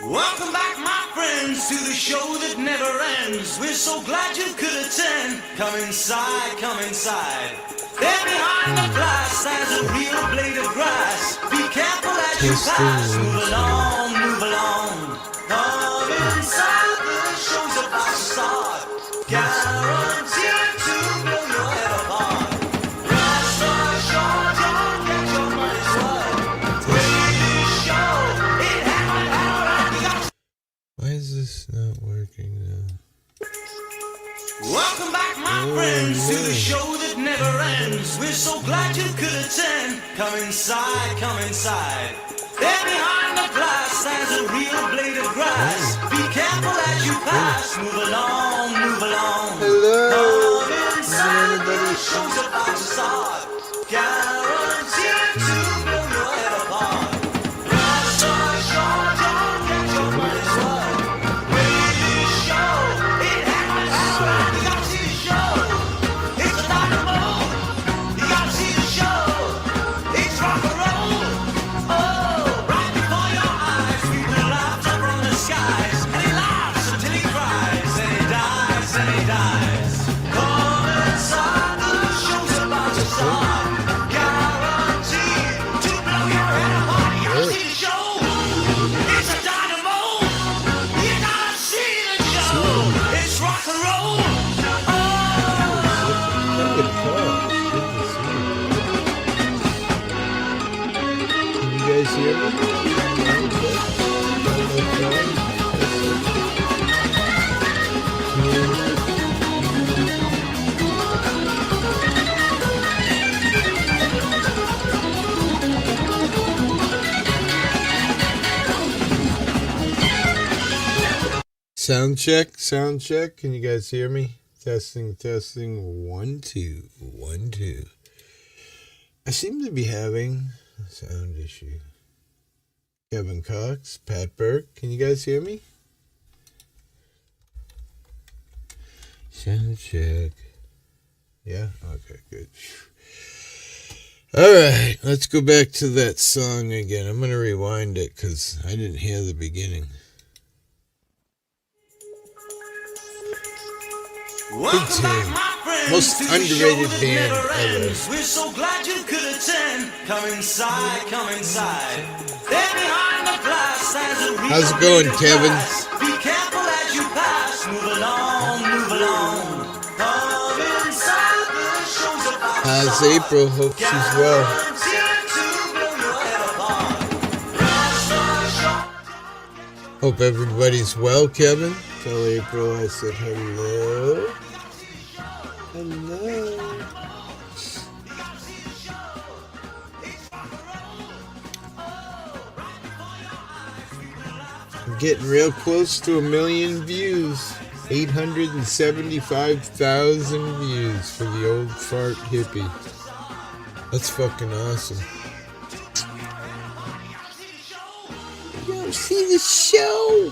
Welcome back, my friends, to the show that never ends. We're so glad you could attend. Come inside, come inside. There behind the glass stands a real blade of grass. Be careful as you pass. Move along, move along. Come inside, the show's about to start. Guaranteed to blow your head apart. Rest assured, you'll get your money's worth. Really show, it happened out at the... Why is this not working now? Welcome back, my friends, to the show that never ends. We're so glad you could attend. Come inside, come inside. There behind the glass stands a real blade of grass. Be careful as you pass. Move along, move along. Hello? Come inside, the show's about to start. Guaranteed to blow your head apart. Rest assured, you'll get your money's worth. Really show, it happens out. You gotta see the show. It's a dynamo. You gotta see the show. It's rock and roll. Oh, right before your eyes, people laugh up from the skies, and he laughs until he cries, and he dies, and he dies. Come inside, the show's about to start. Guaranteed to blow your head apart. You gotta see the show. It's a dynamo. You gotta see the show. It's rock and roll. Can you guys hear me? Sound check, sound check. Can you guys hear me? Testing, testing. 1, 2, 1, 2. I seem to be having a sound issue. Kevin Cox, Pat Burke. Can you guys hear me? Sound check. Yeah? Okay, good. Alright, let's go back to that song again. I'm going to rewind it because I didn't hear the beginning. Welcome back, my friends, Most to the underrated show that band never ever. ends. We're so glad you could attend. Come inside, come inside. There behind the glass stands a real How's it going, blade of Kevin? grass. Be careful as you pass. Move along, move along. Come inside, the show's about to How's start. April? Hope she's well. Guaranteed to blow your head apart. Rest assured. Hope everybody's well, Kevin. Tell April I said hello. Hello. I'm getting real close to 1 million views. 875,000 views for the old fart hippie. That's fucking awesome. You see the show.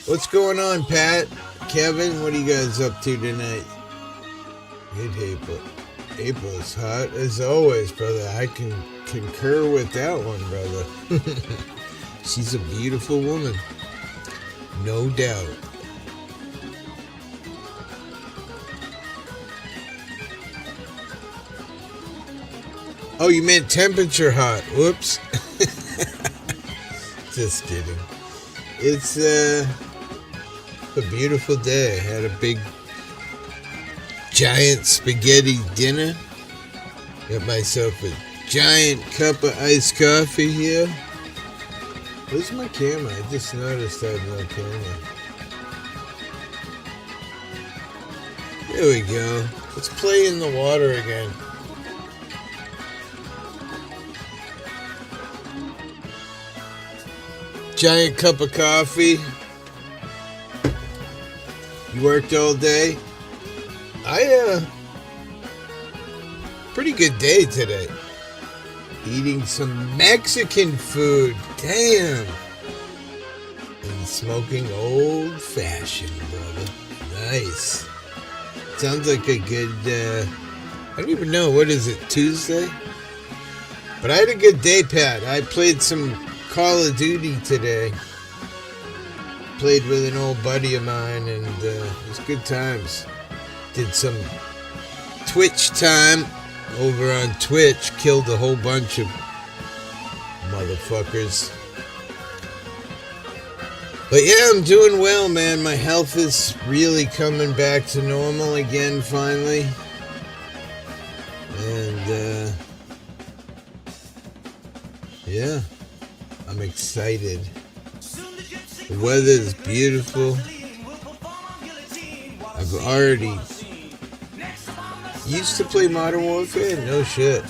What's going on, Pat? Kevin, what are you guys up to tonight? Good April. April is hot as always, brother. I can concur with that one, brother. She's a beautiful woman. No doubt. Oh, you meant temperature hot. Whoops. Just kidding. It's a beautiful day. I had a big, giant spaghetti dinner. Got myself a giant cup of iced coffee here. Where's my camera? I just noticed I have no camera. There we go. Let's play in the water again. Giant cup of coffee. You worked all day? Pretty good day today. Eating some Mexican food. Damn. And smoking old fashioned, brother. Nice. Sounds like a good, I don't even know, what is it, Tuesday? But I had a good day, Pat. I played some Call of Duty today. Played with an old buddy of mine, and it was good times. Did some Twitch time over on Twitch. Killed a whole bunch of motherfuckers. But yeah, I'm doing well, man. My health is really coming back to normal again, finally. And, yeah, I'm excited. The weather is beautiful. I've already used to play Modern Warfare? No shit.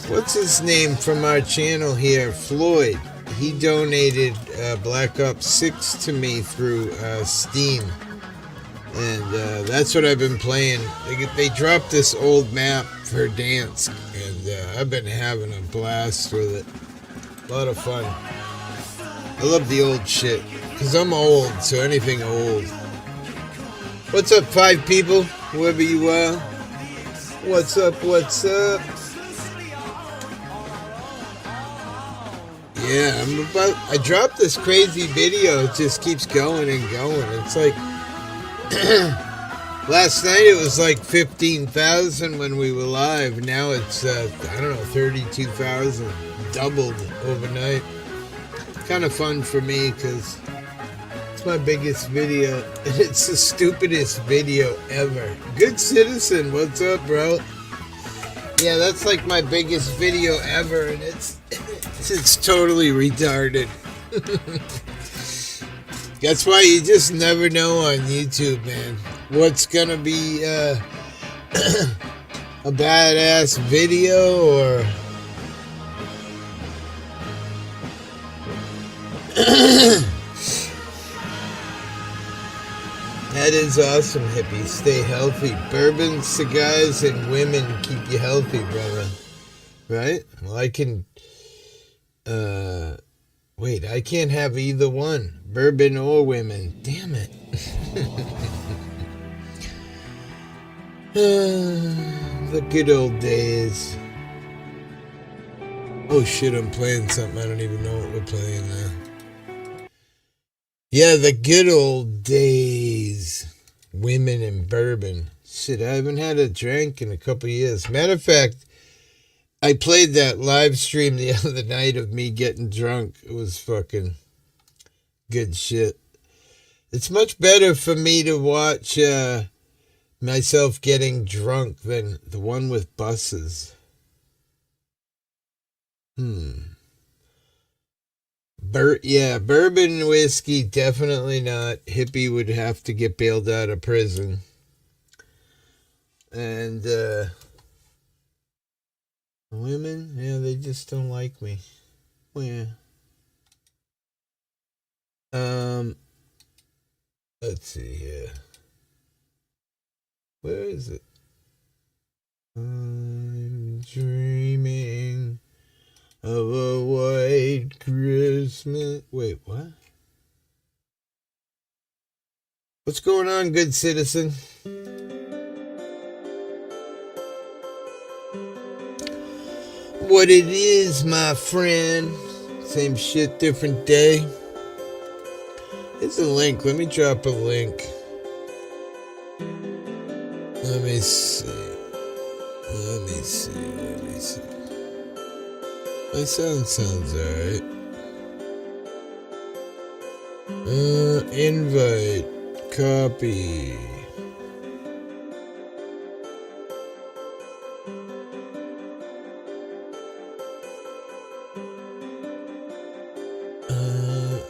What's his name from our channel here? Floyd. He donated Black Ops 6 to me through Steam. And that's what I've been playing. They dropped this old map for Dansk, and I've been having a blast with it. A lot of fun. I love the old shit, because I'm old, so anything old. What's up, 5 people, whoever you are? What's up, what's up? Yeah, I dropped this crazy video. It just keeps going and going. It's like, last night it was like 15,000 when we were live. Now it's, I don't know, 32,000. Doubled overnight. Kind of fun for me because it's my biggest video and it's the stupidest video ever. Good Citizen, what's up, bro? Yeah, that's like my biggest video ever, and it's totally retarded. That's why you just never know on YouTube, man, what's gonna be a badass video or That is awesome, Hippie. Stay healthy. Bourbon, cigars, and women keep you healthy, brother. Right? Well, I can... wait, I can't have either one. Bourbon or women. Damn it. The good old days. Oh shit, I'm playing something. I don't even know what we're playing now. Yeah, the good old days. Women and bourbon. Shit, I haven't had a drink in a couple of years. Matter of fact, I played that live stream the other night of me getting drunk. It was fucking good shit. It's much better for me to watch myself getting drunk than the one with buses. Yeah, bourbon whiskey, definitely not. Hippie would have to get bailed out of prison. And, women, yeah, they just don't like me. Well, yeah. Let's see here. Where is it? I'm dreaming of a white Christmas. Wait, what? What's going on, good citizen? What it is, my friend. Same shit, different day. Here's a link. Let me drop a link. Let me see. My sound sounds alright. Invite. Copy.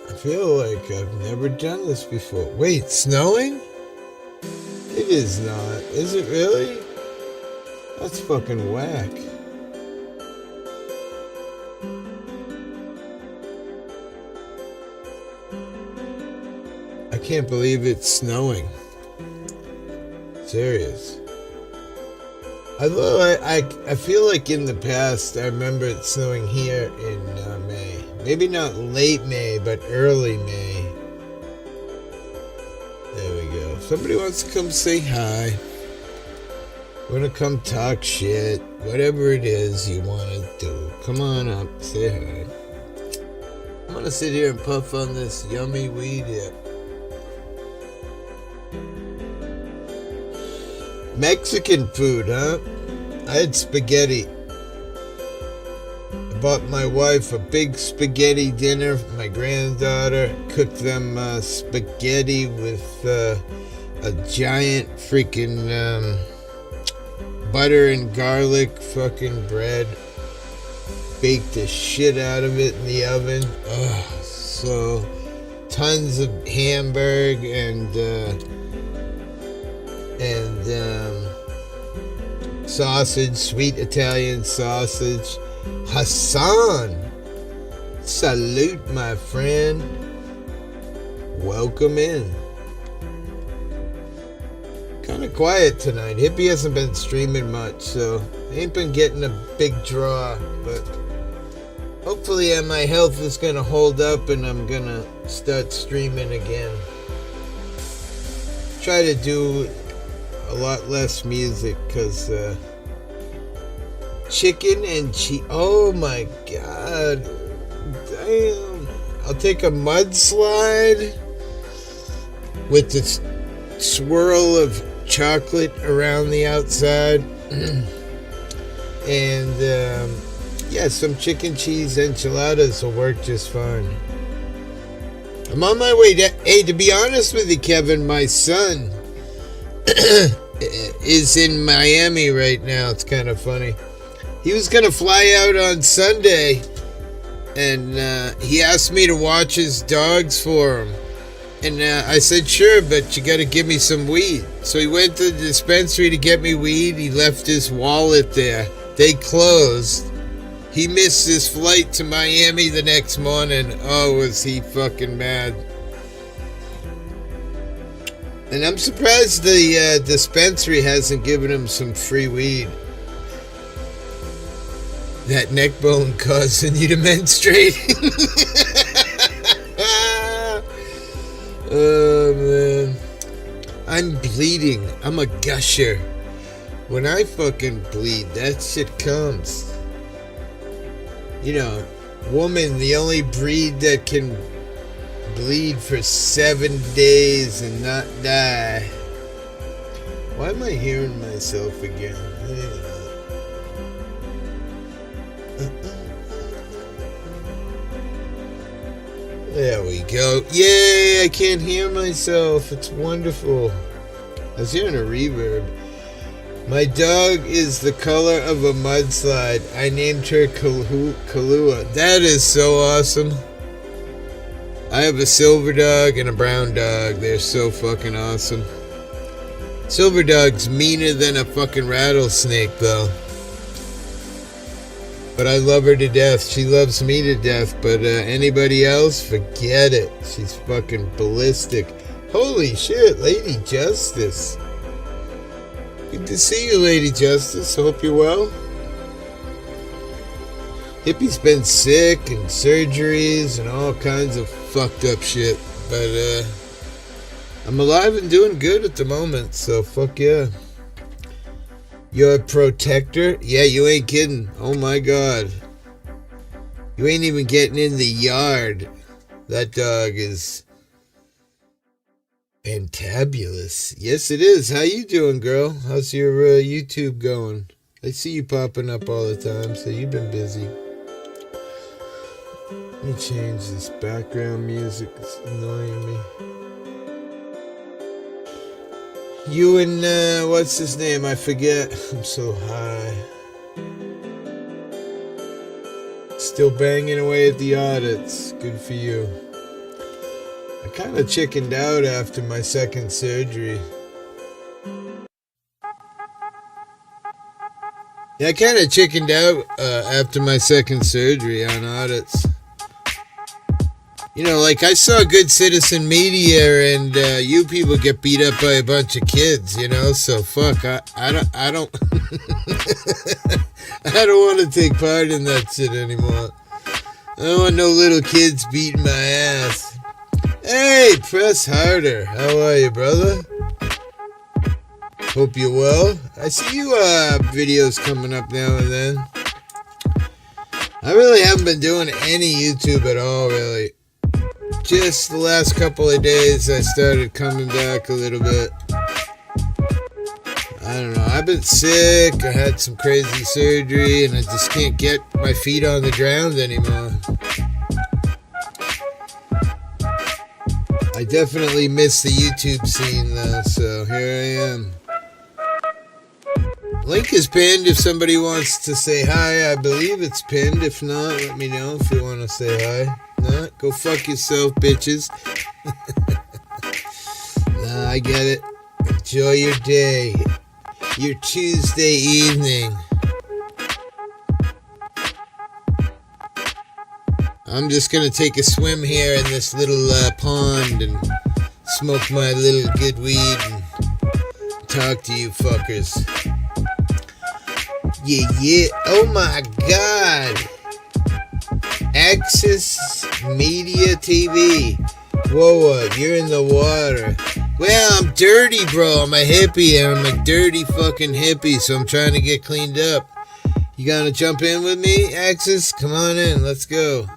I feel like I've never done this before. Wait, snowing? It is not. Is it really? That's fucking whack. I can't believe it's snowing. Serious. Although I feel like in the past I remember it snowing here in May. Maybe not late May, but early May. There we go. Somebody wants to come say hi. Wanna come talk shit? Whatever it is you wanna do. Come on up, say hi. I'm gonna sit here and puff on this yummy weed here. Mexican food, huh? I had spaghetti. I bought my wife a big spaghetti dinner. My granddaughter cooked them spaghetti with a giant freaking butter and garlic fucking bread. Baked the shit out of it in the oven. Oh, so tons of hamburg and sausage, sweet Italian sausage. Hassan, salute my friend. Welcome in. Kind of quiet tonight. Hippie hasn't been streaming much, so ain't been getting a big draw, but hopefully my health is gonna hold up and I'm gonna start streaming again. Try to do a lot less music because chicken and cheese. Oh my god. Damn. I'll take a mudslide with this swirl of chocolate around the outside. And yeah, some chicken cheese enchiladas will work just fine. I'm on my way to... Hey, to be honest with you, Kevin, my son is in Miami right now. It's kind of funny. He was going to fly out on Sunday, and he asked me to watch his dogs for him. And I said, sure, but you got to give me some weed. So he went to the dispensary to get me weed. He left his wallet there. They closed. He missed his flight to Miami the next morning. Oh, was he fucking mad. And I'm surprised the dispensary hasn't given him some free weed. That neck bone causing you to menstruate. Oh, man. I'm bleeding. I'm a gusher. When I fucking bleed, that shit comes. You know, woman, the only breed that can bleed for 7 days and not die. Why am I hearing myself again? There we go. Yay, I can't hear myself. It's wonderful. I was hearing a reverb. My dog is the color of a mudslide. I named her Kahlua. That is so awesome. I have a silver dog and a brown dog. They're so fucking awesome. Silver dog's meaner than a fucking rattlesnake, though. But I love her to death. She loves me to death. But anybody else, forget it. She's fucking ballistic. Holy shit, Lady Justice. Good to see you, Lady Justice. Hope you're well. Hippie's been sick and surgeries and all kinds of fucked up shit. But I'm alive and doing good at the moment. So fuck yeah. You're a protector? Yeah, you ain't kidding. Oh my god. You ain't even getting in the yard. That dog is fantabulous. Yes, it is. How you doing, girl? How's your YouTube going? I see you popping up all the time, so you've been busy. Let me change this background music. It's annoying me. You and, what's his name? I forget. I'm so high. Still banging away at the audits. Good for you. I kind of chickened out after my second surgery. Yeah, I kind of chickened out after my second surgery on audits. You know, like I saw Good Citizen Media, and you people get beat up by a bunch of kids. You know, so fuck. I don't. I don't want to take part in that shit anymore. I don't want no little kids beating my ass. Hey, press harder. How are you, brother? Hope you're well. I see you videos coming up now and then. I really haven't been doing any YouTube at all, really. Just the last couple of days I started coming back a little bit. I don't know. I've been sick. I had some crazy surgery and I just can't get my feet on the ground anymore. I definitely miss the YouTube scene though, so here I am. Link is pinned if somebody wants to say hi. I believe it's pinned. If not, let me know if you want to say hi. Not, go fuck yourself, bitches. Nah, I get it. Enjoy your day. Your Tuesday evening. I'm just gonna take a swim here in this little pond and smoke my little good weed and talk to you fuckers. Yeah. Oh my God. Access Media TV. Whoa, you're in the water. Well, I'm dirty, bro. I'm a hippie. I'm a dirty fucking hippie, so I'm trying to get cleaned up. You gonna jump in with me, Access? Come on in. Let's go.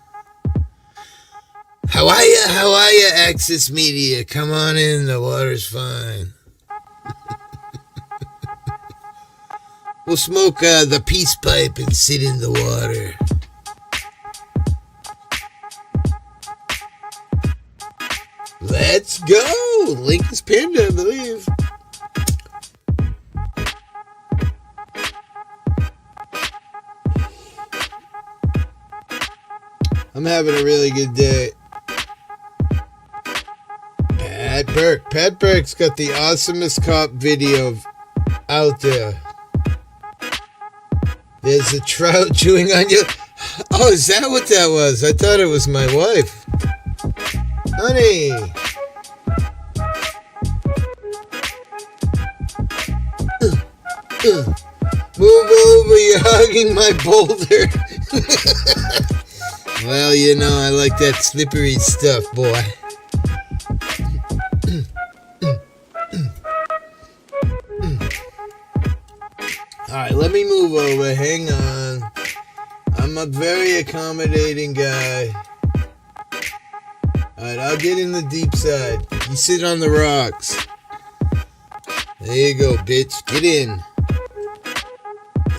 How are ya? How are ya, Access Media? Come on in. The water's fine. We'll smoke the peace pipe and sit in the water. Let's go! Link is pinned, I believe. I'm having a really good day. Pat Burke's got the awesomest cop video out there. There's a trout chewing on you. Oh, is that what that was? I thought it was my wife. Honey. Move over, you're hugging my boulder. Well, you know, I like that slippery stuff, boy. Alright, let me move over. Hang on. I'm a very accommodating guy. Alright, I'll get in the deep side. You sit on the rocks. There you go, bitch. Get in.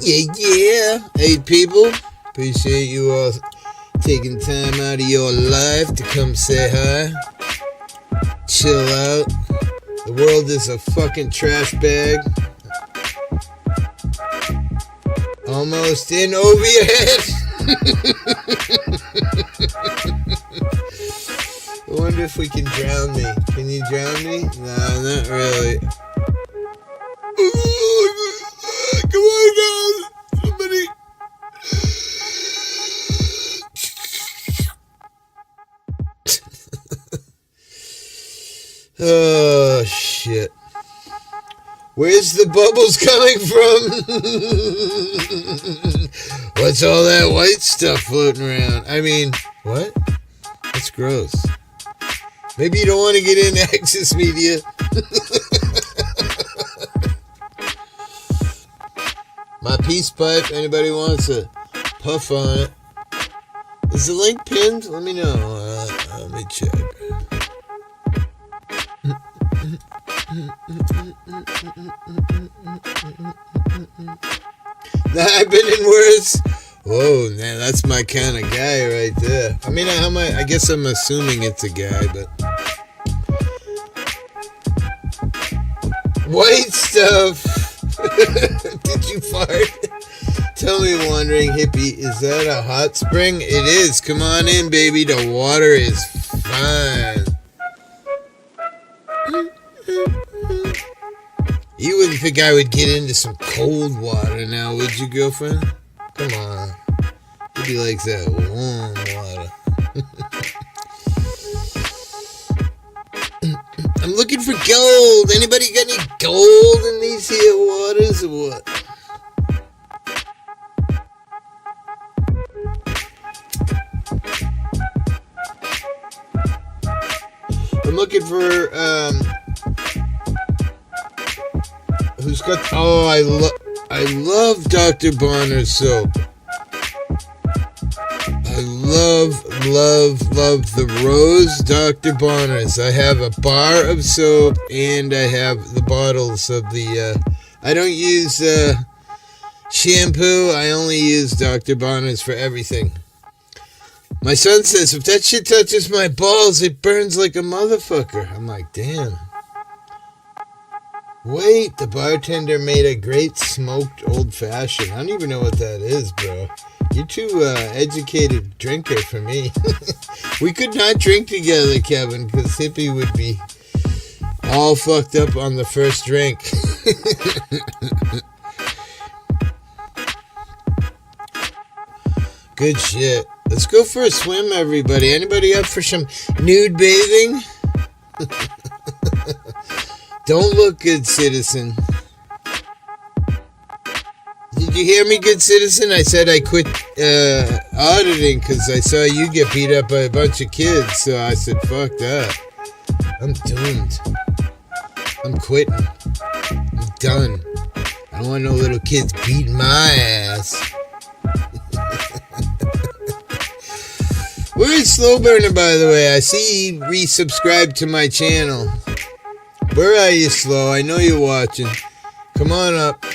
Yeah. Hey, people. Appreciate you all taking time out of your life to come say hi. Chill out. The world is a fucking trash bag. Almost in over your head. I wonder if we can drown me. Can you drown me? No, not really. Come on, guys. Somebody. Oh, shit. Where's the bubbles coming from? What's all that white stuff floating around? I mean, what? That's gross. Maybe you don't want to get in Access Media. My peace pipe, anybody wants to puff on it. Is the link pinned? Let me know. Let me check. I've been in worse. Whoa, man, that's my kind of guy right there. I mean, I guess I'm assuming it's a guy, but white stuff. Did you fart? Tell me, wandering hippie, is that a hot spring? It is. Come on in, baby. The water is fine. You wouldn't think I would get into some cold water now, would you, girlfriend? Come on. Hippie likes that warm water. I'm looking for gold. Anybody got any gold in these here waters or what? I'm looking for Who's got? Oh, I love Dr. Bonner's soap. I love the Rose Dr. Bonner's. I have a bar of soap and I have the bottles of the. I don't use shampoo. I only use Dr. Bonner's for everything. My son says, if that shit touches my balls, it burns like a motherfucker. I'm like, damn. Wait, the bartender made a great smoked old-fashioned. I don't even know what that is, bro. You're too educated drinker for me. We could not drink together, Kevin, because Hippie would be all fucked up on the first drink. Good shit. Let's go for a swim, everybody. Anybody up for some nude bathing? Don't look, good citizen. Did you hear me, good citizen? I said I quit auditing because I saw you get beat up by a bunch of kids. So I said, fuck that. I'm doomed. I'm quitting. I'm done. I don't want no little kids beating my ass. Where's Slow Burner, by the way? I see he resubscribed to my channel. Where are you, Slow? I know you're watching. Come on up.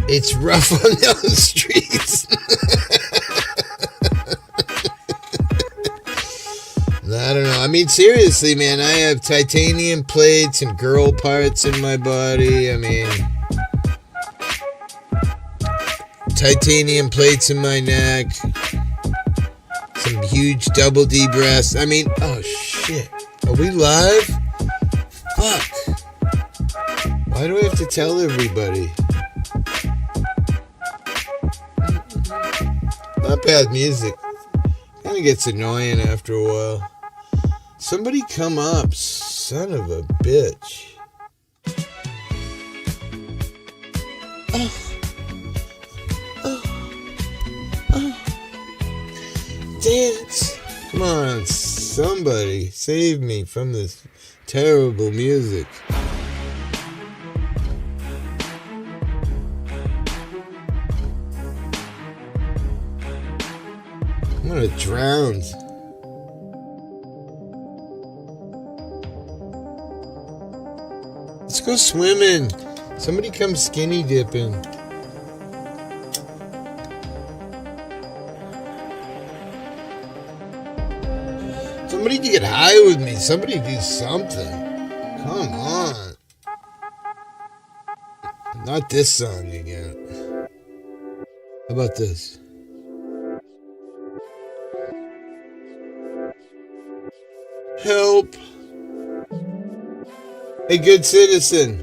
It's rough on the streets. I don't know. I mean, seriously, man. I have titanium plates and girl parts in my body. I mean, titanium plates in my neck. Some huge double D breasts. I mean, oh shit. Are we live? Fuck. Why do I have to tell everybody? Not bad music. Kind of gets annoying after a while. Somebody come up, son of a bitch. Dance. Come on, somebody save me from this terrible music. I'm gonna drown. Let's go swimming. Somebody come skinny dipping. Somebody get high with me. Somebody do something. Come on. Not this song again. How about this? Help. Hey, good citizen.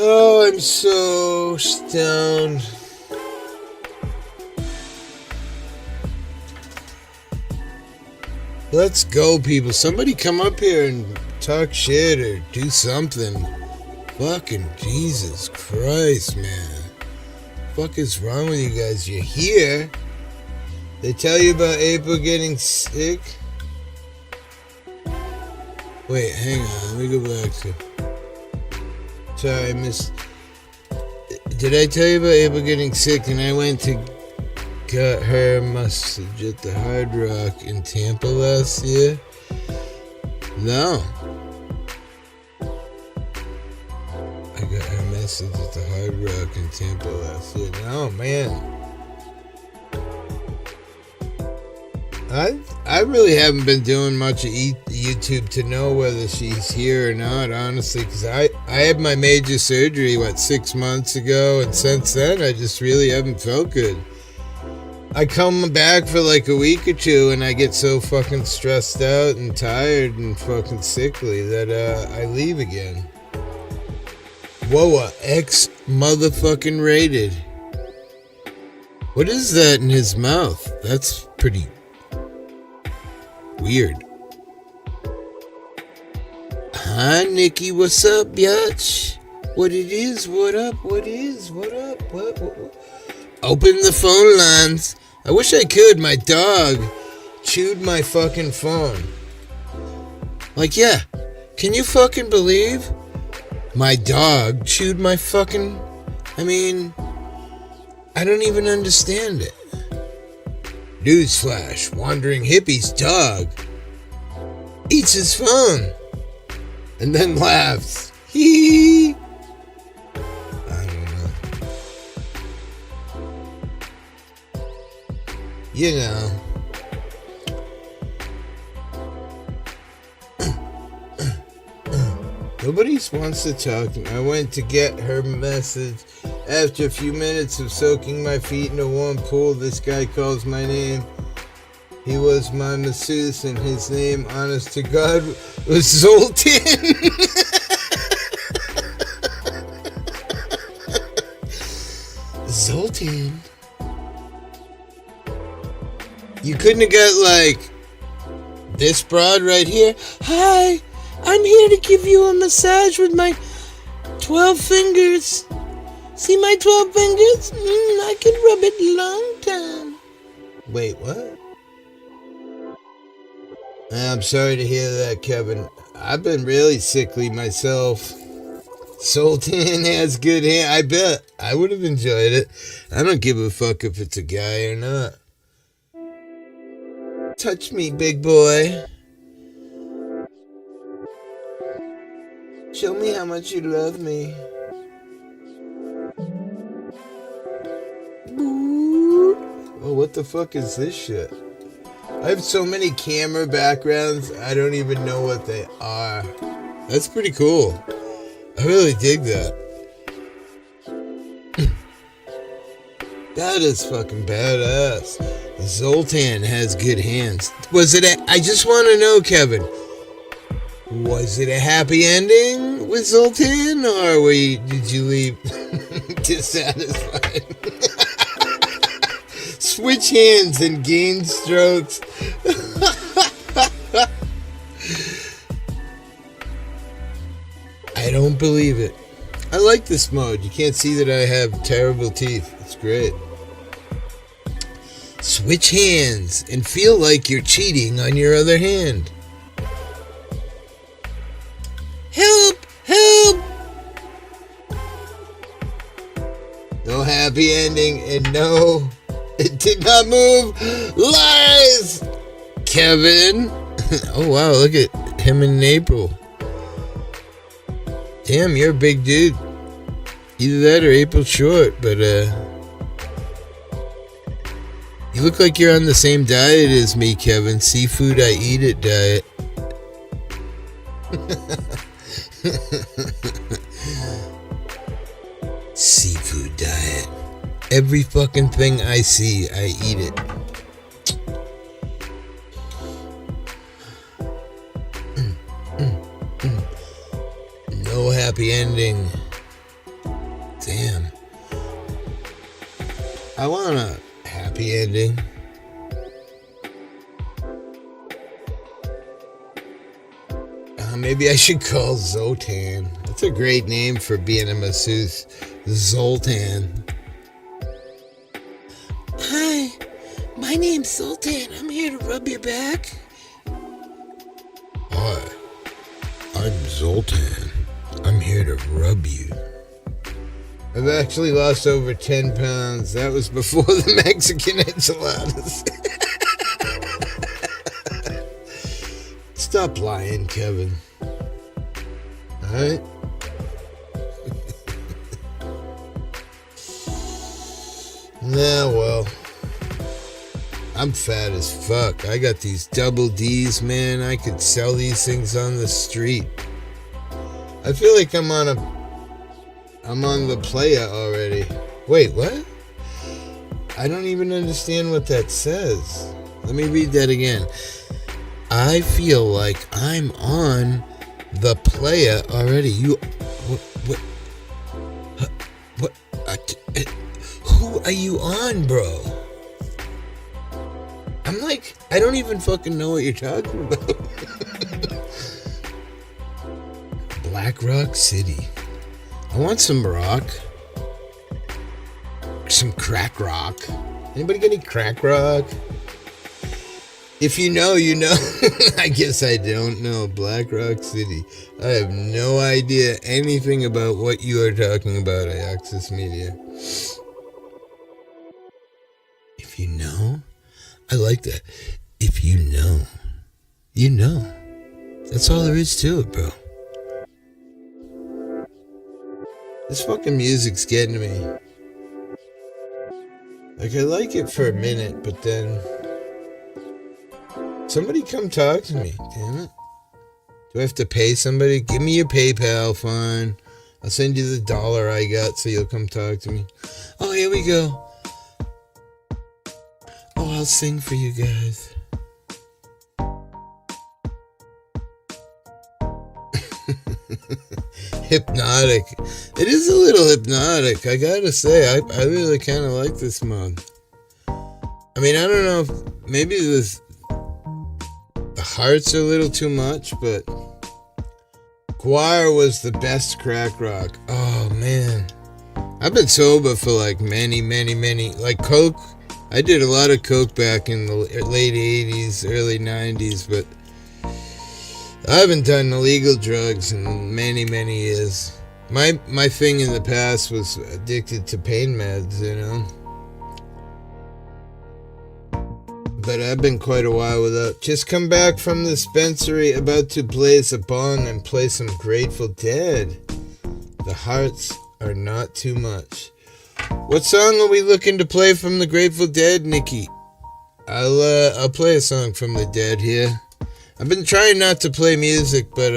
Oh, I'm so stoned. Let's go, people. Somebody come up here and talk shit or do something. Fucking Jesus Christ, man. Fuck is wrong with you guys? You're here. They tell you about April getting sick. Wait, hang on. Let me go back to... Sorry, I missed... Did I tell you about April getting sick and I went to got her massage at the Hard Rock in Tampa last year? No. I got her message at the Hard Rock in Tampa last year. No, man. I really haven't been doing much of YouTube to know whether she's here or not, honestly, because I had my major surgery, 6 months ago, and since then I just really haven't felt good. I come back for like a week or two and I get so fucking stressed out and tired and fucking sickly that I leave again. Whoa, X motherfucking rated. What is that in his mouth? That's pretty weird. Hi, Nikki, what's up, bitch? What it is, what up, what is, what up, what? Open the phone lines. I wish I could. My dog chewed my fucking phone. Like, yeah, can you fucking believe? My dog chewed my fucking... I mean, I don't even understand it. Newsflash, wandering hippie's dog eats his phone and then laughs. Hee. I don't know. You know. Nobody wants to talk to me. I went to get her message. After a few minutes of soaking my feet in a warm pool, this guy calls my name. He was my masseuse, and his name, honest to God, was Zoltan. Zoltan. You couldn't have got, like, this broad right here. Hi. I'm here to give you a massage with my 12 fingers. See my 12 fingers? I can rub it a long time. Wait, what? I'm sorry to hear that, Kevin. I've been really sickly myself. Sultan has good hair. I bet. I would have enjoyed it. I don't give a fuck if it's a guy or not. Touch me, big boy. Show me how much you love me. Oh, what the fuck is this shit? I have so many camera backgrounds, I don't even know what they are. That's pretty cool. I really dig that. That is fucking badass. Zoltan has good hands. Was it I just want to know, Kevin. Was it a happy ending with Zoltan, or did you leave dissatisfied? Switch hands and gain strokes. I don't believe it. I like this mode. You can't see that I have terrible teeth. It's great. Switch hands and feel like you're cheating on your other hand. Help! Help! No happy ending, and no, it did not move. Lies! Kevin. Oh wow, look at him in April. Damn, you're a big dude. Either that or April short, but you look like you're on the same diet as me, Kevin. Seafood I eat it diet. Seafood diet. Every fucking thing I see, I eat it. No happy ending. Damn. I want a happy ending. Maybe I should call Zoltan. That's a great name for being a masseuse. Zoltan. Hi, my name's Zoltan. I'm here to rub your back. Hi, I'm Zoltan. I'm here to rub you. I've actually lost over 10 pounds. That was before the Mexican enchiladas. Stop lying, Kevin. Alright? Nah, well. I'm fat as fuck. I got these double D's, man. I could sell these things on the street. I feel like I'm on the playa already. Wait, what? I don't even understand what that says. Let me read that again. I feel like I'm on the player already. You, what, what, who are you on, bro? I'm like, I don't even fucking know what you're talking about. Black Rock City. I want some rock. Some crack rock. Anybody got any crack rock? If you know, you know. I guess I don't know. Black Rock City. I have no idea anything about what you are talking about, Iaxis Media. If you know, I like that. If you know, you know. That's all there is to it, bro. This fucking music's getting to me. Like, I like it for a minute, but then somebody come talk to me, damn it. Do I have to pay somebody? Give me your PayPal, fine. I'll send you the dollar I got so you'll come talk to me. Oh, here we go. Oh, I'll sing for you guys. Hypnotic. It is a little hypnotic, I gotta say. I really kind of like this mug. I mean, I don't know if maybe the hearts are a little too much, but Guar was the best crack rock. Oh, man. I've been sober for like many, like Coke. I did a lot of Coke back in the late 80s, early 90s, but I haven't done illegal drugs in many years. My thing in the past was addicted to pain meds, you know. But I've been quite a while without. Just come back from the dispensary, about to blaze a bong and play some Grateful Dead. The hearts are not too much. What song are we looking to play from the Grateful Dead, Nikki? I'll play a song from the Dead here. I've been trying not to play music, but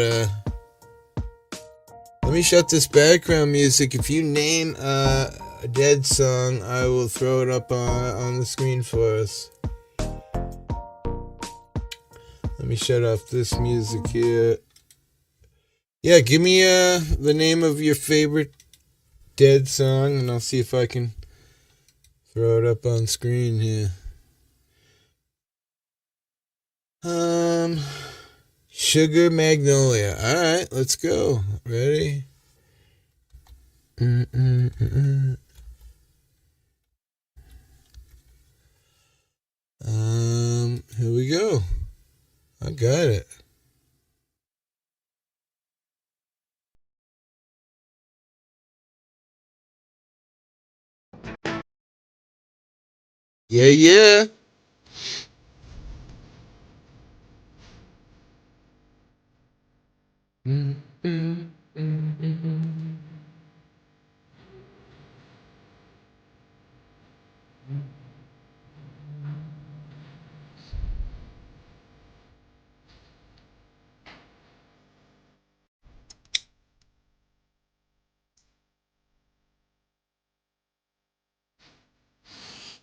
let me shut this background music. If you name a Dead song, I will throw it up on the screen for us. Let me shut off this music here. Yeah, give me the name of your favorite Dead song, and I'll see if I can throw it up on screen here. Sugar Magnolia. All right, let's go. Ready? Here we go. I got it. Yeah.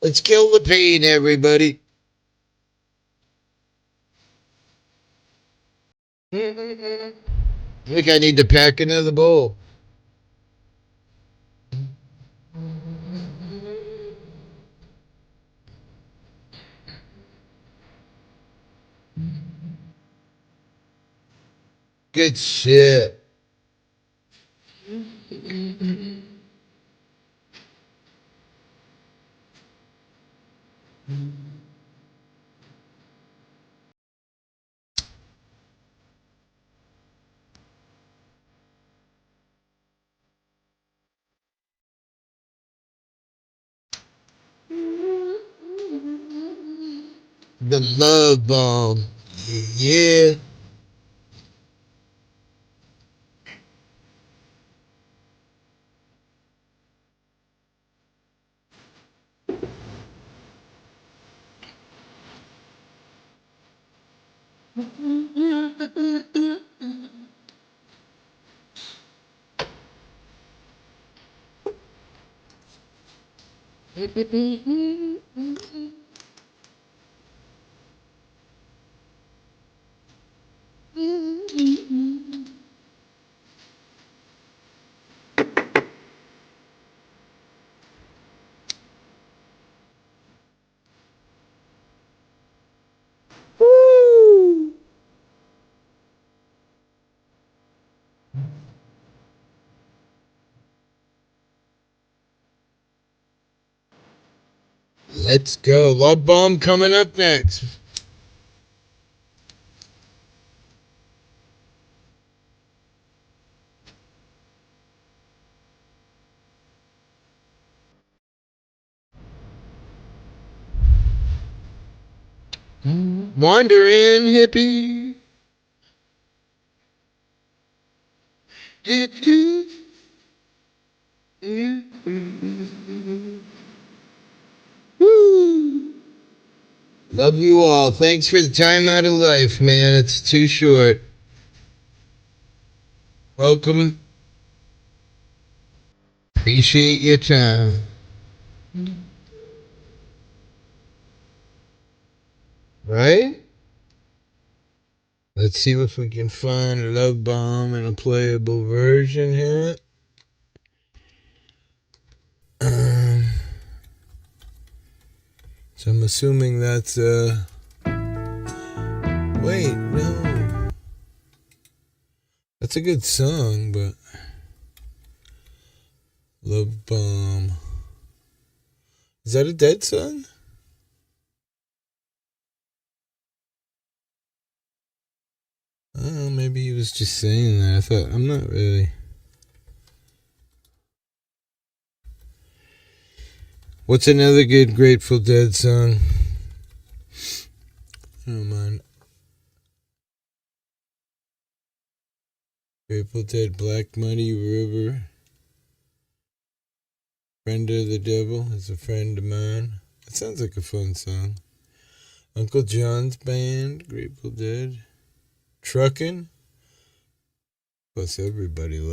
Let's kill the pain, everybody. I think I need to pack another bowl. Good shit. The love bomb. Yeah. Woo! Let's go. Love Bomb coming up next. Wandering hippie. Woo! Love you all. Thanks for the time out of life, man. It's too short. Welcome. Appreciate your time. Right? Let's see if we can find a Love Bomb in a playable version here. Um, so I'm assuming that's wait, no. That's a good song, but Love Bomb. Is that a Dead song? Oh, maybe he was just saying that. I thought I'm not really. What's another good Grateful Dead song? I don't mind. Grateful Dead, Black Muddy River. Friend of the Devil is a friend of mine. That sounds like a fun song. Uncle John's Band, Grateful Dead. Truckin'. Plus everybody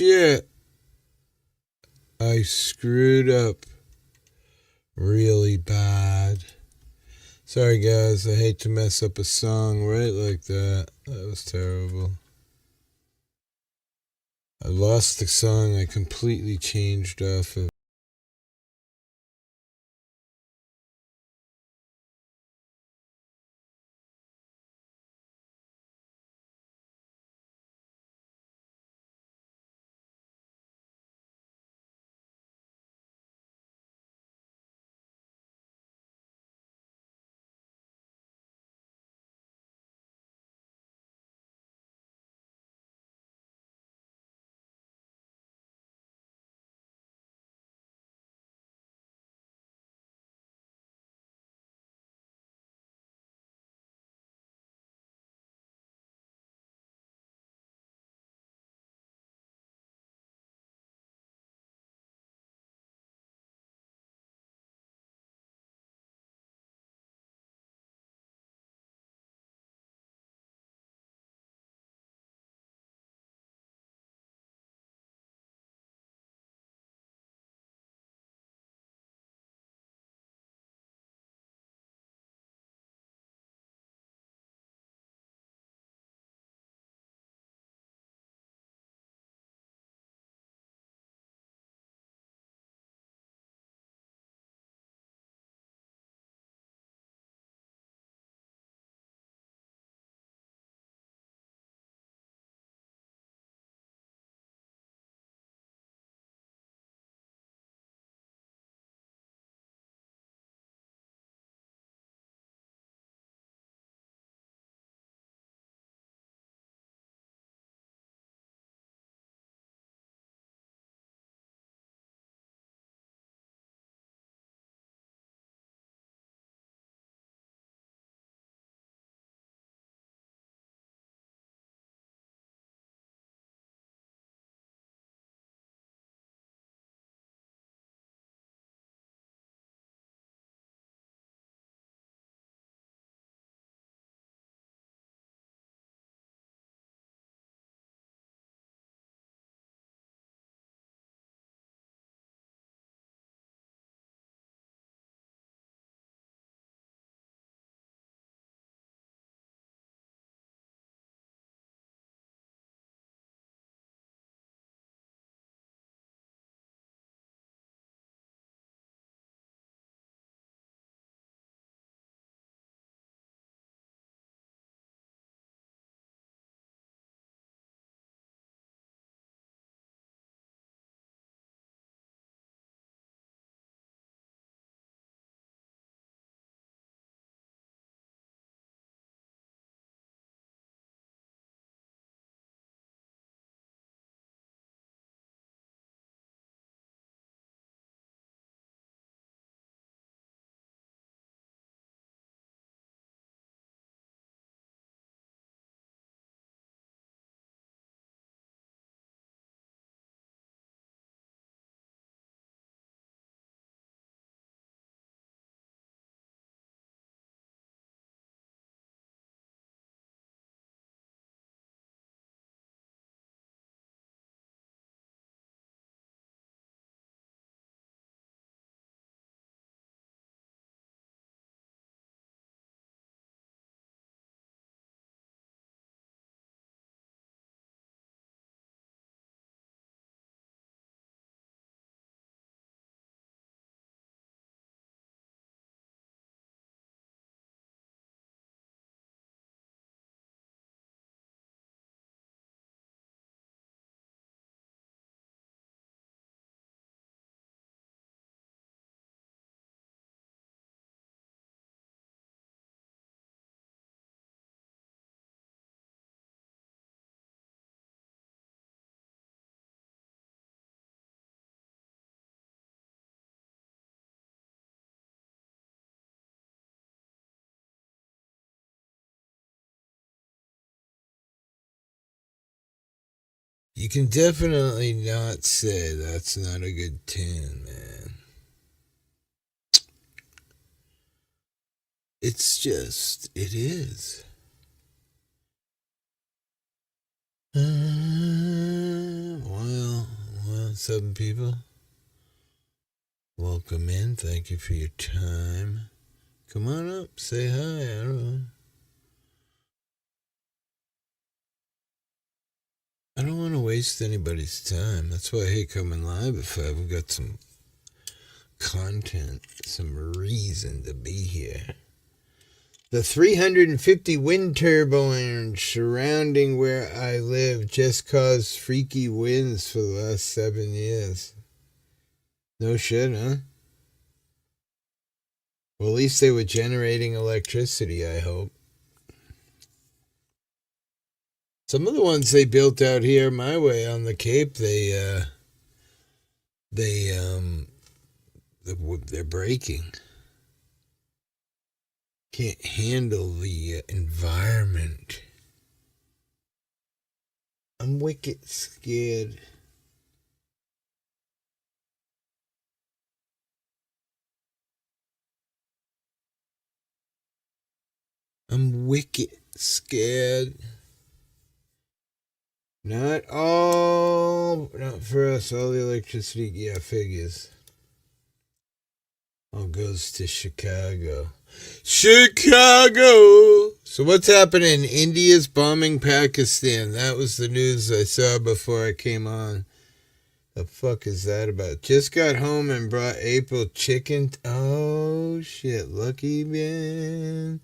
shit. I screwed up really bad. Sorry guys, I hate to mess up a song right like that. That was terrible. I lost the song I completely changed off of. You can definitely not say that's not a good tune, man. It's just, it is. Well, What's up, people? Welcome in. Thank you for your time. Come on up. Say hi. I don't know. I don't want to waste anybody's time. That's why I hate coming live if I haven't got some content, some reason to be here. The 350 wind turbines surrounding where I live just caused freaky winds for the last 7 years. No shit, huh? Well, at least they were generating electricity, I hope. Some of the ones they built out here my way on the Cape, they're breaking. Can't handle the environment. I'm wicked scared. I'm wicked scared. Not for us, all the electricity, yeah, figures. All goes to Chicago. Chicago! So what's happening? India's bombing Pakistan. That was the news I saw before I came on. The fuck is that about? Just got home and brought April chicken. Oh shit, lucky man.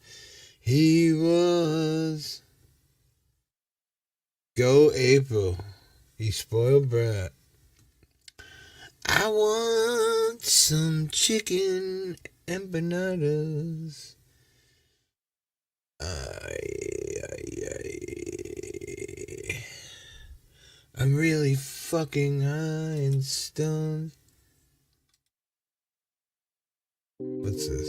He was. Go April. You spoiled brat. I want some chicken empanadas. I'm really fucking high and stoned. What's this?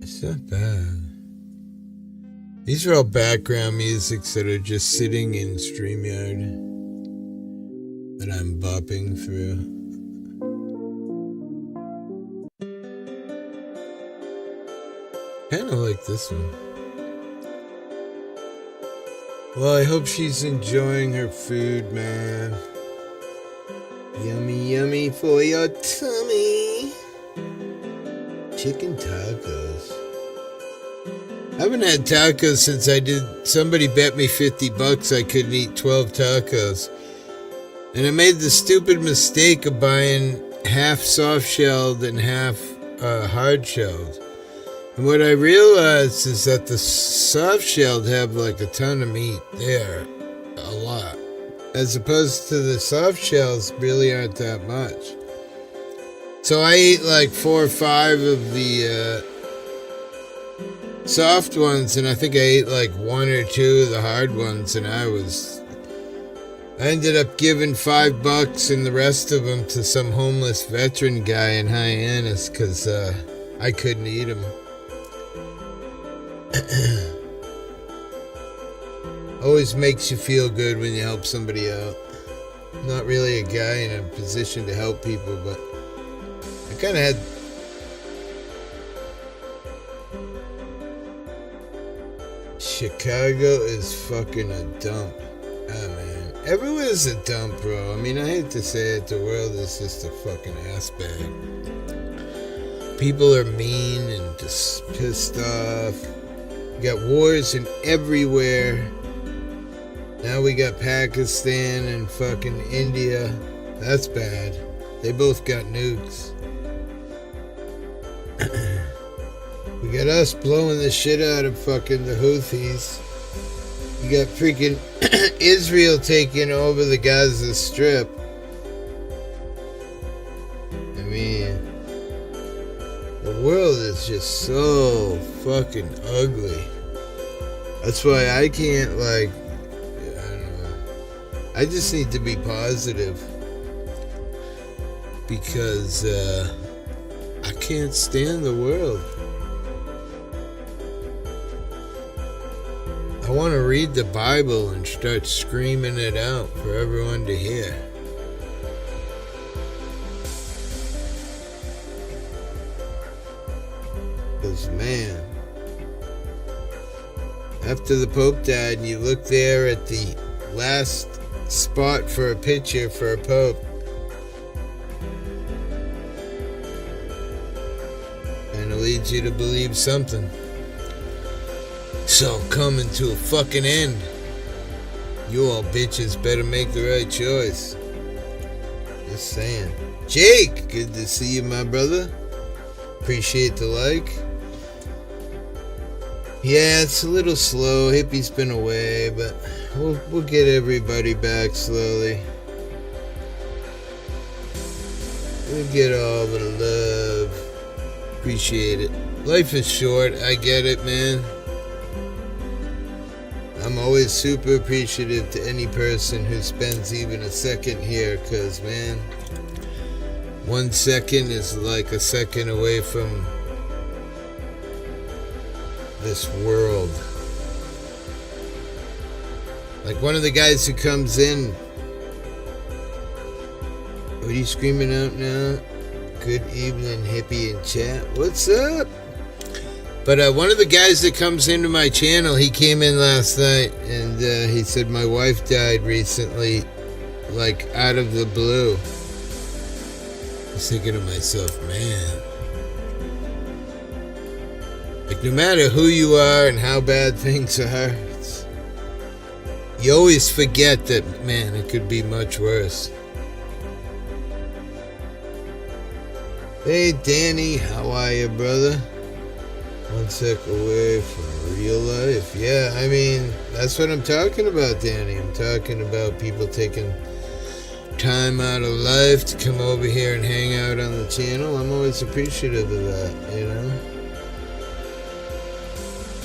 It's not bad. These are all background musics that are just sitting in StreamYard that I'm bopping through. Kinda like this one. Well, I hope she's enjoying her food, man. Yummy, yummy for your tummy. Chicken tacos. I haven't had tacos since somebody bet me $50 I couldn't eat 12 tacos. And I made the stupid mistake of buying half soft-shelled and half hard-shelled. And what I realized is that the soft-shelled have like a ton of meat there. A lot. As opposed to the soft shells really aren't that much. So I ate like 4 or 5 of the soft ones, and I think I ate like 1 or 2 of the hard ones, and I ended up giving $5 and the rest of them to some homeless veteran guy in Hyannis because I couldn't eat them. Always makes you feel good when you help somebody out. I'm not really a guy in a position to help people, but I kind of had... Chicago is fucking a dump. Ah, man. Everywhere's a dump, bro. I mean, I hate to say it, the world is just a fucking ass bag. People are mean and just pissed off. You got wars in everywhere. Now we got Pakistan and fucking India. That's bad. They both got nukes. We got us blowing the shit out of fucking the Houthis. You got freaking Israel taking over the Gaza Strip. I mean, the world is just so fucking ugly. That's why I can't, like, I don't know. I just need to be positive. Because, I can't stand the world. I want to read the Bible and start screaming it out for everyone to hear. Because, man, after the Pope died and you look there at the last spot for a picture for a Pope, and it leads you to believe something. So coming to a fucking end. You all bitches better make the right choice. Just saying. Jake, good to see you, my brother. Appreciate the like. Yeah, it's a little slow. Hippie's been away, but we'll get everybody back slowly. We'll get all the love. Appreciate it. Life is short. I get it, man. I'm always super appreciative to any person who spends even a second here, because, man, 1 second is like a second away from this world. Like one of the guys who comes in, what are you screaming out now? Good evening, Hippie in chat. What's up? But one of the guys that comes into my channel, he came in last night and he said my wife died recently, like out of the blue. I was thinking to myself, man, like no matter who you are and how bad things are, you always forget that, man, it could be much worse. Hey Danny, how are you, brother? 1 sec away from real life. Yeah, I mean, that's what I'm talking about, Danny. I'm talking about people taking time out of life to come over here and hang out on the channel. I'm always appreciative of that, you know?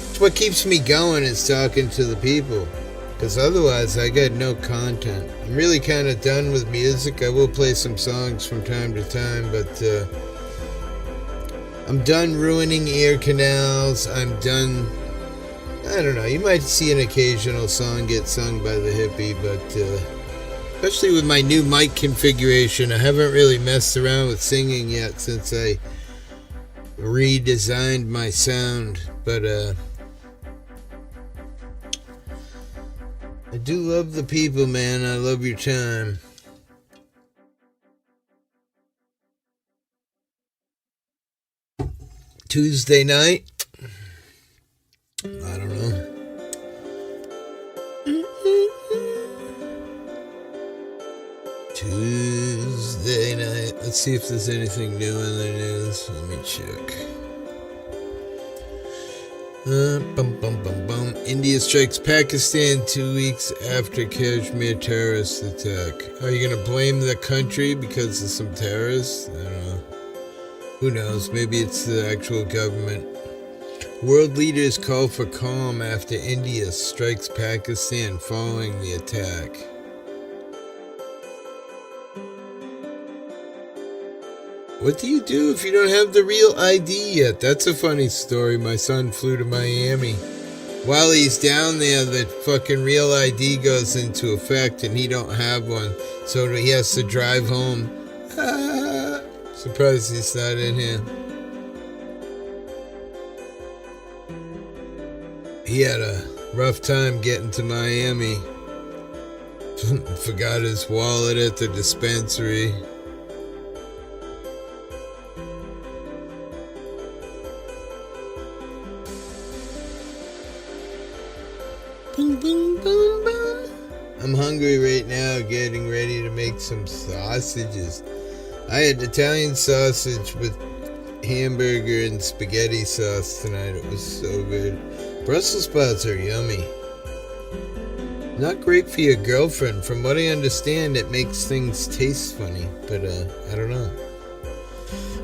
It's what keeps me going, is talking to the people. Because otherwise, I got no content. I'm really kind of done with music. I will play some songs from time to time, but I'm done ruining ear canals. I'm done, I don't know, you might see an occasional song get sung by the Hippie, but especially with my new mic configuration, I haven't really messed around with singing yet since I redesigned my sound. But I do love the people, man. I love your time. Tuesday night, I don't know. Tuesday night. Let's see if there's anything new in the news. Let me check. India strikes Pakistan 2 weeks after Kashmir terrorist attack. Are you going to blame the country because of some terrorists? I don't know. Who knows? Maybe it's the actual government. World leaders call for calm after India strikes Pakistan following the attack. What do you do if you don't have the real ID yet? That's a funny story. My son flew to Miami. While he's down there, the fucking real ID goes into effect and he don't have one. So he has to drive home. Surprised he's not in here. He had a rough time getting to Miami. Forgot his wallet at the dispensary. I'm hungry right now, getting ready to make some sausages. I had Italian sausage with hamburger and spaghetti sauce tonight. It was so good. Brussels sprouts are yummy. Not great for your girlfriend. From what I understand, it makes things taste funny. But, I don't know.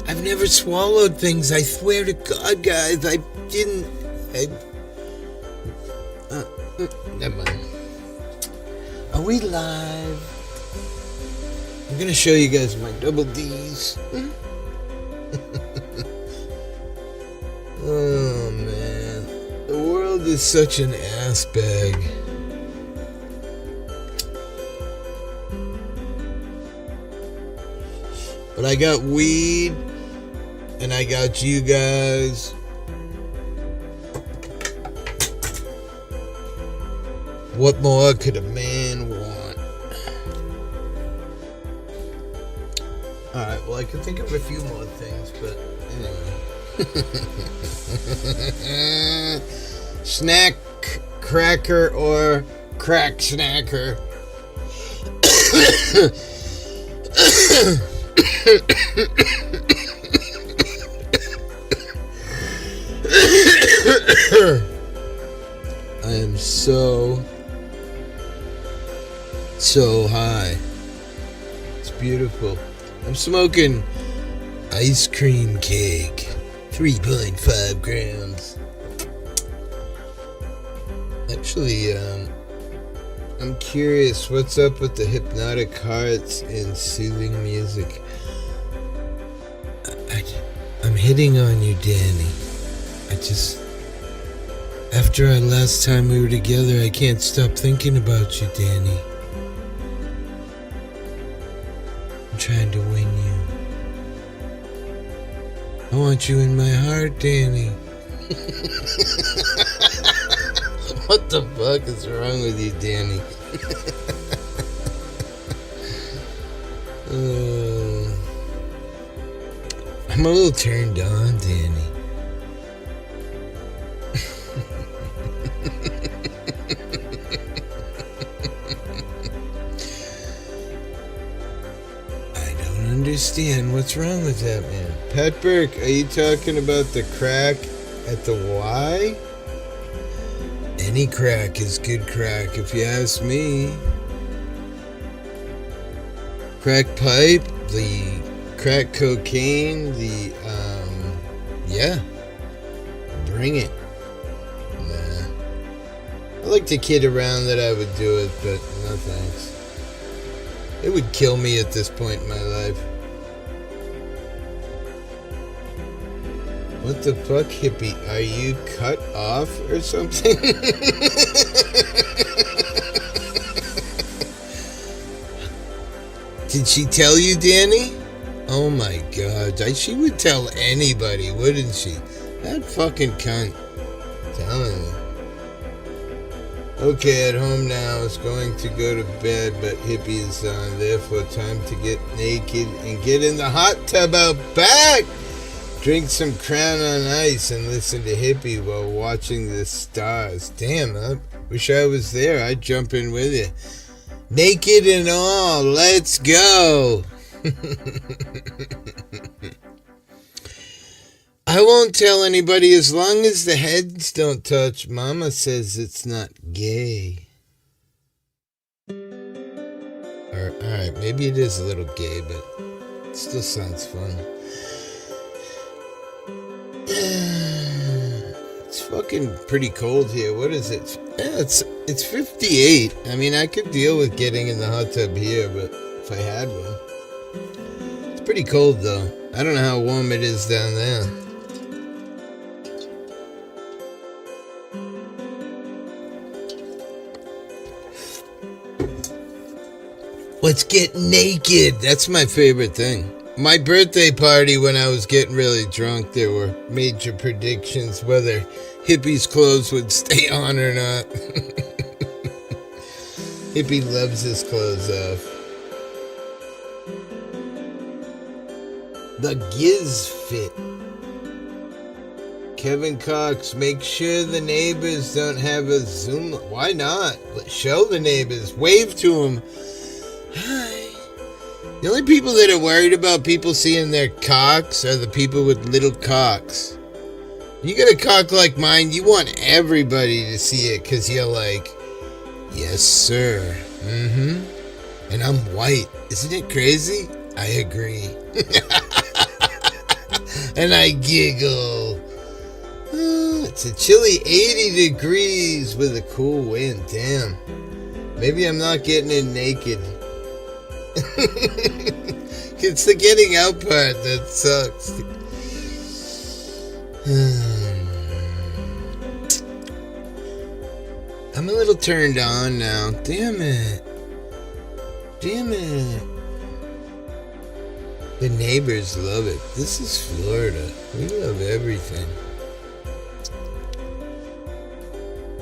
I've never swallowed things. I swear to God, guys, I didn't. Never mind. Are we live? I'm gonna show you guys my double D's. Oh man, the world is such an ass bag. But I got weed, and I got you guys. What more could a man want? Alright, well, I could think of a few more things, but anyway. Snack, cracker, or crack snacker. I am so high. It's beautiful. I'm smoking ice cream cake, 3.5 grams. Actually, I'm curious what's up with the hypnotic hearts and soothing music. I'm hitting on you, Danny. After our last time we were together, I can't stop thinking about you, Danny. I'm trying to win you. I want you in my heart, Danny. What the fuck is wrong with you, Danny? I'm a little turned on, Danny. Understand what's wrong with that, man. Pat Burke, are you talking about the crack at the Y? Any crack is good crack, if you ask me. Crack pipe, the crack cocaine, yeah. Bring it. Nah. I like to kid around that I would do it, but no thanks. It would kill me at this point in my life. What the fuck, hippie? Are you cut off or something? Did she tell you, Danny? Oh my god. She would tell anybody, wouldn't she? That fucking cunt. Telling you. Okay, at home now, is going to go to bed, but Hippie is on. Therefore, time to get naked and get in the hot tub out back. Drink some Crown on Ice and listen to Hippie while watching the stars. Damn, I wish I was there. I'd jump in with you. Naked and all, let's go. I won't tell anybody as long as the heads don't touch. Mama says it's not gay. Alright, maybe it is a little gay, but it still sounds fun. It's fucking pretty cold here. What is it? Yeah, it's 58. I mean, I could deal with getting in the hot tub here, but if I had one. It's pretty cold, though. I don't know how warm it is down there. Let's get naked. That's my favorite thing. My birthday party, when I was getting really drunk, there were major predictions whether Hippie's clothes would stay on or not. Hippie loves his clothes off. The Giz Fit. Kevin Cox, make sure the neighbors don't have a Zoom. Why not? Show the neighbors. Wave to them. Hi. The only people that are worried about people seeing their cocks are the people with little cocks. You got a cock like mine, you want everybody to see it because you're like, yes, sir. Mm-hmm. And I'm white. Isn't it crazy? I agree. And I giggle. It's a chilly 80 degrees with a cool wind. Damn. Maybe I'm not getting in naked. It's the getting out part that sucks. I'm a little turned on now. Damn it. Damn it. The neighbors love it. This is Florida. We love everything.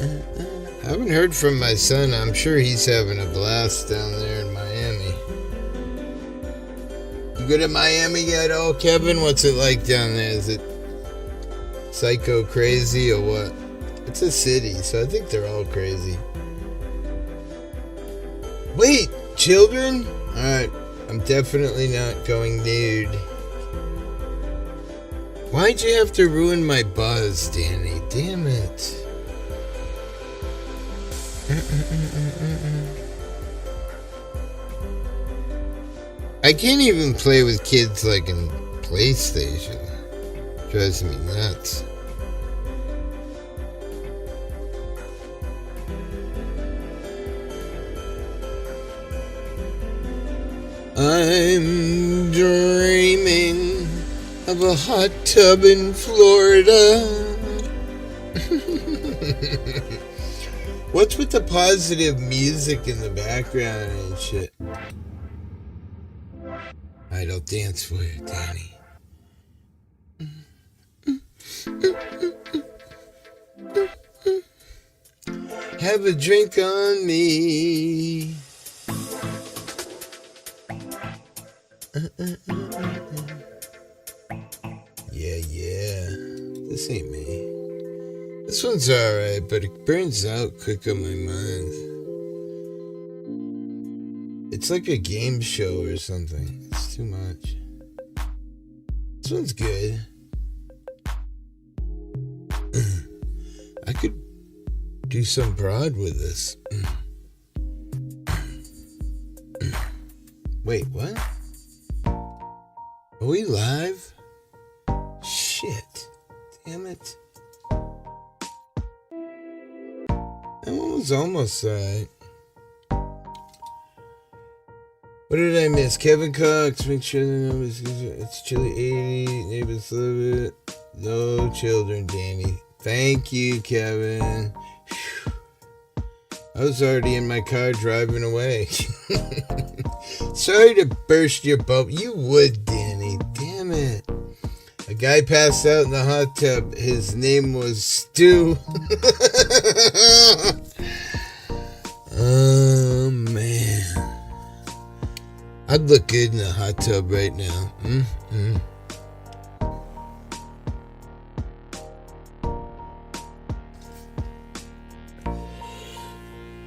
I haven't heard from my son. I'm sure he's having a blast down there in Miami. You good at Miami yet, oh Kevin? What's it like down there? Is it psycho crazy or what? It's a city, so I think they're all crazy. Wait, children? Alright, I'm definitely not going nude. Why'd you have to ruin my buzz, Danny? Damn it. I can't even play with kids like in PlayStation. Drives me nuts. I'm dreaming of a hot tub in Florida. What's with the positive music in the background and shit? I'll dance for you, Danny. Have a drink on me. Yeah. This ain't me. This one's alright, but it burns out quick on my mind. It's like a game show or something. It's too much. This one's good. I could do some broad with this. Wait, what? Are we live? Shit. Damn it. That one was almost right. What did I miss? Kevin Cox, make sure the numbers. It's chilly 80. Neighbors love it. No children, Danny. Thank you, Kevin. Whew. I was already in my car driving away. Sorry to burst your bubble. You would, Danny. Damn it. A guy passed out in the hot tub. His name was Stu. Oh, man. I'd look good in a hot tub right now.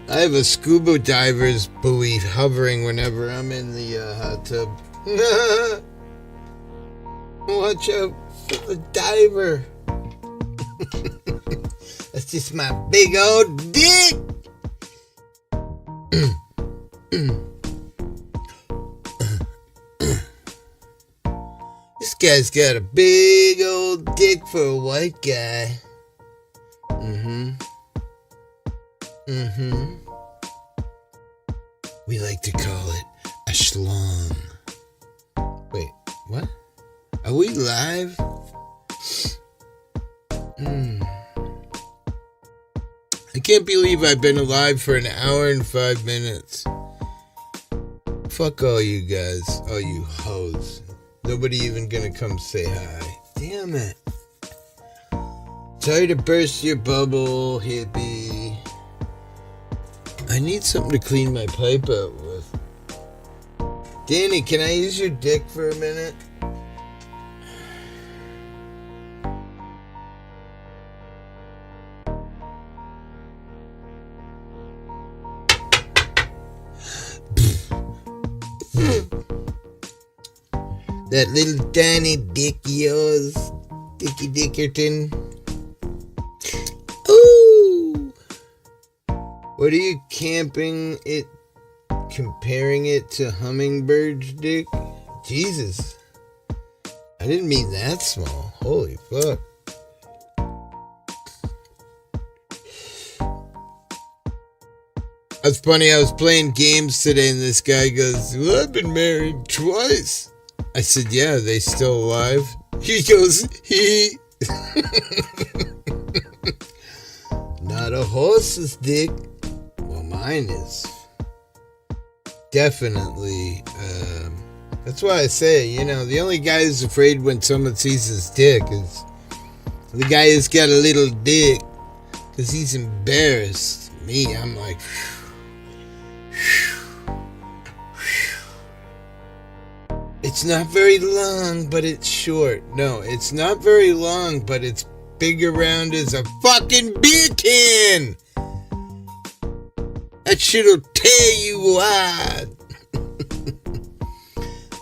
I have a scuba diver's buoy hovering whenever I'm in the hot tub. Watch out for the diver. That's just my big old dick. This guy's got a big old dick for a white guy. We like to call it a schlong. Wait, what? Are we live? I can't believe I've been alive for an hour and 5 minutes. Fuck all you guys, all you hoes. Nobody even gonna come say hi. Damn it. Sorry to burst your bubble, hippie. I need something to clean my pipe out with. Danny, can I use your dick for a minute? That little tiny dick of yours, Dickie Dickerton. Ooh! What are you comparing it to hummingbird's dick? Jesus. I didn't mean that small. Holy fuck. That's funny. I was playing games today and this guy goes, well, I've been married twice. I said, yeah, are they still alive? He goes, he. Not a horse's dick. Well, mine is. Definitely. That's why I say, the only guy who's afraid when someone sees his dick is the guy who's got a little dick because he's embarrassed. Me, I'm like, it's not very long, but it's short. No, it's not very long, but it's big around as a fucking beer can. That shit'll tear you wide.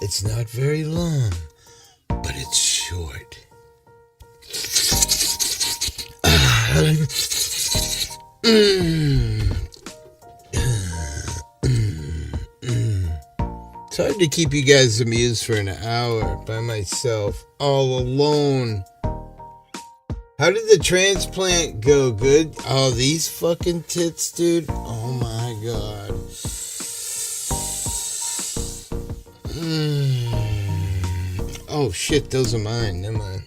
It's not very long, but it's short. It's hard to keep you guys amused for an hour by myself, all alone. How did the transplant go? Good? Oh, these fucking tits, dude. Oh my god. Oh shit, those are mine. Never mind.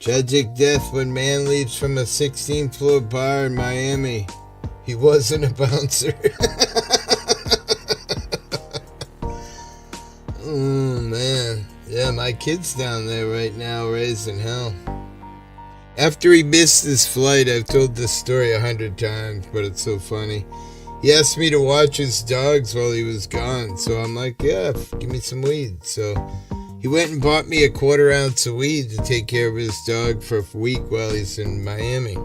Tragic death when man leaves from a 16th floor bar in Miami. He wasn't a bouncer. Oh man. Yeah, my kid's down there right now raising hell. After he missed his flight, I've told this story 100 times, but it's so funny. He asked me to watch his dogs while he was gone, so I'm like, yeah, give me some weed. So he went and bought me a 1/4 ounce of weed to take care of his dog for a week while he's in Miami.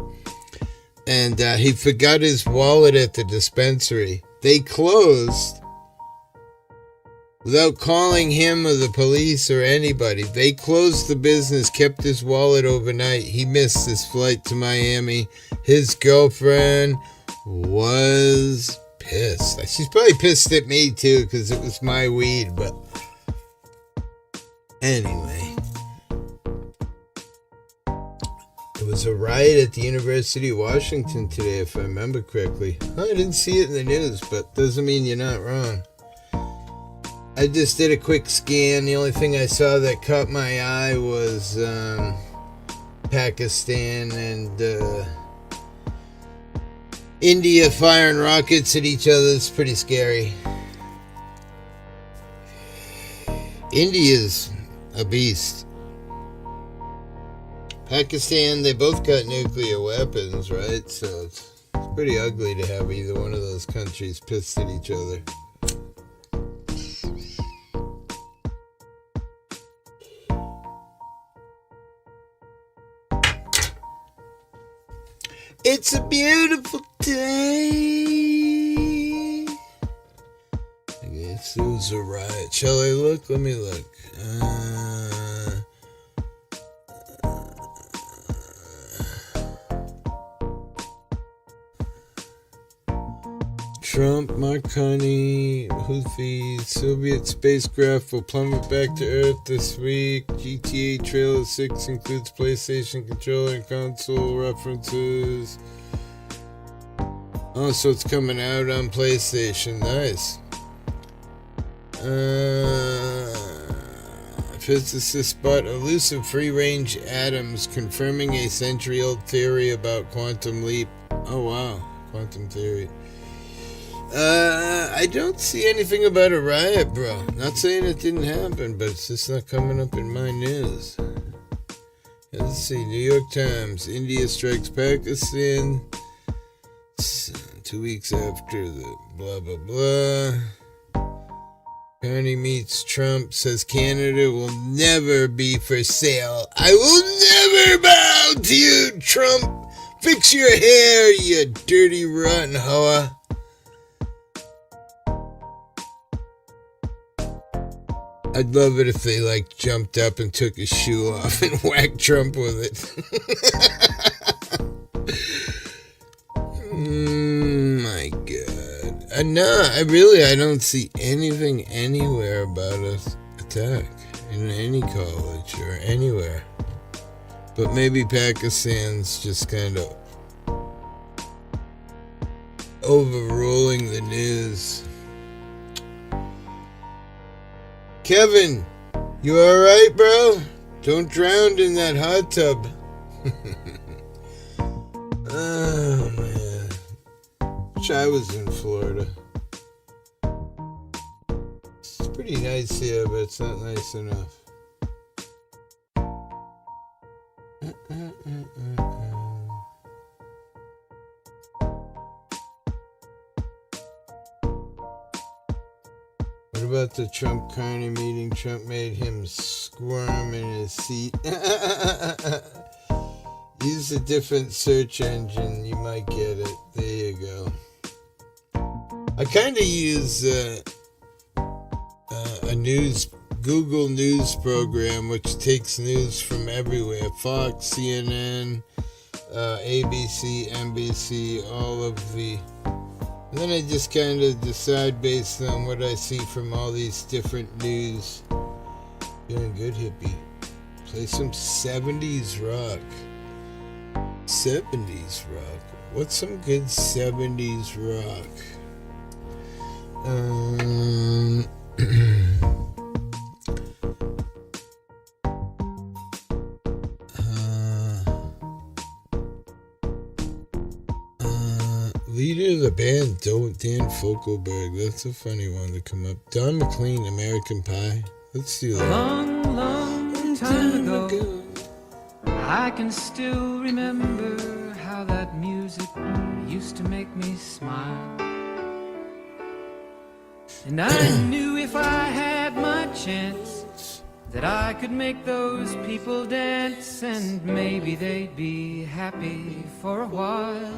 And he forgot his wallet at the dispensary. They closed without calling him or the police or anybody. They closed the business, kept his wallet overnight. He missed his flight to Miami. His girlfriend was pissed. She's probably pissed at me too because it was my weed, but anyway. It was a riot at the University of Washington today, if I remember correctly. I didn't see it in the news, but doesn't mean you're not wrong. I just did a quick scan. The only thing I saw that caught my eye was Pakistan and India firing rockets at each other. It's pretty scary. India's a beast. Pakistan, they both got nuclear weapons, right? So it's pretty ugly to have either one of those countries pissed at each other. It's a beautiful day. I guess it was a riot. Shall I look? Let me look. Trump, Marconi, Houthi, Soviet spacecraft will plummet back to Earth this week. GTA Trailer 6 includes PlayStation controller and console references. Oh, so it's coming out on PlayStation. Nice. Physicists spot elusive free-range atoms, confirming a century-old theory about quantum leap. Oh, wow. Quantum theory. I don't see anything about a riot, bro. Not saying it didn't happen, but it's just not coming up in my news. Let's see. New York Times. India strikes Pakistan. 2 weeks after the blah, blah, blah. Carney meets Trump, says Canada will never be for sale. I will never bow to you, Trump. Fix your hair, you dirty rotten hoa. I'd love it if they, jumped up and took his shoe off and whacked Trump with it. My God. No, I don't see anything anywhere about an attack. in any college or anywhere. But maybe Pakistan's just kind of overruling the news. Kevin, you alright, bro? Don't drown in that hot tub. Oh, man. Wish I was in Florida. It's pretty nice here, but it's not nice enough. What about the Trump-Carney meeting? Trump made him squirm in his seat. Use a different search engine, you might get it. There you go. I kind of use a Google News program, which takes news from everywhere. Fox, CNN, ABC, NBC, all of the... And then I just kind of decide based on what I see from all these different news. Doing good, hippie. Play some 70s rock. 70s rock. What's some good 70s rock? Leader of the band, Dan Fogelberg. That's a funny one to come up. Don McLean, American Pie. Let's do that. Long, long time ago, I can still remember how that music used to make me smile. And I knew if I had my chance that I could make those people dance, and maybe they'd be happy for a while.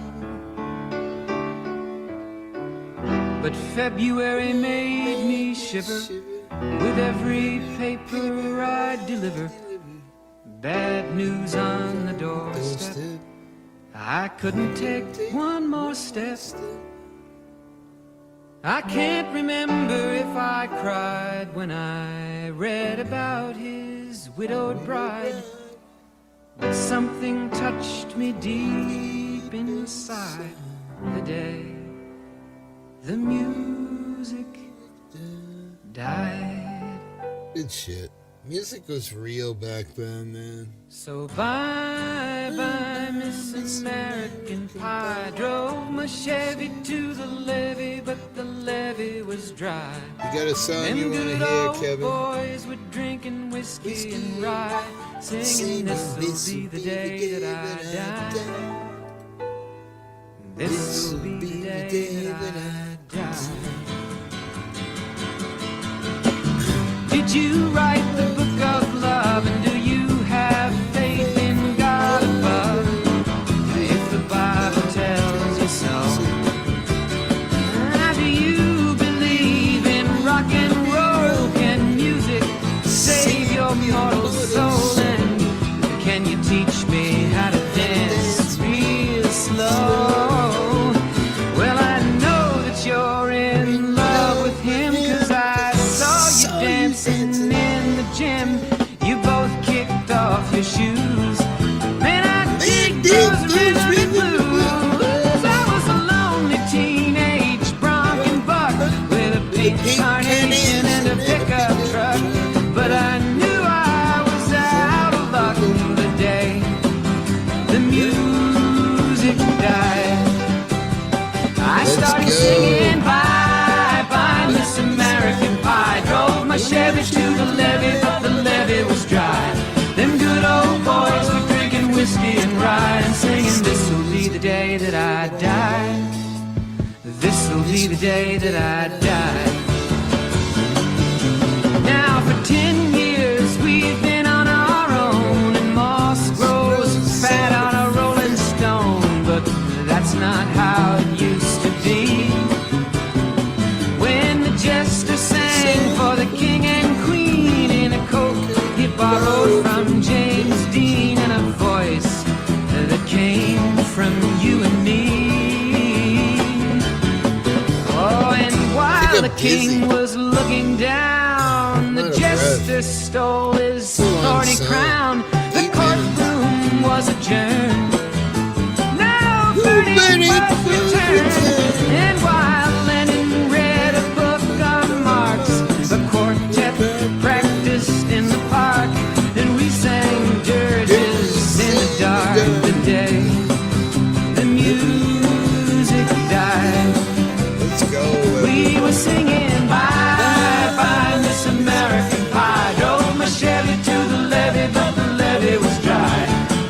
But February made me shiver with every paper I deliver. Bad news on the doorstep. I couldn't take one more step. I can't remember if I cried when I read about his widowed bride, but something touched me deep inside the day the music died. Good shit. Music was real back then, man. So bye-bye, Miss American Pie. Drove my Chevy to the levee, but the levee was dry. You got a song you want to Them hear, good old Kevin? boys were drinking whiskey and rye, singing this'll be the day that I die. This'll be the day that I die. Did you write the book of love, and do you have faith in God above? If the Bible tells you so. Do you believe in rock and roll? Can music save your mortal soul? And can you teach me how to dance real slow? Well, I know that you're in love with him, 'cause I saw you dancing in the gym. You both kicked off your shoes. Man, I dig those rhythm and blues. I was a lonely teenage bronc buck with a pink carnation and a pickup truck, but I knew I was out of luck the day the music died. I started singing bye-bye, Miss American Pie. Drove my Chevy to the levee, but the levee was dry. Them good old boys were drinking whiskey and rye, and singing this'll be the day that I die. This'll be the day that I die. Now for 10 years we've been on our own, and moss grows fat on a rolling stone, but that's not how it used to be. When the jester sang for the king and queen in a coat he borrowed from James Dean, and a voice that came from you and me. Oh, and while the king was looking down when the Not a jester breath. stole his Full on thorny sound. crown. The 8 courtroom was adjourned. Nobody was returned. And while Lenin read a book on Marx, the quartet practiced in the park, and we sang dirges in the dark. The day the music died, Let's go. we were singing bye bye Miss American Pie. Drove my Chevy to the levee, but the levee was dry.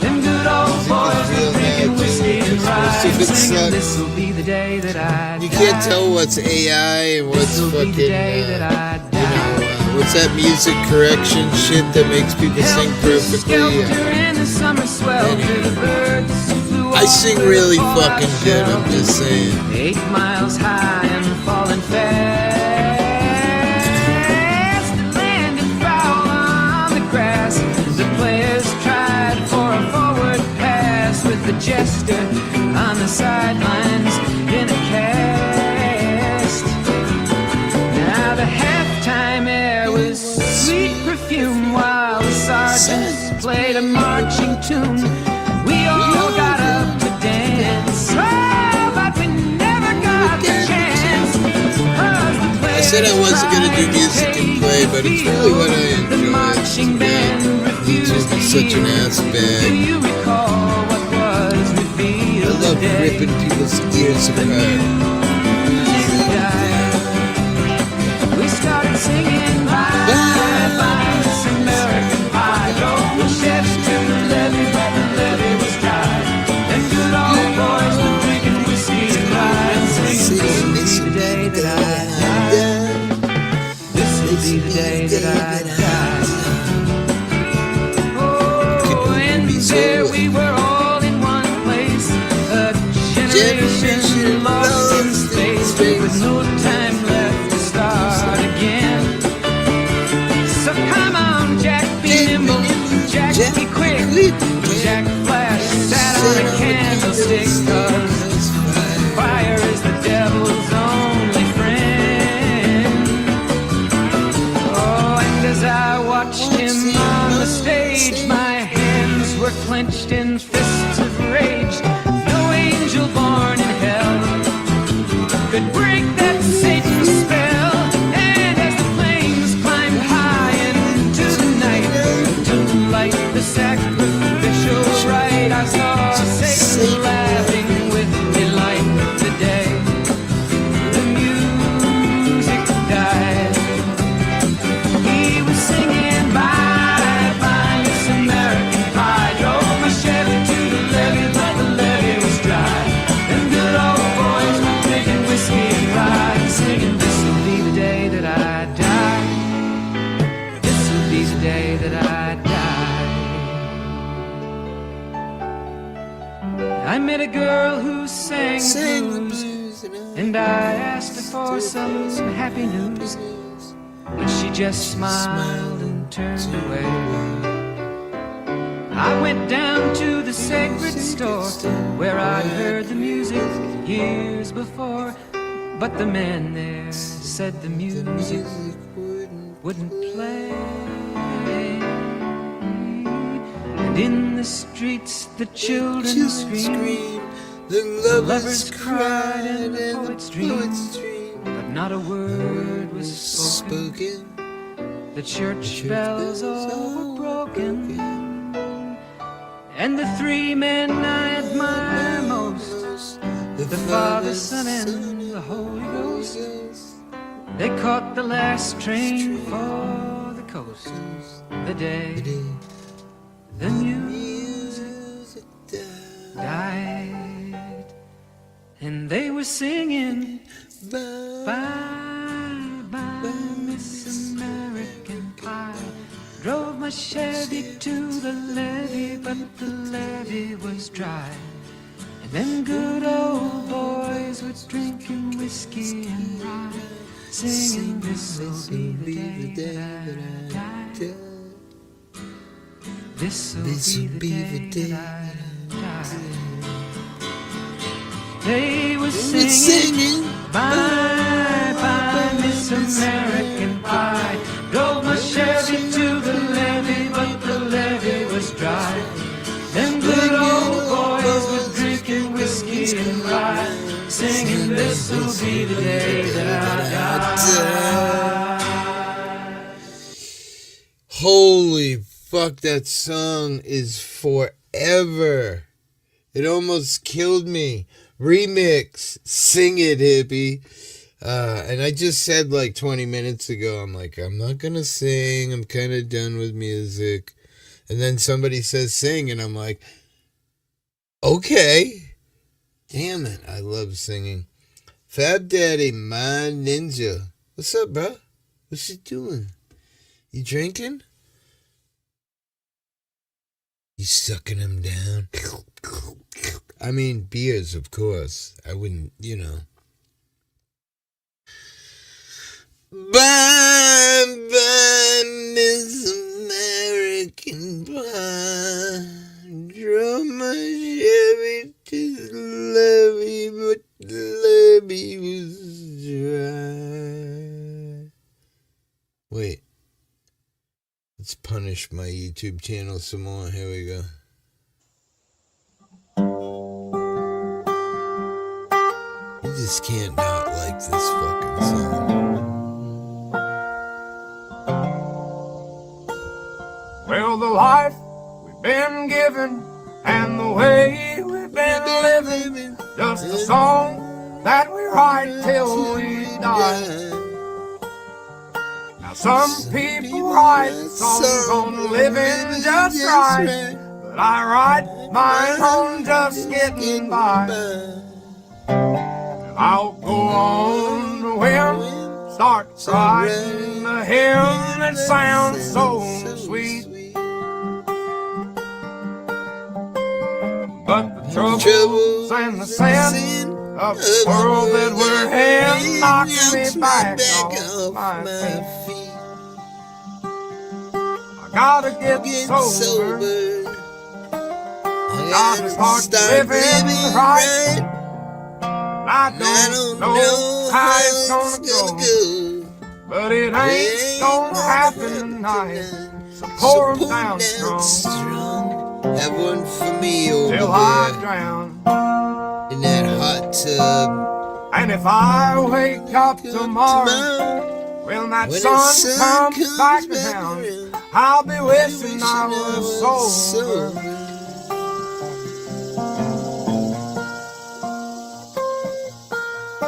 Them good old boys were drinking whiskey and rye, singing this'll be the day that I die. You can't tell what's AI and what's This'll be the day that fucking, I die. what's that music correction shit that makes people sing perfectly? Helter-skelter in the summer swelter, the birds flew I sing off with really a fallout fucking good, I'm shelter. just saying. 8 miles high and falling fast. It landed foul on the grass. The players tried for a forward pass, with the jester on the sidelines in a cast. Now the halftime air was sweet perfume, while the sergeants played a marching tune. We all got up to dance, oh, but we never got the chance. I said I wasn't gonna do music and play, but it's really what I The enjoy. marching band refused Just to such an yield. ass Do bag. you recall what was I revealed love today? ripping people's ears The apart. music died. We started singing bye bye Miss American Pie. Drove the Chevy to the levee, but the levee was dry. And good old boys were drinking whiskey and rye, and singing this'll be the day that I die. This'll be the day that I die. Oh, and there we were all in one place, a generation lost in space, with no time left to start again. So come on, Jack, be nimble, Jack, be quick. Jack Flash sat on a candlestick, 'cause fire is the devil's only friend. Oh, and as I watched him on the stage, my hands were clenched in fists of rage. No angel born in hell could break that Satan spell. And as the flames climbed high into the night to light the sacrificial rite, I saw Satan laughing with delight. The day the music died, he was singing bye bye Miss American Pie. Drove my Chevy to the levee, but the levee was dry. And good old boys were drinking whiskey and rye, singing this'll be the day that I die. This'll be the day that I die. I met a girl who sang the blues, and I asked her for some happy news, but she just smiled and turned away. I went down to the sacred store where I'd heard the music years before, but the man there said the music wouldn't play. And in the streets the children screamed, The lovers cried and the poets dreamed, but not a word was spoken. The church bells all were broken, and the 3 men I admire most, the Father, Son, and the Holy Ghost, they caught the last train for the coast. The day the music died, and they were singing bye bye Miss American Pie. Drove my Chevy to the levee, but the levee was dry. And them good old boys were drinking whiskey and rye, singing this'll be the day that I die. This'll be the day that I die. They were singing bye bye Miss American Pie. Drove my see the day that I die. Holy fuck, that song is forever. It almost killed me. Remix. Sing it, Hippie. And I just said like 20 minutes ago, I'm like, I'm not gonna sing. I'm kind of done with music. And then somebody says sing, and I'm like, okay. Damn it, I love singing. Fab Daddy, my ninja. What's up, bro? What's he doing? You drinking? You sucking him down? I mean, beers, of course. I wouldn't, you know. Bye, bye, Miss American Pie. Drove my Chevy to the levee, but the levee was dry. Wait. Let's punish my YouTube channel some more. Here we go. You just can't not like this fucking song. Well, the life we've been given and the way we've been living, just a song that we write till we die. Now some people write songs on living just right, but I write mine on just getting by. I'll go on the whim, start writing a hymn that sounds so sweet. But the troubles and the sin of the world that we're in knock me back off my feet. I gotta get sober. I gotta start living right. I don't know how it's gonna go, but it ain't gonna happen tonight. So pour 'em down strong. Have one for me over till I drown in that hot tub. And if I wake up tomorrow, when that sun comes back around, I'll be wishing I was sober.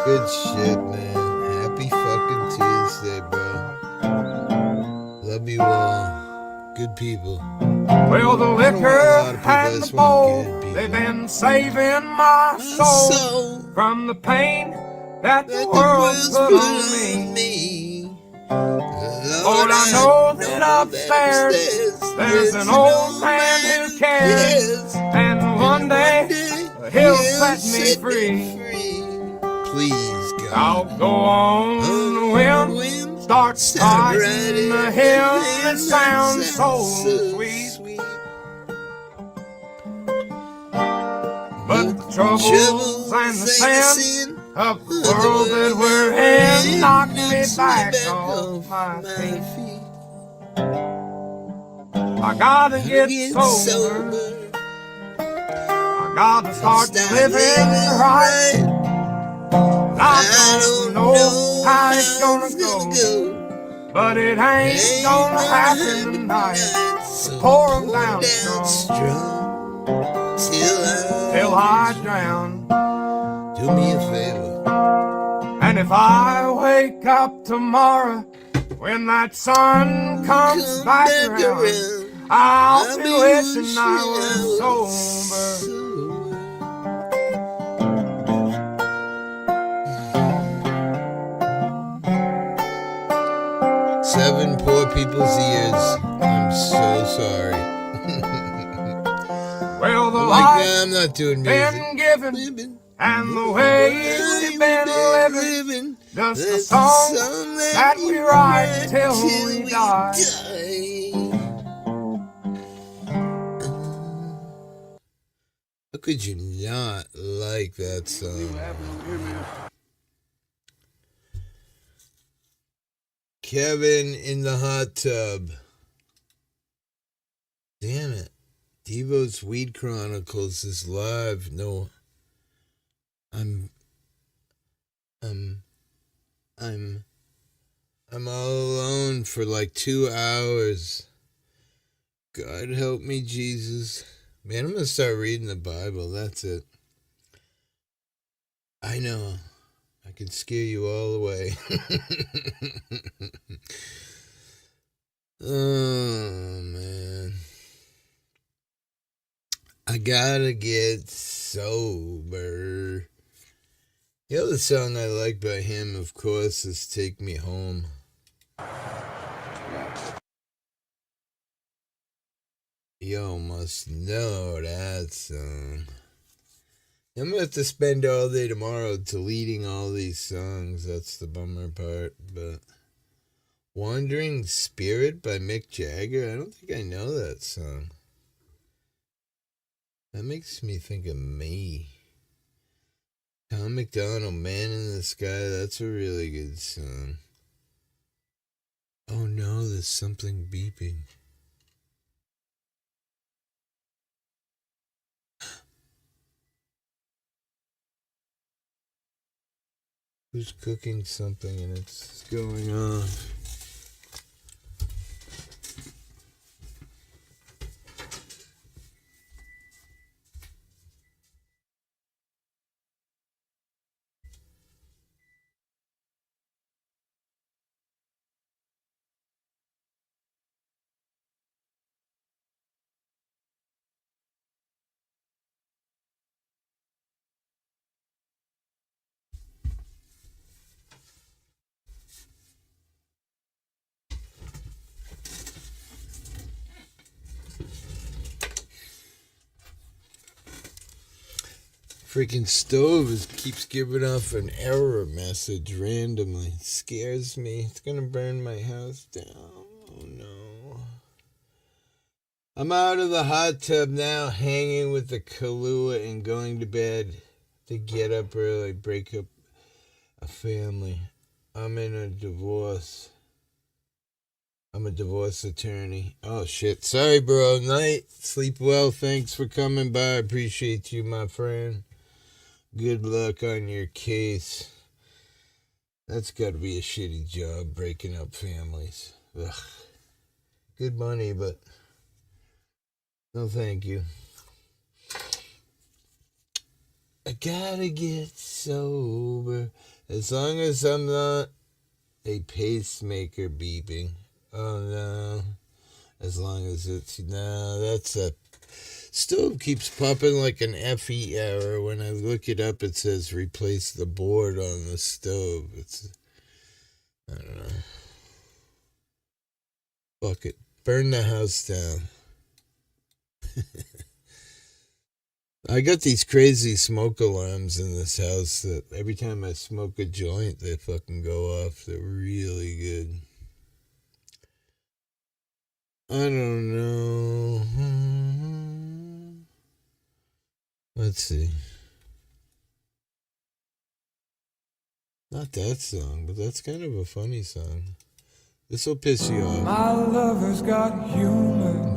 Good shit, man. Happy fucking Tuesday, bro. Love you all. Good people. Well, the liquor and the bowl, they've been saving my soul from the pain that the world put on me. Lord, I know that upstairs there's an old man who cares, and one day he'll set me free. Please, God. I'll go on the whim, start writing a hymn that sounds so sweet. But the troubles and the sin of the world that we're in knock me back off my feet. I gotta get sober. I gotta start living right. I don't know how it's gonna go, but it ain't gonna happen tonight. So pour 'em down strong till I drown. Do me a favor. And if I wake up tomorrow, when that sun comes back around, I'll be wishing I was sober. 7 poor people's ears. I'm so sorry. Well, the like, nah, I'm not doing music. been given, and the way we've been living, just a song that we write till we die. How could you not like that song? Kevin in the hot tub. Damn it. Devo's Weed Chronicles is live. No. I'm I'm all alone for like 2 hours. God help me, Jesus. Man, I'm gonna start reading the Bible. That's it. I know. I can scare you all away. Oh, man. I gotta get sober. The other song I like by him, of course, is Take Me Home. You must know that song. I'm gonna have to spend all day tomorrow deleting all these songs. That's the bummer part. But Wandering Spirit by Mick Jagger, I don't think I know that song. That makes me think of me. Tom McDonald, Man in the Sky, that's a really good song. Oh no, there's something beeping. Who's cooking something and it's going off? Freaking stove keeps giving off an error message randomly. It scares me. It's gonna burn my house down. Oh no. I'm out of the hot tub now, hanging with the Kahlua and going to bed to get up early, break up a family. I'm in a divorce. I'm a divorce attorney. Oh shit. Sorry, bro. Night. Sleep well. Thanks for coming by. I appreciate you, my friend. Good luck on your case. That's got to be a shitty job, breaking up families. Ugh. Good money, but no thank you. I gotta get sober. As long as I'm not a pacemaker beeping. Oh no. As long as it's... No, that's a... Stove keeps popping like an FE error. When I look it up, it says replace the board on the stove. It's... I don't know. Fuck it. Burn the house down. I got these crazy smoke alarms in this house that every time I smoke a joint, they fucking go off. They're really good. I don't know. Let's see. Not that song, but that's kind of a funny song. This'll piss you off. My lover's got humor.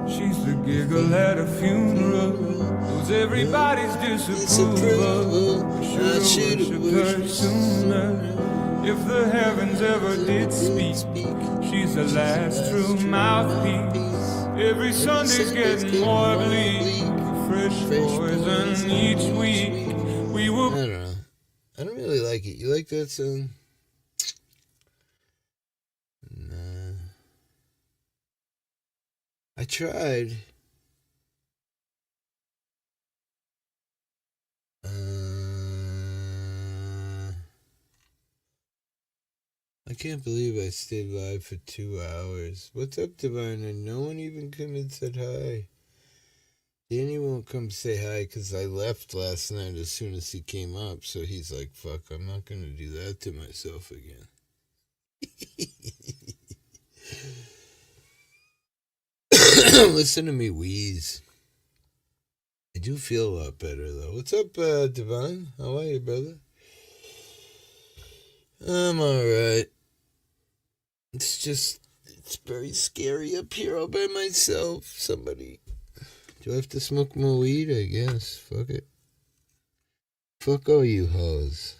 She's the giggle at a funeral. Knows everybody's disapproval. I should've worshipped her sooner. If the heavens ever did speak, she's the last true mouthpiece. Every Sunday's getting more bleak. Fresh poison each week. We will... I don't know. I don't really like it. You like that song? Nah. I tried. I can't believe I stayed live for 2 hours. What's up, Divine? And no one even came and said hi. Danny won't come say hi because I left last night as soon as he came up. So he's like, fuck, I'm not going to do that to myself again. Listen to me wheeze. I do feel a lot better, though. What's up, Divine? How are you, brother? I'm alright. It's very scary up here all by myself. Somebody... Do I have to smoke more weed? I guess. Fuck it. Fuck all you hoes.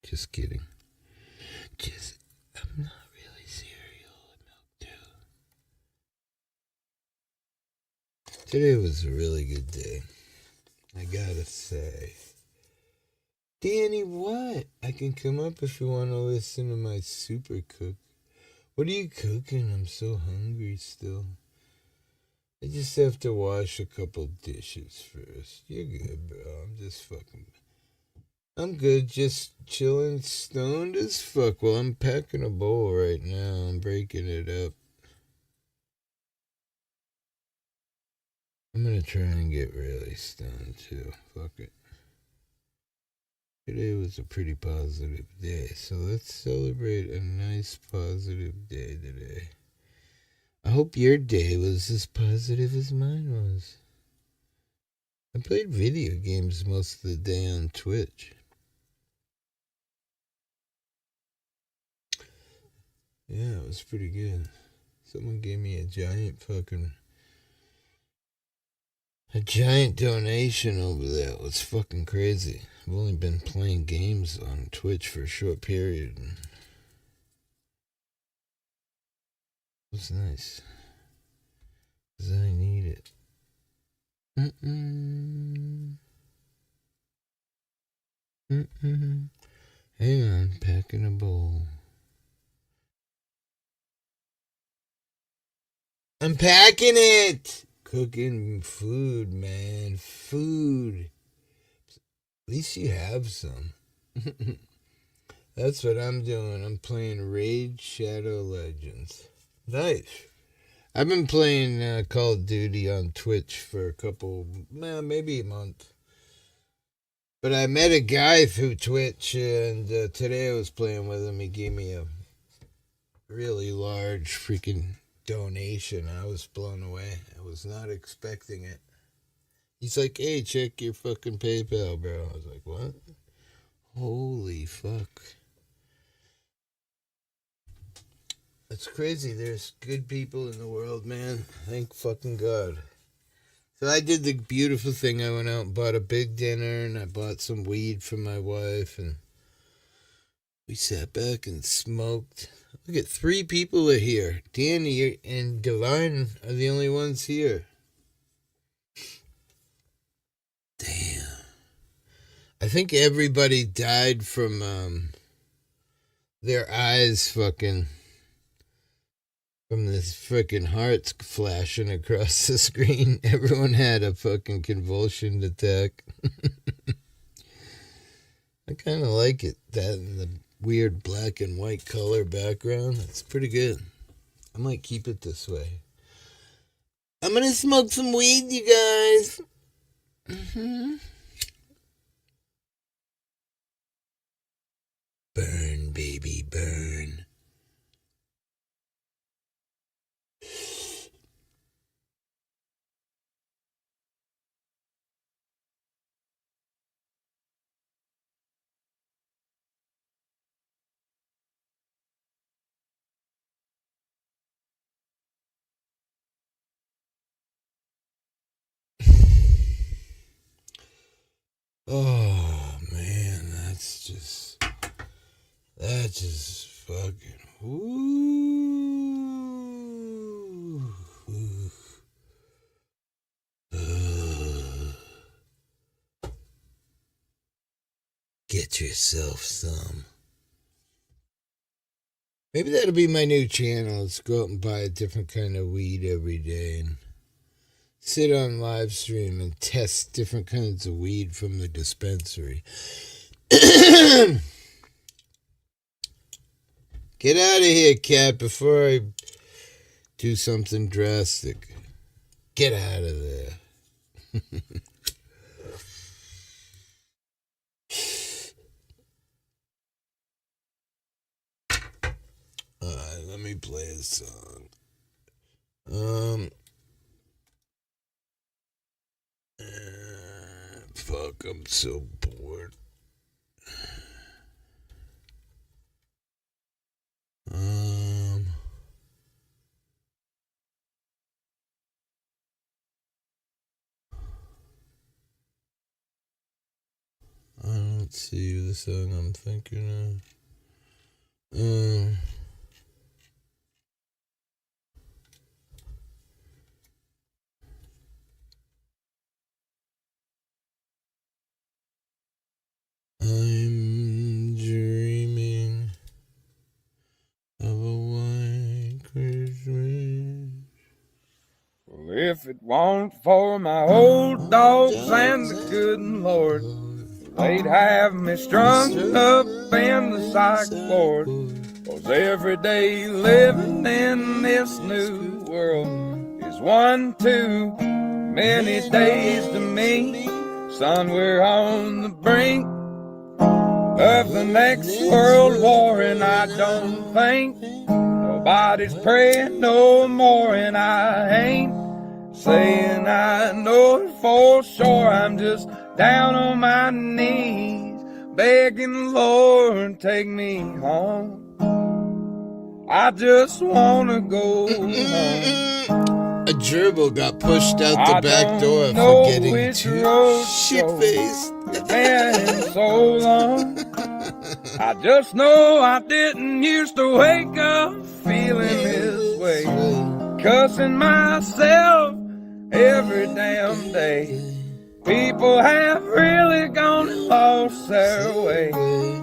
Just kidding. I'm not really cereal and milk too. Today was a really good day. I gotta say. Danny, what? I can come up if you want to listen to my super cook. What are you cooking? I'm so hungry still. I just have to wash a couple dishes first. You're good, bro. I'm good, just chilling, stoned as fuck. Well, I'm packing a bowl right now. I'm breaking it up. I'm gonna try and get really stoned too. Fuck it. Today was a pretty positive day, so let's celebrate a nice positive day today. I hope your day was as positive as mine was. I played video games most of the day on Twitch. Yeah, it was pretty good. Someone gave me a giant donation over there. It was fucking crazy. I've only been playing games on Twitch for a short period. And it was nice. Because I need it. Hang on, packing a bowl. I'm packing it! Cooking food, man. Food. At least you have some. That's what I'm doing. I'm playing Raid Shadow Legends. Nice. I've been playing Call of Duty on Twitch for maybe a month. But I met a guy through Twitch, and today I was playing with him. He gave me a really large freaking donation. I was blown away. I was not expecting it. He's like, hey, check your fucking PayPal, bro. I was like, what? Holy fuck. It's crazy. There's good people in the world, man. Thank fucking God. So I did the beautiful thing. I went out and bought a big dinner, and I bought some weed for my wife, and we sat back and smoked. Look at 3 people are here. Danny and Divine are the only ones here. Damn. I think everybody died from their eyes fucking from this freaking hearts flashing across the screen. Everyone had a fucking convulsion attack. I kind of like it. That and the weird black and white color background. It's pretty good. I might keep it this way. I'm gonna smoke some weed, you guys. Burn, baby, burn. Oh man, that's just fucking ooh. Get yourself some. Maybe that'll be my new channel. Let's go out and buy a different kind of weed every day and sit on live stream and test different kinds of weed from the dispensary. Get out of here, cat, before I do something drastic. Get out of there. Alright, let me play a song. Fuck, I'm so bored. I don't Let's see the song I'm thinking of. I'm dreaming of a white Christmas. Well, if it weren't for my old dogs and the good Lord, they'd have me strung up in the psych ward. 'Cause every day living in this new world is one too many days to me. Son, we're on the brink of the next world war, and I don't think nobody's praying no more. And I ain't saying I know it for sure. I'm just down on my knees begging the Lord, take me home. I just wanna go home. A gerbil got pushed out the back door for getting too shit-faced. It's been so long. I just know I didn't used to wake up feeling this way, cussing myself every damn day. People have really gone and lost their way.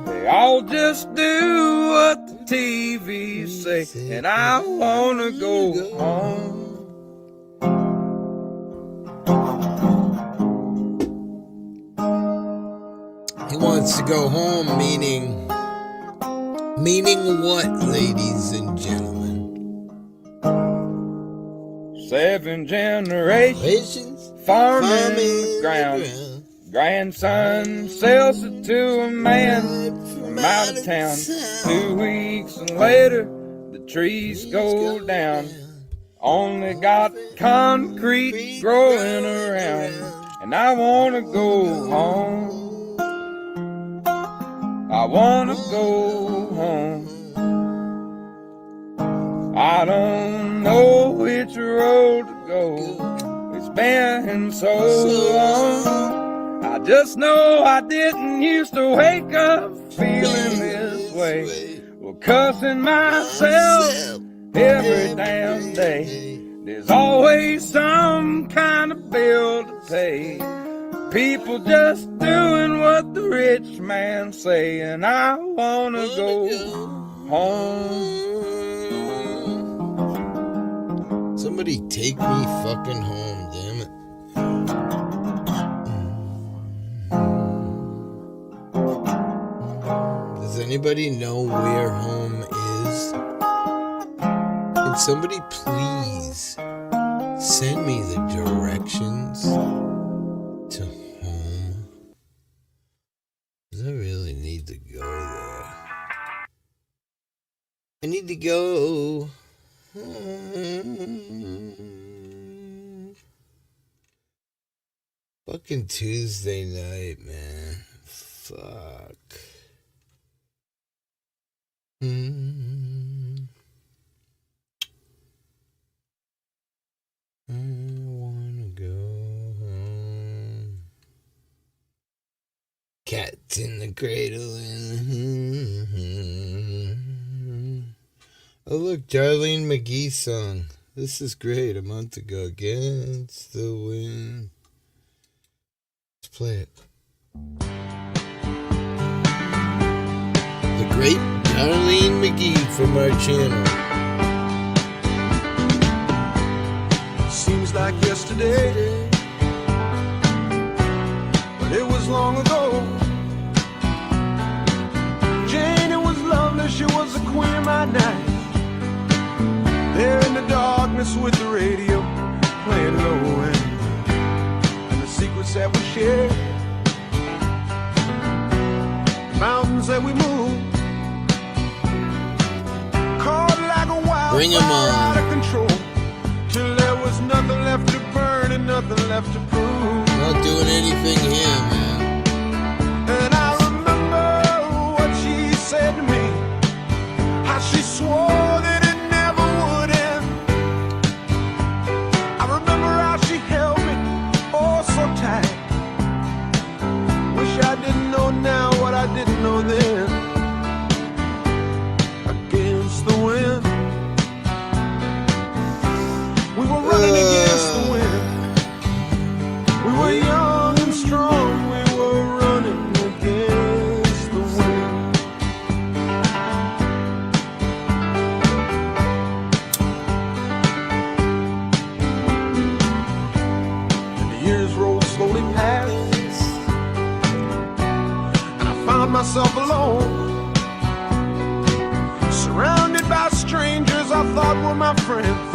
They all just do what the TV say, and I wanna go home. He wants to go home, meaning what, ladies and gentlemen? 7 generations farming the ground. Grandson sells it to a man from out of town. 2 weeks and later, the trees go down. Only got concrete growing around, and I wanna go home. I wanna go home. I don't know which road to go. It's been so long. I just know I didn't used to wake up feeling this way. Well, cussing myself every damn day. There's always some kind of bill to pay. People just doing what the rich man say, and I wanna go home. Somebody take me fucking home, damn it. Does anybody know where home is? Can somebody please send me the directions to home? 'Cause I really need to go there. I need to go home. Fucking Tuesday night, man. Fuck. I wanna go home. Cats in the cradle. Oh, look, Darlene McGee's song. This is great. A month ago. Against the wind. Let's play it. The great Darlene McGee from our channel. Seems like yesterday, but it was long ago. Jane, it was lovely, she was the queen of my night. There in the darkness with the radio playing low and the secrets that we shared, mountains that we moved, caught like a wild Bring 'em fire on. out of control, till there was nothing left to burn and nothing left to prove. Not doing anything here, man. And I remember what she said to me, how she swore that it never would end. I remember how she held me oh so tight. Wish I didn't know now didn't know then. Against the wind. We were running against the wind. We were young and strong. We were running against the wind. And the years rolled slowly past. Found myself alone, surrounded by strangers I thought were my friends.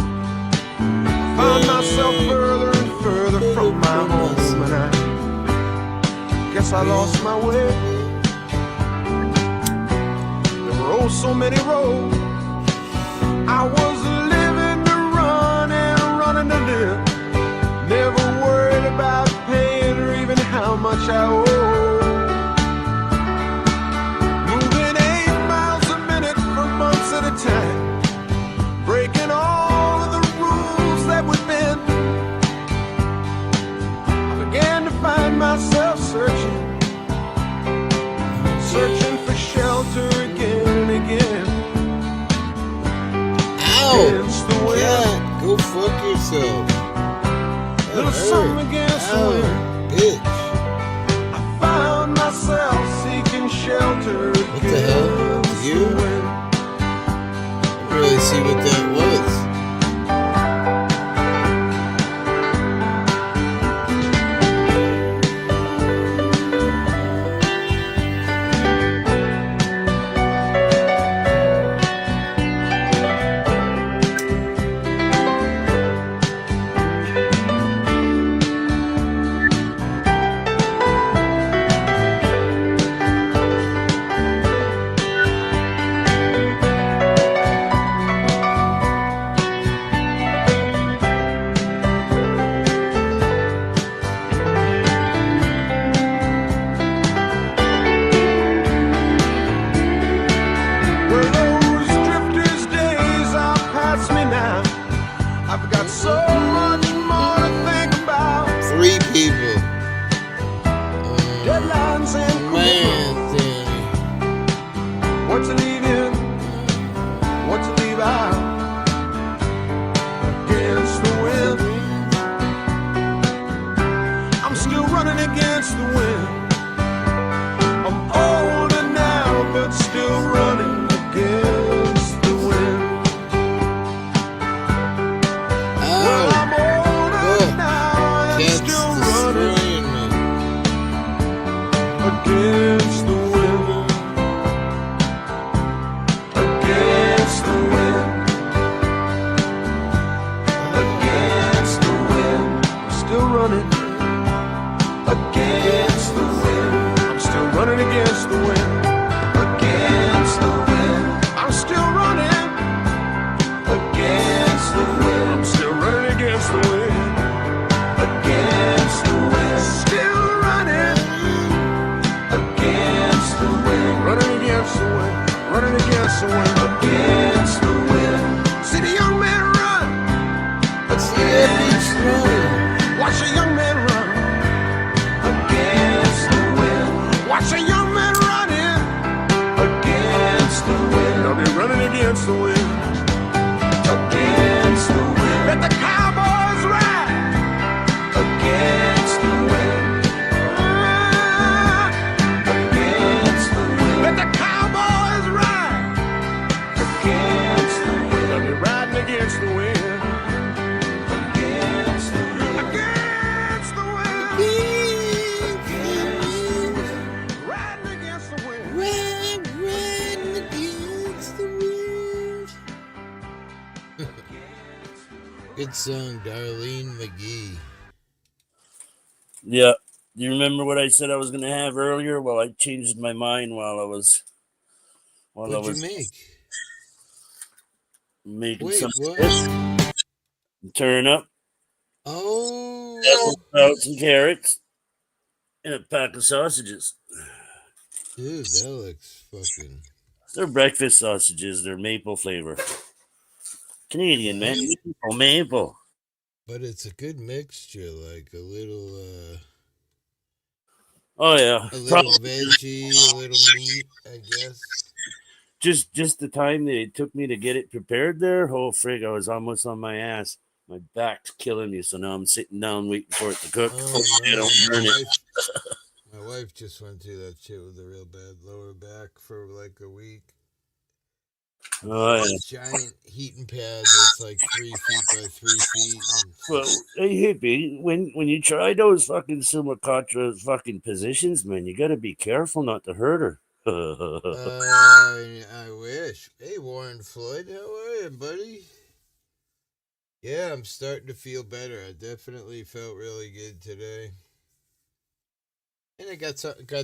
Found myself further and further from my home, and I guess I lost my way. There were oh so many roads. I was living to run and running to live. Never worried about paying or even how much I owed. At a time, breaking all of the rules that would bend. I began to find myself searching for shelter again and again. Ow! Yeah, go fuck yourself. Little something against the wind. Bitch. I found myself seeking shelter again. What the hell? You? Really see what that was. Good song, Darlene McGee. Yeah. Do you remember what I said I was going to have earlier? Well, I changed my mind while I was What'd you make? Making Wait, some what? fish. Turn up. Oh. Sprouts and carrots. And a pack of sausages. Dude, that looks fucking... They're breakfast sausages. They're maple flavor. Canadian, man. Maple. But it's a good mixture, like a little, Oh yeah, A little probably veggie, a little meat, I guess. just the time that it took me to get it prepared there. Oh frig, I was almost on my ass. My back's killing me, so now I'm sitting down waiting for it to cook. Oh Hopefully I no, don't burn it. my wife just went through that shit with a real bad lower back for like a week. Oh yeah. This giant heating pad that's like 3 feet by 3 feet. And Well, hey hippie, when you try those fucking Sumatra fucking positions, man, you gotta be careful not to hurt her. I wish. Hey, Warren Floyd, how are you, buddy? Yeah, I'm starting to feel better. I definitely felt really good today. And I got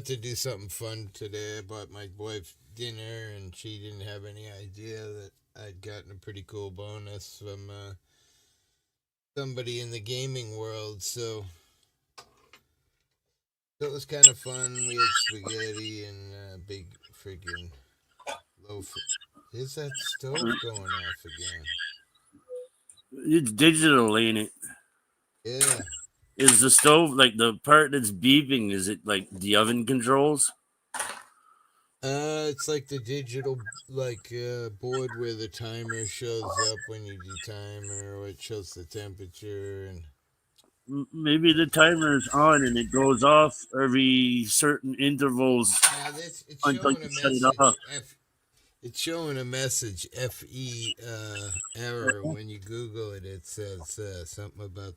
to do something fun today. I bought my wife dinner, and she didn't have any idea that I'd gotten a pretty cool bonus from somebody in the gaming world. So it was kind of fun. We had spaghetti and a big friggin' loaf. Is that stove going off again? It's digital, ain't it? Yeah. Is the stove like the part that's beeping? Is it like the oven controls? It's like the digital board where the timer shows up when you do timer, or it shows the temperature and. Maybe the timer is on and it goes off every certain intervals It's until showing you a shut it message. off. It's showing a message FE error when you Google it. It says something about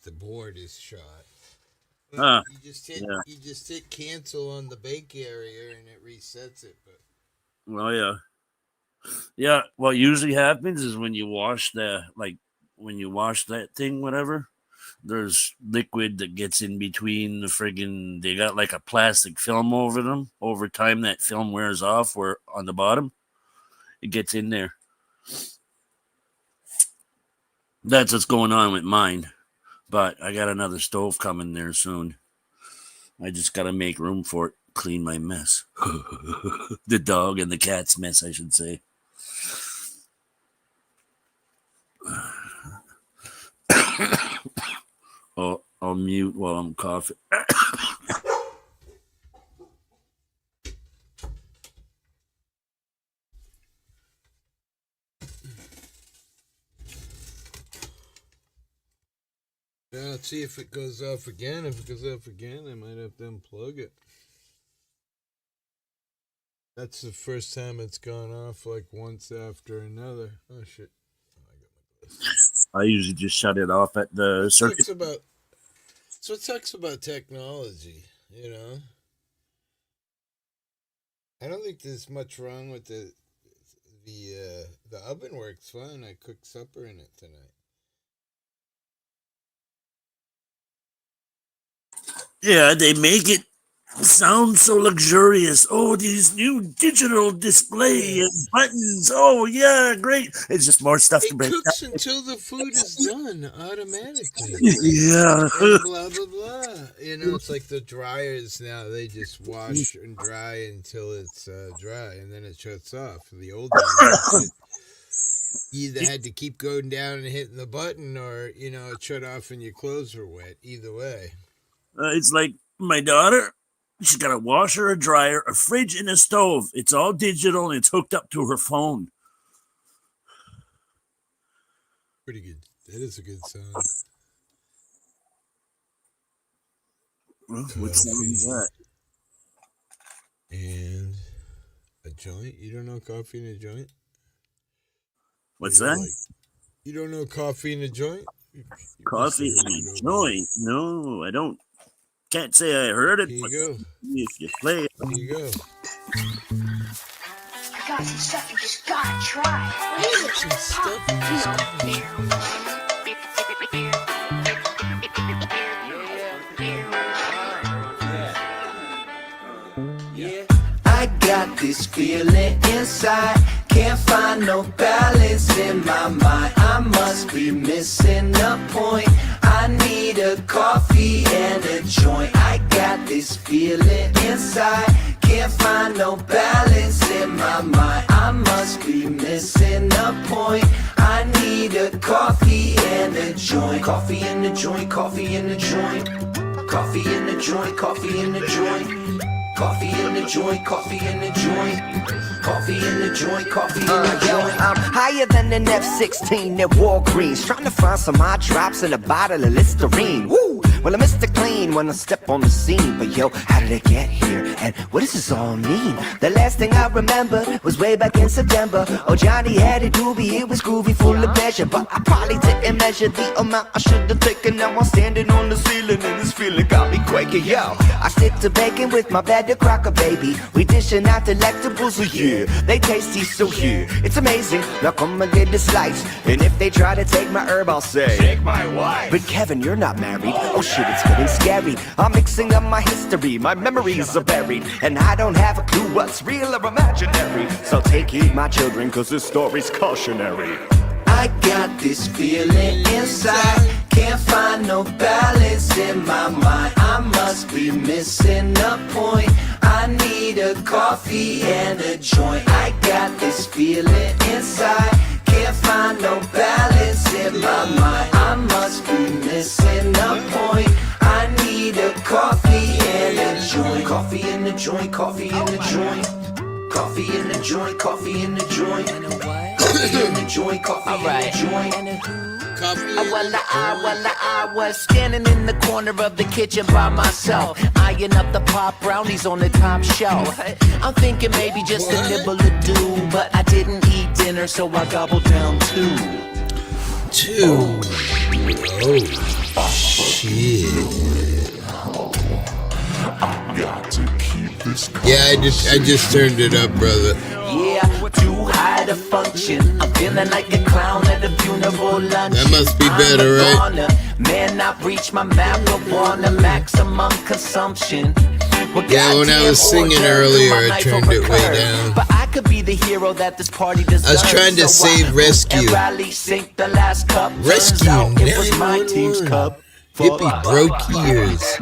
the board is shot. Huh. You just hit cancel on the bake area and it resets it. But Well, yeah. What usually happens is when you wash that thing, whatever. There's liquid that gets in between the friggin'. They got like a plastic film over them. Over time, that film wears off. Where on the bottom, it gets in there. That's what's going on with mine. But I got another stove coming there soon. I just got to make room for it. Clean my mess. The dog and the cat's mess, I should say. Oh, I'll mute while I'm coughing. yeah, let's see if it goes off again. If it goes off again, I might have to unplug it. That's the first time it's gone off like once after another. Oh shit! Oh, I got my glasses. I usually just shut it off at the circuit. That's what sucks about technology, you know. I don't think there's much wrong with the oven works fine. I cooked supper in it tonight. Yeah, they make it sound so luxurious. Oh, these new digital display and buttons. Oh, yeah, great. It's just more stuff to It break cooks down. until the food is done automatically. Yeah. And blah blah blah. You know, it's like the dryers now. They just wash and dry until it's dry, and then it shuts off. The old days, you either had to keep going down and hitting the button, or it shut off and your clothes were wet. Either way. It's like my daughter. She's got a washer, a dryer, a fridge, and a stove. It's all digital and it's hooked up to her phone. Pretty good. That is a good song. Well, what song is that? And a joint? You don't know coffee in a joint? What's that? You don't know coffee in a joint? Coffee in a joint? No, I don't. Can't say I heard it. Here you go. If you play it. Here you go. I got some stuff you just gotta try. What is it? Some stuff I got this feeling inside. Can't find no balance in my mind. I must be missing a point. I need a coffee and a joint. I got this feeling inside. Can't find no balance in my mind. I must be missing a point. I need a coffee and a joint. Coffee and a joint, coffee and a joint. Coffee in the joint, coffee in the joint. Coffee in the joint, coffee in the joint. Coffee in the joint, coffee in the joint. I'm higher than an F-16 at Walgreens, trying to find some eye drops and a bottle of Listerine. Woo! Well, I'm Mr. Clean when I step on the scene, but yo, how did I get here? And what does this all mean? The last thing I remember was way back in September. Oh, Johnny had a doobie, it was groovy, full of pleasure, but I probably didn't measure the amount I should have taken. Now I'm standing on the ceiling and this feeling got me quaking. Yo, I stick to bacon with my bed to cracker, baby. We dishing out delectables, oh yeah, they tasty, so yeah, it's amazing. Now come and get a slice, and if they try to take my herb, I'll say, take my wife. But Kevin, you're not married. Oh shit, it's getting scary. I'm mixing up my history, my memories are buried, and I don't have a clue what's real or imaginary. So take heed, my children, cause this story's cautionary. I got this feeling inside, can't find no balance in my mind. I must be missing a point. I need a coffee and a joint. I got this feeling inside, can't find no balance in my mind. I must be missing a point. I need a coffee and a joint. Coffee in the joint, coffee in the joint. Coffee in the joint, coffee in the joint. Coffee in the joint, coffee in the joint. I was standing in the corner of the kitchen by myself, eyeing up the pop brownies on the top shelf. I'm thinking maybe just a nibble to do, but I didn't eat dinner, so I gobbled down two. Oh, shit. Yeah, I just turned it up, brother. Yeah, too high to function. I'm feeling like a clown at a funeral lunch. That must be better, right? Man, I've reached my marijuana maximum consumption. Well, yeah, when I was singing earlier, I turned it way down. But I could be the hero that this party deserves. I was trying to save Rescue. Sink the last cup. Rescue, it was my team's cup. Hippie broke ears.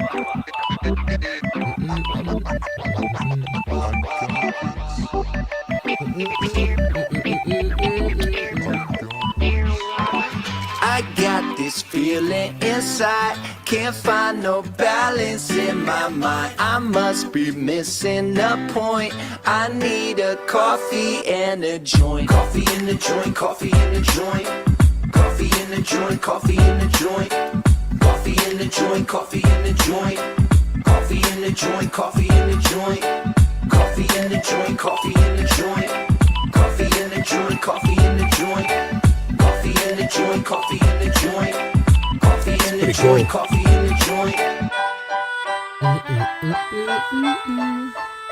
I got this feeling inside, can't find no balance in my mind. I must be missing a point. I need a coffee and a joint. Coffee in the joint, coffee in the joint. Coffee in the joint, coffee in the joint. Coffee in the joint, coffee in the joint. Coffee in the joint, coffee in the joint. Coffee in the joint, coffee in the joint. Coffee in the joint, coffee in the joint. Coffee in the joint, coffee in the joint. Coffee in the joint, coffee in the joint.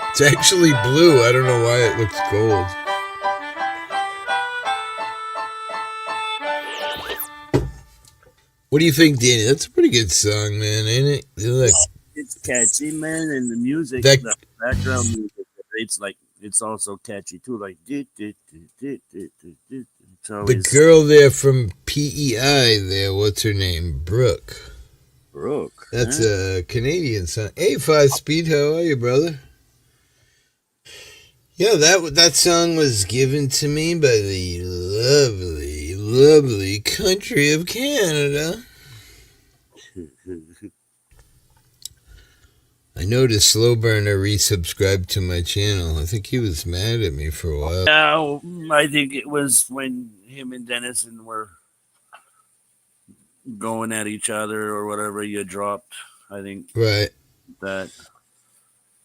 It's actually blue. I don't know why it looks gold. What do you think, Danny? That's a pretty good song, man, ain't it? It's catchy, man, and the music, That- the background music, it's also catchy too. Like, it's The always girl there from PEI there, what's her name? Brooke. Brooke. That's a Canadian song. Hey, 5-Speed, how are you, brother? Yeah, that song was given to me by the lovely, lovely country of Canada. I noticed Slow Burner resubscribed to my channel. I think he was mad at me for a while. Now, I think it was when him and Dennison were going at each other or whatever. You dropped, I think, Right. that.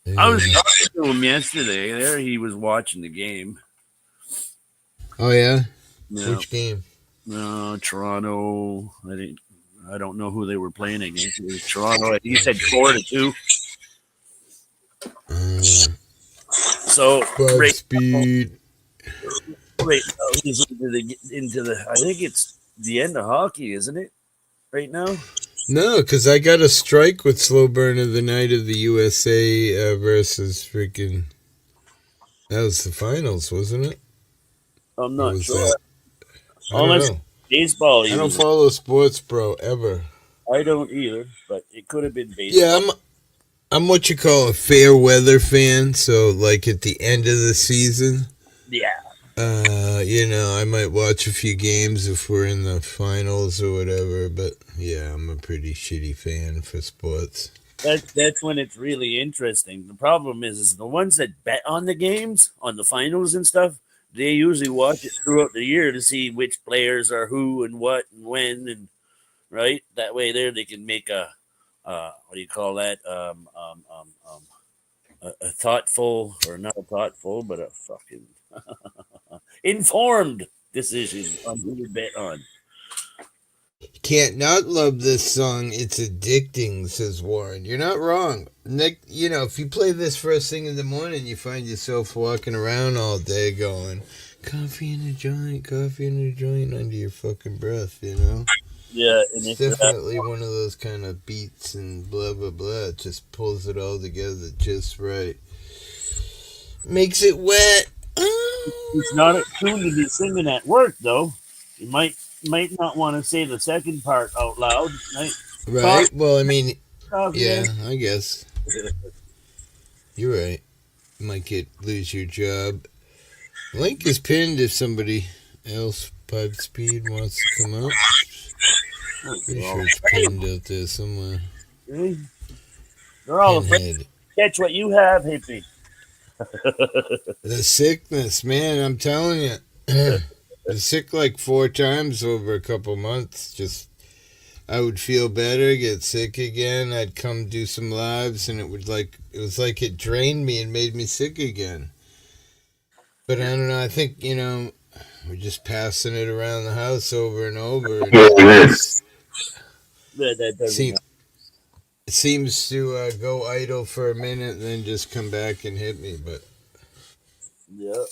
Yeah. I was talking to him yesterday. There, he was watching the game. Oh, yeah? Yeah. Which game? Toronto. I don't know who they were playing against. It was Toronto. He said 4-2. So 5-Speed. Right now he's into the. I think it's the end of hockey, isn't it? Right now. No, because I got a strike with Slow Burner the night of the USA versus freaking. That was the finals, wasn't it? I'm Or not was sure. that- I don't Unless know. baseball. I don't follow sports, bro, ever. I don't either, but it could have been baseball. Yeah, I'm what you call a fair weather fan. So, like at the end of the season, Yeah. I might watch a few games if we're in the finals or whatever. But yeah, I'm a pretty shitty fan for sports. That's when it's really interesting. The problem is the ones that bet on the games, on the finals and stuff, they usually watch it throughout the year to see which players are who and what and when and right. That way, there they can make a what do you call that? A thoughtful or not a thoughtful, but a fucking informed decision on who you bet on. Can't not love this song. It's addicting, says Warren. You're not wrong. Nick, if you play this first thing in the morning, you find yourself walking around all day going, coffee in a joint under your fucking breath. Yeah, and It's if you're at, definitely one of those kind of beats and blah, blah, blah. It just pulls it all together just right. Makes it wet. it's not a tune to be singing at work though. You might not want to say the second part out loud. Right? Right? Well, I mean, Coffee yeah, in. I guess. You're right. Might lose your job. Link is pinned if somebody else 5 speed wants to come up. Pretty sure it's pinned out there somewhere. Okay. They're all afraid Pinhead. to catch what you have, hippie. The sickness, man, I'm telling you. I'm sick like 4 times over a couple months. Just, I would feel better, get sick again. I'd come do some lives, and it was like it drained me and made me sick again. But I don't know. I think we're just passing it around the house over and over, and That doesn't seem, matter. it seems to go idle for a minute and then just come back and hit me. But Yeah.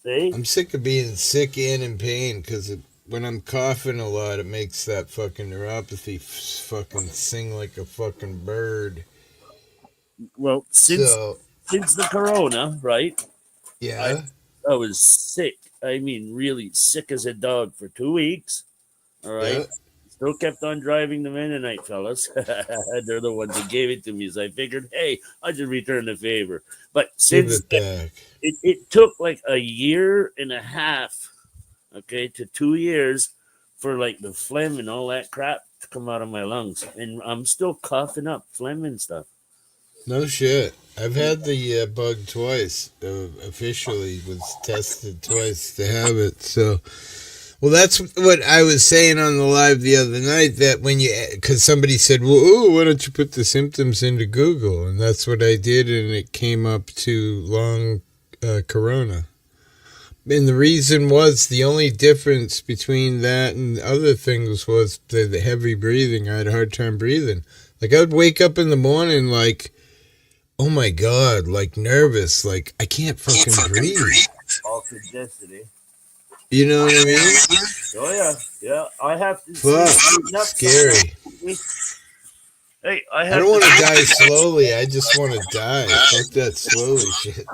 See? I'm sick of being sick and in pain because when I'm coughing a lot, it makes that fucking neuropathy fucking sing like a fucking bird. Well, So since the corona, right? I yeah, I was sick. I mean, really sick as a dog for 2 weeks. All right. yeah, Still kept on driving the Mennonite fellas. They're the ones who gave it to me. So I figured, hey, I should return the favor. But give since it back. it took like a year and a half, okay, to 2 years for like the phlegm and all that crap to come out of my lungs. And I'm still coughing up phlegm and stuff. No shit. I've had the bug twice. Officially was tested twice to have it. So, well, that's what I was saying on the live the other night. That because somebody said, "Well, ooh, why don't you put the symptoms into Google?" And that's what I did, and it came up to long corona. And the reason was the only difference between that and other things was the heavy breathing. I had a hard time breathing. Like I would wake up in the morning like, oh my god, like nervous, like I can't fucking breathe. All congested, eh? You know what I mean? Oh yeah, yeah. I have to. Fuck, Nuts scary. Hey, I I have don't want to to die slowly. I just want to die. Fuck that slowly shit.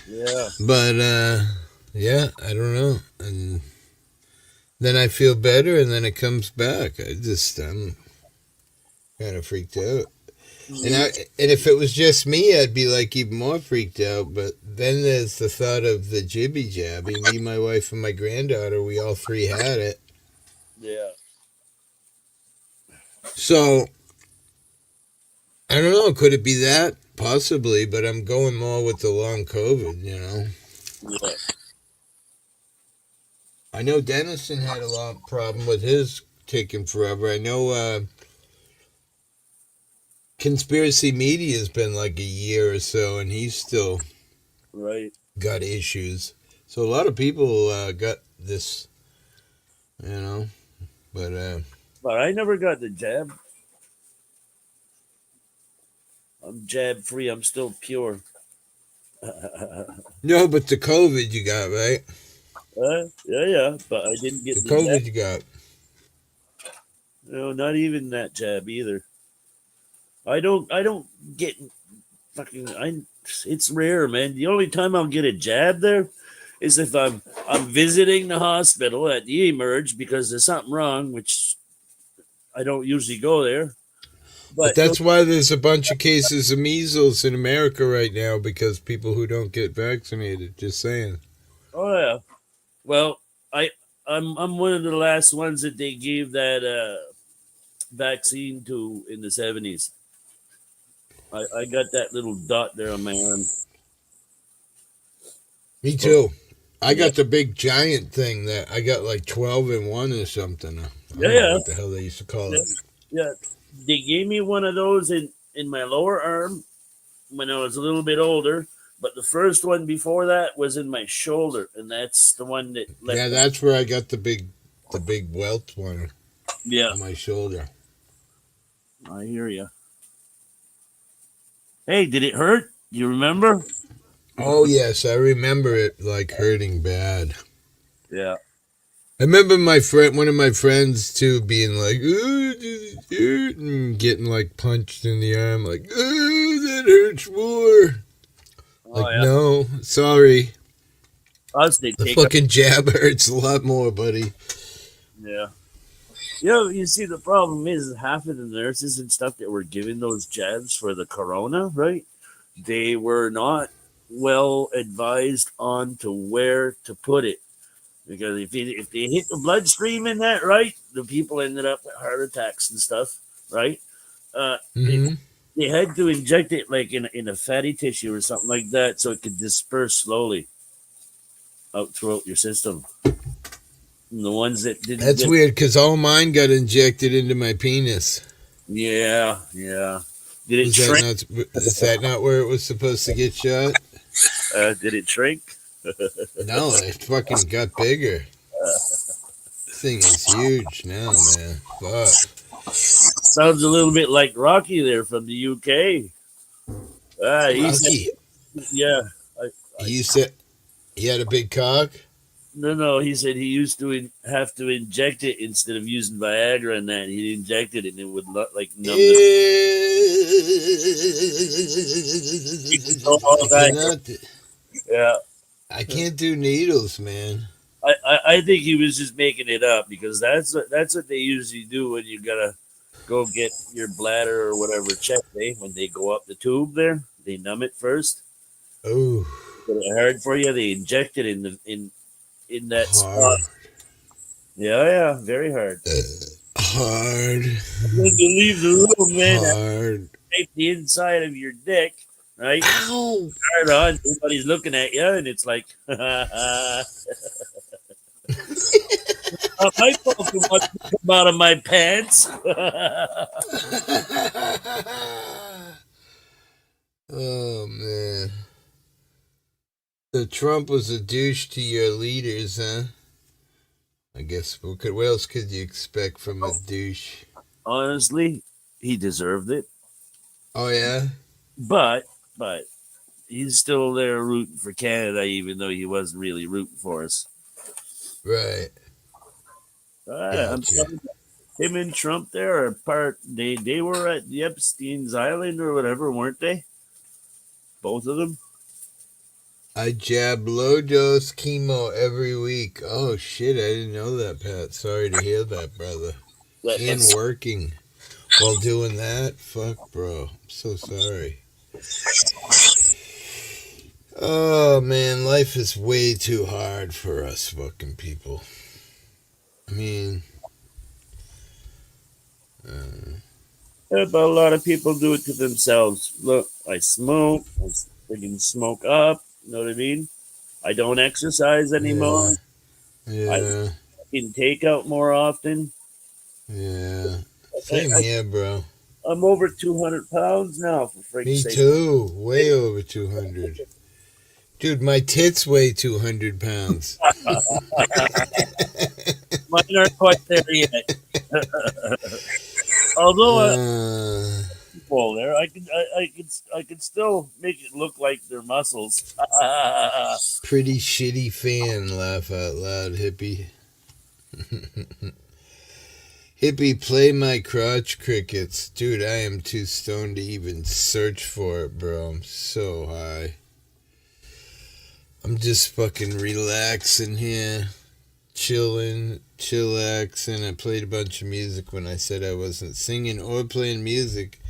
Yeah. But yeah, I don't know. And then I feel better, and then it comes back. I'm kind of freaked out. And if it was just me, I'd be like even more freaked out. But then there's the thought of the jibby jabby. Me, my wife, and my granddaughter, we all 3 had it. Yeah. So I don't know. Could it be that? Possibly, but I'm going more with the long COVID. Yeah. I know Dennison had a lot of problem with his taking forever. I know Conspiracy Media has been like a year or so, and he's still Right. got issues. So a lot of people got this, but But I never got the jab. I'm jab free. I'm still pure. no, but the COVID you got, right? Yeah. But I didn't get The the jab. COVID you got. No, not even that jab either. I don't get fucking. It's rare, man. The only time I'll get a jab there is if I'm visiting the hospital at the emerge because there's something wrong, which I don't usually go there. But that's why there's a bunch of cases of measles in America right now because people who don't get vaccinated. Just saying. Oh yeah. Well, I'm one of the last ones that they gave that vaccine too in the 70s. I got that little dot there on my arm. Me too. I Yeah. got the big giant thing that I got like 12 in one or something. I don't know Yeah. what the hell they used to call Yeah. it. Yeah. They gave me one of those in my lower arm when I was a little bit older, but the first one before that was in my shoulder, and that's the one that Yeah, left. that's where I got the big welt one Yeah, on my shoulder. I hear you. Hey, did it hurt? You remember? Oh yes, I remember it like hurting bad. Yeah. I remember one of my friends too, being like, "Ooh, does it hurt?" and getting like punched in the arm, like, "Ooh, that hurts more." Oh Like, yeah. no, sorry, Us they the take up. fucking jab hurts a lot more, buddy. Yeah. Yeah, you see, the problem is half of the nurses and stuff that were giving those jabs for the corona, right? They were not well advised on to where to put it. Because if they hit the bloodstream in that, right, the people ended up with heart attacks and stuff, right? Uh, they, Mm-hmm. they had to inject it like in a fatty tissue or something like that so it could disperse slowly out throughout your system. And the ones that didn't That's get, weird because all mine got injected into my penis. yeah, yeah. Did it Was that shrink? not? Is that not where it was supposed to get shot? Did it shrink? No, it fucking got bigger. This thing is huge now, man. Fuck. Sounds a little bit like Rocky there from the UK. He said, Rocky, yeah. you said he had a big cock? No. He said he used to have to inject it instead of using Viagra and that. He'd inject it and it would like numb the. I cannot. Yeah, I can't do needles, man. I think he was just making it up because that's what they usually do when you gotta go get your bladder or whatever checked. When they go up the tube there, they numb it first. Oh, Get it hard for you. They inject it in that spot. hard, Yeah, very hard. hard, When you leave the room, man, hard. tape the inside of your dick, right? Ow! Hard on. Everybody's looking at you, and it's like, my fault wants to come out of my pants. Oh man. So Trump was a douche to your leaders, huh? I guess what else could you expect from a douche? Honestly, he deserved it, Oh yeah? but he's still there rooting for Canada, even though he wasn't really rooting for us. Right. I'm Gotcha. telling you, him and Trump there are part. They were at the Epstein's Island or whatever, weren't they? Both of them. I jab low dose chemo every week. Oh shit, I didn't know that, Pat. Sorry to hear that, brother. And working while doing that? Fuck, bro. I'm so sorry. Oh man, life is way too hard for us fucking people. I mean, But a lot of people do it to themselves. Look, I smoke. I freaking smoke up. You know what I mean? I don't exercise anymore. yeah, I can take out more often. yeah. Same here, bro. I'm over 200 pounds now, for freak's Me sake. too. Way over 200. Dude, my tits weigh 200 pounds. Mine aren't quite there yet. Although people there, I could still make it look like they're muscles. Pretty shitty fan, laugh out loud, hippie. Hippie, play my crotch crickets. Dude, I am too stoned to even search for it, bro. I'm so high. I'm just fucking relaxing here. Chilling, chillaxing. I played a bunch of music when I said I wasn't singing or playing music.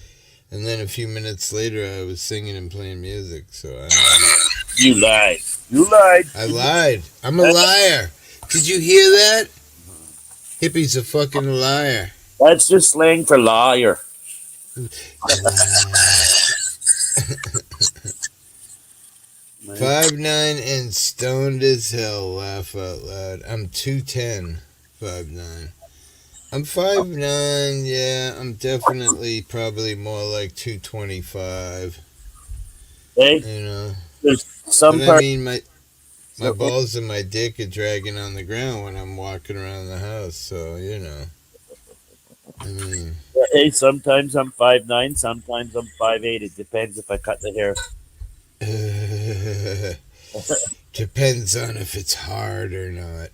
And then a few minutes later, I was singing and playing music. So I don't know. You lied. You lied. I lied. I'm a liar. Did you hear that? Hippie's a fucking liar. That's just slang for liar. Right? 5'9" and stoned as hell. Laugh out loud. I'm 2'10". 5'9". I'm 5'9". Yeah, I'm definitely probably more like 225. Hey, You know, there's but some I part. mean my So, balls and my dick are dragging on the ground when I'm walking around the house. So you know, I mean, hey, sometimes I'm 5'9", sometimes I'm 5'8". It depends if I cut the hair. depends on if it's hard or not.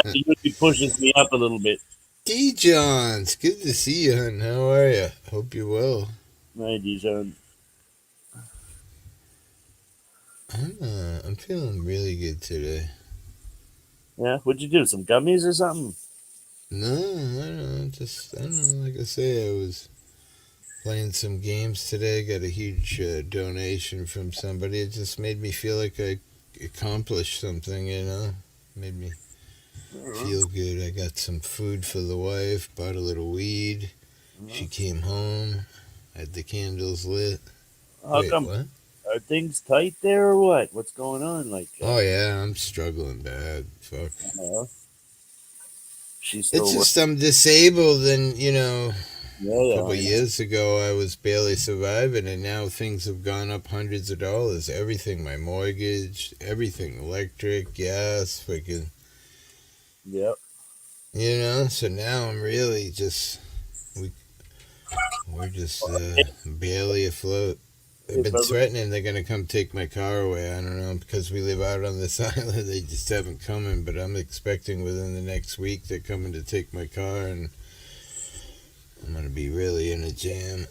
It usually pushes me up a little bit. D. Johns, good to see you, hun. How are you? Hope you're well. Right, Dijon. I'm feeling really good today. Yeah, what'd you do? Some gummies or something? No, I don't know. Like I say, I was playing some games today. Got a huge donation from somebody. It just made me feel like I accomplished something. You know, made me feel good. I got some food for the wife. Bought a little weed. She came home. Had the candles lit. How Wait, come? what? Are things tight there or what? What's going on? Like, Oh yeah, I'm struggling bad. Fuck. uh, she's It's still working. just I'm disabled, and Yeah, a yeah, couple I of know. years ago I was barely surviving, and now things have gone up hundreds of dollars. Everything, my mortgage, everything, electric, gas, freaking, Yep. So now I'm really just we we're just barely afloat. They've If been ever, threatening they're gonna come take my car away. I don't know because we live out on this island. They just haven't coming, but I'm expecting within the next week they're coming to take my car, and I'm gonna be really in a jam.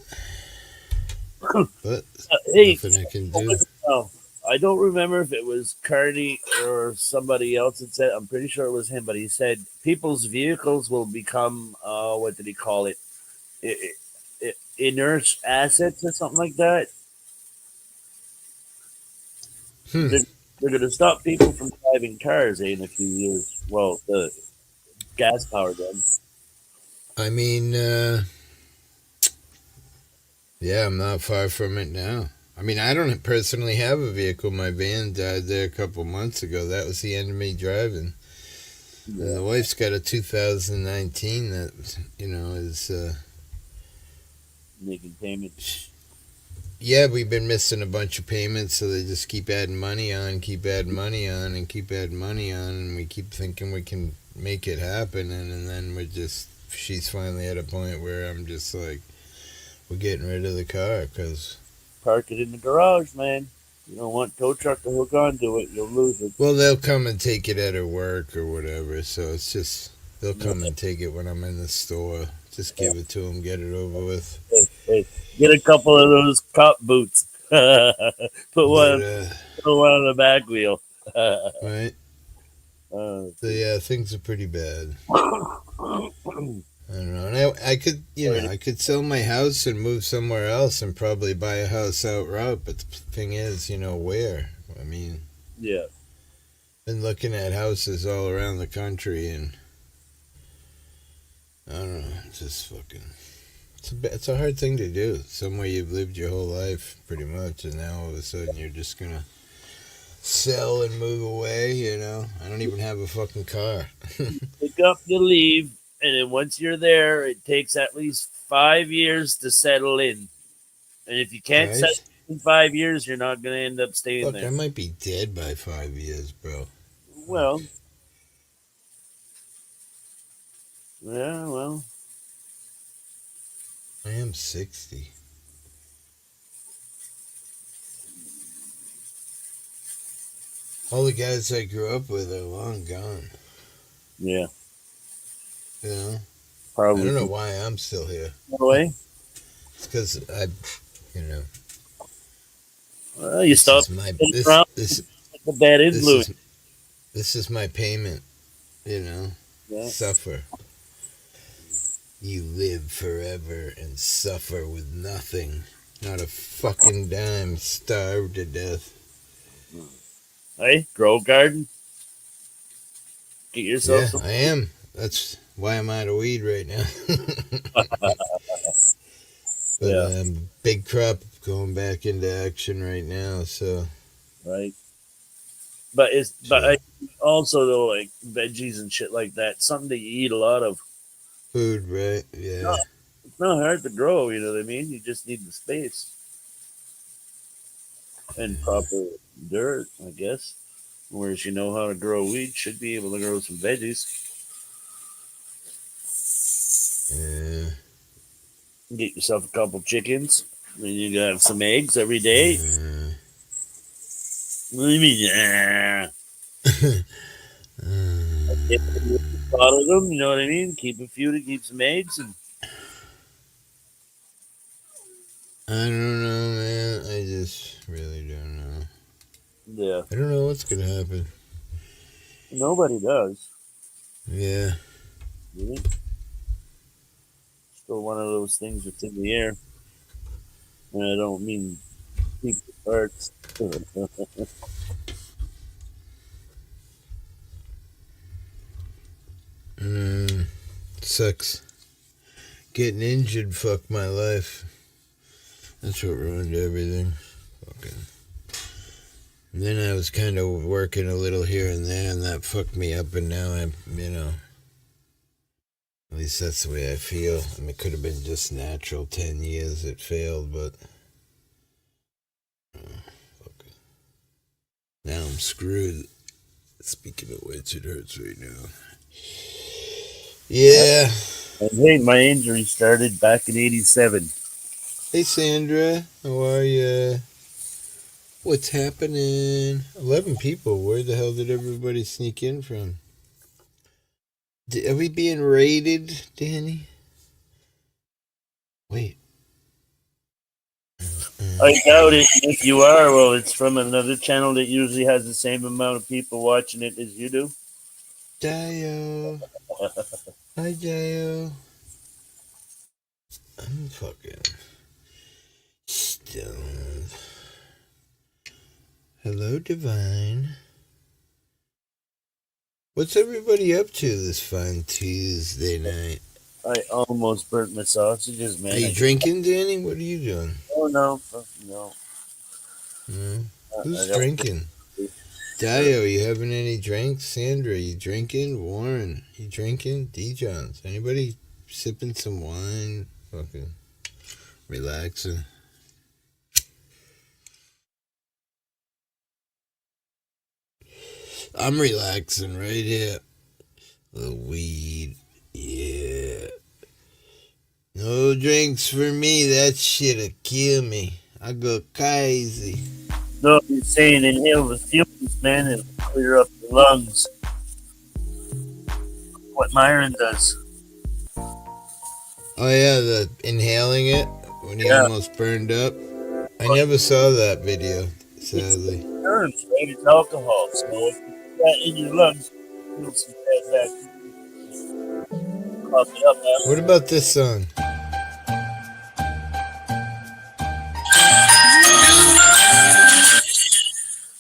But hey, nothing I can what do. was it now? I don't remember if it was Carney or somebody else that said. I'm pretty sure it was him, but he said people's vehicles will become what did he call it? Inert assets or something like that. Hmm. They're, they're going to stop people from driving cars in a few years. Well, the gas powered ones. I mean, yeah, I'm not far from it now. I mean, I don't personally have a vehicle. My van died there a couple months ago. That was the end of me driving. And Yeah, the wife's got a 2019 that, is. making payments. Yeah, we've been missing a bunch of payments, so they just keep adding money on, keep adding money on, and keep adding money on, and we keep thinking we can make it happen, and then she's finally at a point where I'm just like, we're getting rid of the car, because, Park it in the garage, man. You don't want tow truck to hook onto it. You'll lose it. well, they'll come and take it at her work or whatever, so it's just, they'll Yeah. come and take it when I'm in the store. Just give it to them, get it over with. Hey, get a couple of those cop boots. put But, one, put one on the back wheel. right? So, yeah, things are pretty bad. I don't know. And I could, I could sell my house and move somewhere else and probably buy a house outright. But the thing is, where? I mean, Yeah, been looking at houses all around the country, and I don't know, just fucking. It's a hard thing to do. Somewhere you've lived your whole life, pretty much, and now all of a sudden you're just gonna sell and move away. I don't even have a fucking car. pick up, you leave, and then once you're there, it takes at least 5 years to settle in. And if you can't settle Right? in 5 years, you're not going to end up staying Look, I there. might be dead by 5 years, bro. Fuck. Well, yeah, well, I am 60. All the guys I grew up with are long gone. yeah, You know, I probably don't know from why I'm still here. away. It's because you know, Well, you this stop is my sitting around with the bad this influence. is my payment. Yeah. Suffer. You live forever and suffer with nothing. Not a fucking dime. Starve to death. Hey, grow a garden. Get yourself Yeah, some. I am. why I'm out of weed right now. But Yeah, big crop going back into action right now. So right. But shit. also though, like veggies and shit like that, something that you eat a lot of. Food, right? No, Yeah. it's not hard to grow. You know what I mean? You just need the space and proper dirt, I guess. Whereas you know how to grow weed, should be able to grow some veggies. Yeah. Get yourself a couple chickens. Then you have some eggs every day. What do you mean? Yeah. Slaughter them, you know what I mean? Keep a few to keep some eggs, and I don't know, man. I just really don't know. yeah, I don't know what's gonna happen. nobody does. Yeah. Really. Still one of those things that's in the air, and I don't mean people's hearts. Sucks. Getting injured fucked my life. That's what ruined everything. Fucking. And then I was kind of working a little here and there, and that fucked me up. And now I'm, at least that's the way I feel. I mean, it could have been just natural. 10 years it failed, but fuck. Now I'm screwed. Speaking of which, it hurts right now. Yeah. And hey, my injury started back in '87. Hey, Sandra. How are you? What's happening? 11 people. Where the hell did everybody sneak in from? Are we being raided, Danny? Wait. I doubt it. If you are, well, it's from another channel that usually has the same amount of people watching it as you do. Dio. Hi, Dio. I'm fucking stoned. Hello, Divine. What's everybody up to this fine Tuesday night? I almost burnt my sausages, man. Are you drinking, Danny? What are you doing? Oh no, no. No. I Who's don't- drinking? Dio, you having any drinks? Sandra, you drinking? Warren, you drinking? D-Johns, anybody sipping some wine? Fucking relaxing. I'm relaxing right here. The weed, yeah. No drinks for me. That shit'll kill me. I go crazy. No, you're saying inhale the fumes, man, and clear up the lungs. What Myron does. Oh yeah, the inhaling it when he Yeah. almost burned up. I never saw that video, sadly. Germs, right? It's alcohol. So if you put that in your lungs, you'll some bad bacteria. Cough it up, man. What about this song?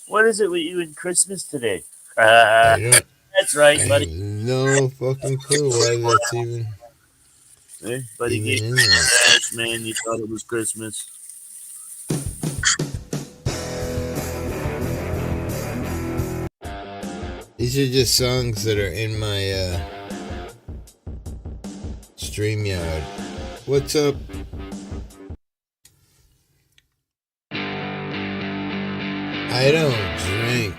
What is it with you in Christmas today? I don't. That's right, I buddy. have no fucking clue why that's even Buddy even gave in you there. that, man. You thought it was Christmas. These are just songs that are in my StreamYard. What's up? I don't drink.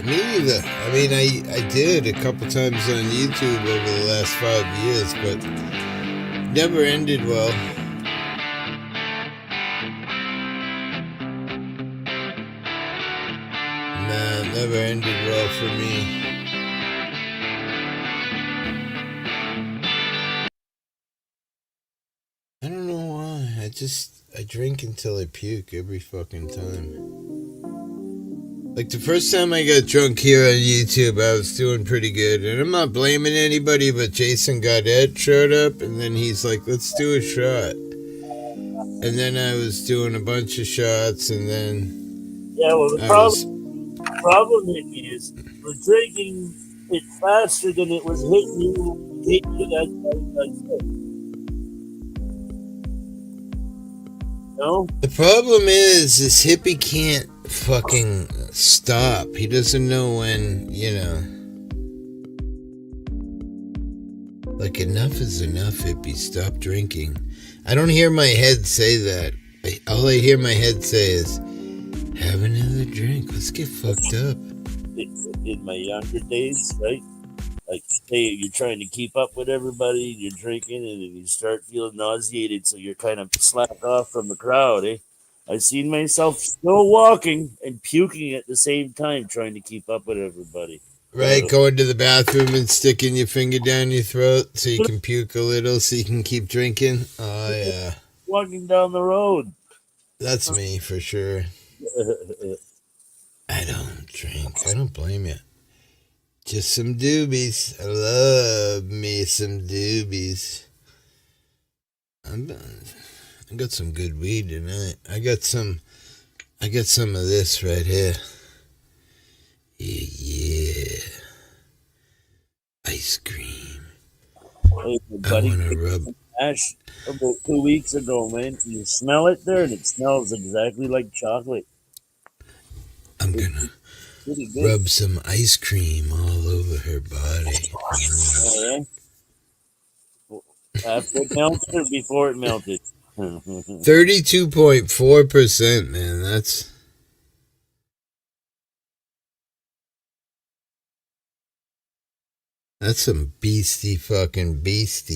Me either. I mean, I did a couple times on YouTube over the last 5 years, but never ended well. Nah, it never ended well for me. I don't know why. I drink until I puke every fucking time. Like the first time I got drunk here on YouTube, I was doing pretty good. And I'm not blaming anybody, but Jason Godet showed up and then he's like, let's do a shot. And then I was doing a bunch of shots and then Yeah, well, the problem, Hippie, is we're drinking it faster than it was hitting you. That's what I said. No? The problem is, this hippie can't fucking stop. He doesn't know when, Like, enough is enough, hippie. Stop drinking. I don't hear my head say that. All I hear my head say is, have another drink. Let's get fucked up. In my younger days, right? Like, say you're trying to keep up with everybody, you're drinking, and then you start feeling nauseated, so you're kind of slapped off from the crowd, eh? I seen myself still walking and puking at the same time, trying to keep up with everybody. Right, going to the bathroom and sticking your finger down your throat so you can puke a little so you can keep drinking. Oh, yeah. Walking down the road. That's me, for sure. I don't drink. I don't blame you. Just some doobies. I love me some doobies. I got some good weed tonight. I got some of this right here. Yeah. Ice cream. Hey, I want to rub. Ash about 2 weeks ago, man. You smell it there, and it smells exactly like chocolate. I'm gonna rub some ice cream all over her body. Oh, yeah? After it melted or before it melted? 32.4%, man. That's some beastie fucking beast.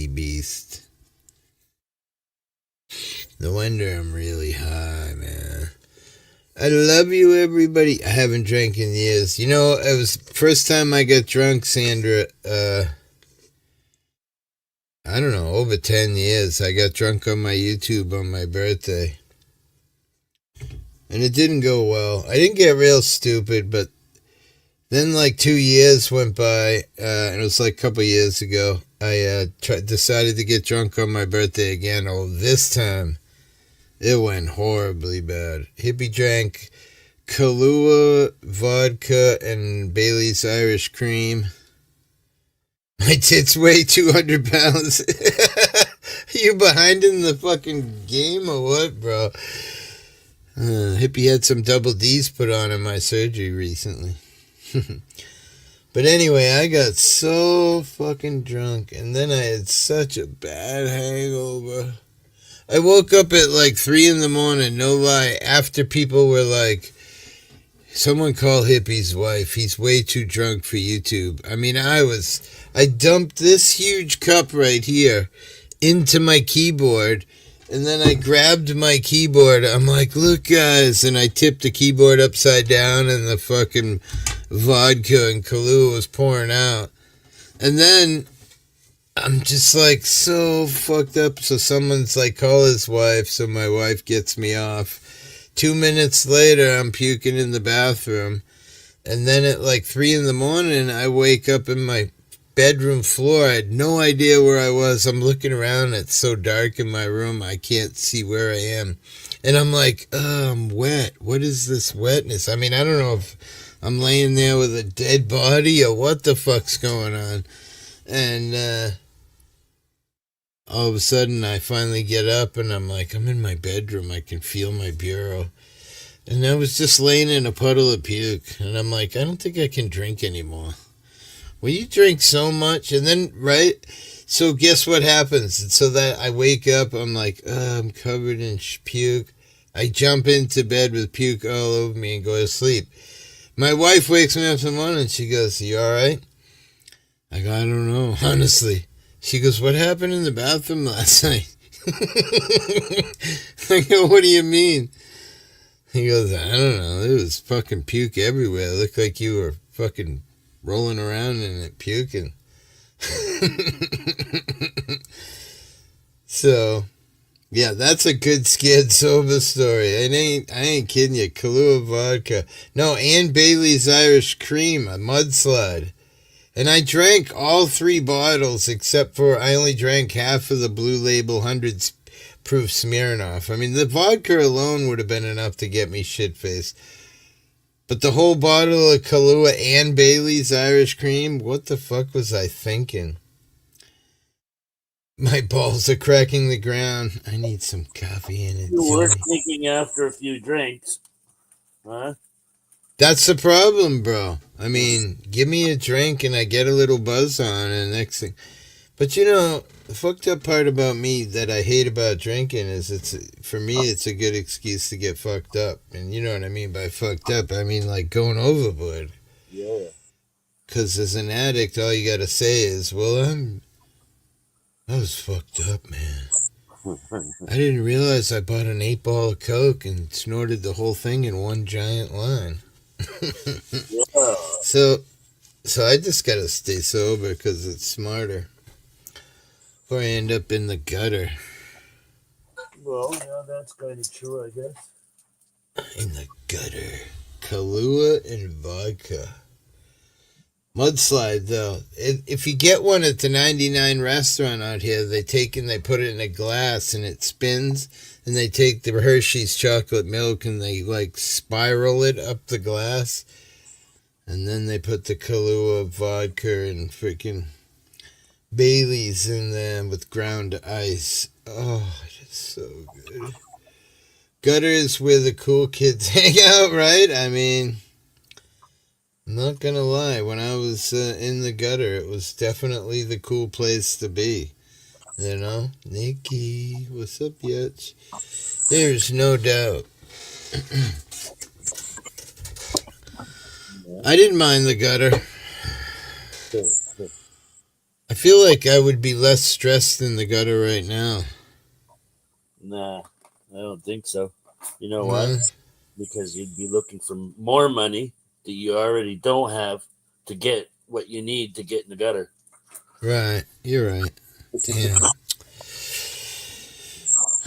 No wonder I'm really high, man. I love you, everybody. I haven't drank in years. It was the first time I got drunk, Sandra. I don't know, over 10 years. I got drunk on my YouTube on my birthday. And it didn't go well. I didn't get real stupid, but then like 2 years went by, and it was like a couple years ago. I decided to get drunk on my birthday again. Oh, this time it went horribly bad. Hippie drank Kahlua, vodka, and Bailey's Irish Cream. My tits weigh 200 pounds. Are you behind in the fucking game or what, bro? Hippie had some double D's put on in my surgery recently. But anyway, I got so fucking drunk, and then I had such a bad hangover. I woke up at like 3 in the morning, no lie, after people were like, someone call Hippie's wife. He's way too drunk for YouTube. I mean, I dumped this huge cup right here into my keyboard, and then I grabbed my keyboard. I'm like, look, guys, and I tipped the keyboard upside down, and the fucking vodka and Kahlua was pouring out. And then I'm just like so fucked up. So someone's like, call his wife. So my wife gets me off. 2 minutes later, I'm puking in the bathroom. And then at like 3 in the morning, I wake up in my bedroom floor. I had no idea where I was. I'm looking around. It's so dark in my room. I can't see where I am. And I'm like, I'm wet. What is this wetness? I mean, I don't know if I'm laying there with a dead body or what the fuck's going on. And all of a sudden, I finally get up and I'm like, I'm in my bedroom. I can feel my bureau. And I was just laying in a puddle of puke. And I'm like, I don't think I can drink anymore. Well, you drink so much. And then, right? So guess what happens? And so that I wake up, I'm like, I'm covered in puke. I jump into bed with puke all over me and go to sleep. My wife wakes me up in the morning and she goes, you all right? I go, I don't know, honestly. She goes, what happened in the bathroom last night? I go, what do you mean? He goes, I don't know. There was fucking puke everywhere. It looked like you were fucking rolling around in it, puking. So, yeah, that's a good scared sober story. I ain't kidding you. Kahlua vodka. No, and Bailey's Irish Cream, a mudslide. And I drank all 3 bottles except for I only drank half of the Blue Label 100 proof Smirnoff. I mean, the vodka alone would have been enough to get me shit-faced. But the whole bottle of Kahlua and Bailey's Irish Cream, what the fuck was I thinking? My balls are cracking the ground. I need some coffee in it, You were Johnny. thinking after a few drinks, huh? That's the problem, bro. I mean, give me a drink and I get a little buzz on, and next thing. But you know, the fucked up part about me that I hate about drinking is for me it's a good excuse to get fucked up, and you know what I mean by fucked up. I mean like going overboard. Yeah. Because as an addict, all you gotta say is, "Well, I was fucked up, man. I didn't realize I bought an 8 ball of coke and snorted the whole thing in one giant line." Yeah. So, I just gotta stay sober because it's smarter. Or I end up in the gutter. Well, yeah, that's kind of true, I guess. In the gutter. Kahlua and vodka. Mudslide, though. If you get one at the 99 restaurant out here, they put it in a glass and it spins. And they take the Hershey's chocolate milk and they like spiral it up the glass. And then they put the Kahlua vodka and freaking Bailey's in there with ground ice. Oh, it's so good. Gutter is where the cool kids hang out, right? I mean, I'm not gonna lie. When I was in the gutter, it was definitely the cool place to be. You know? Nikki, what's up, Yetch? There's no doubt. I didn't mind the gutter. I feel like I would be less stressed in the gutter right now. Nah, I don't think so. You know No? why? Because you'd be looking for more money that you already don't have to get what you need to get in the gutter. Right. You're right. Damn.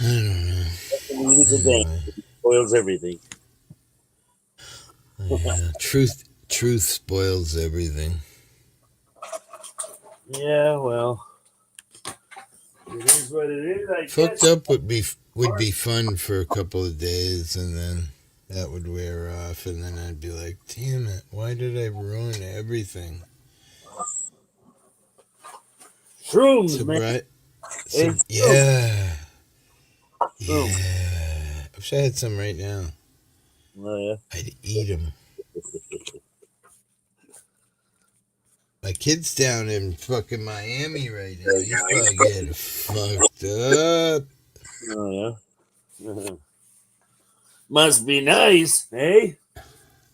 I don't know. It spoils everything. Yeah. Truth spoils everything. Yeah, well, it is what it is. I Fucked guess. up would be fun for a couple of days, and then that would wear off, and then I'd be like, "Damn it! Why did I ruin everything?" Shrooms, man. Right? It's Yeah. Shrooms. Yeah. I wish I had some right now. Oh, yeah. I'd eat them. My kid's down in fucking Miami right now. He's probably getting fucked up. Oh, yeah. Must be nice, eh?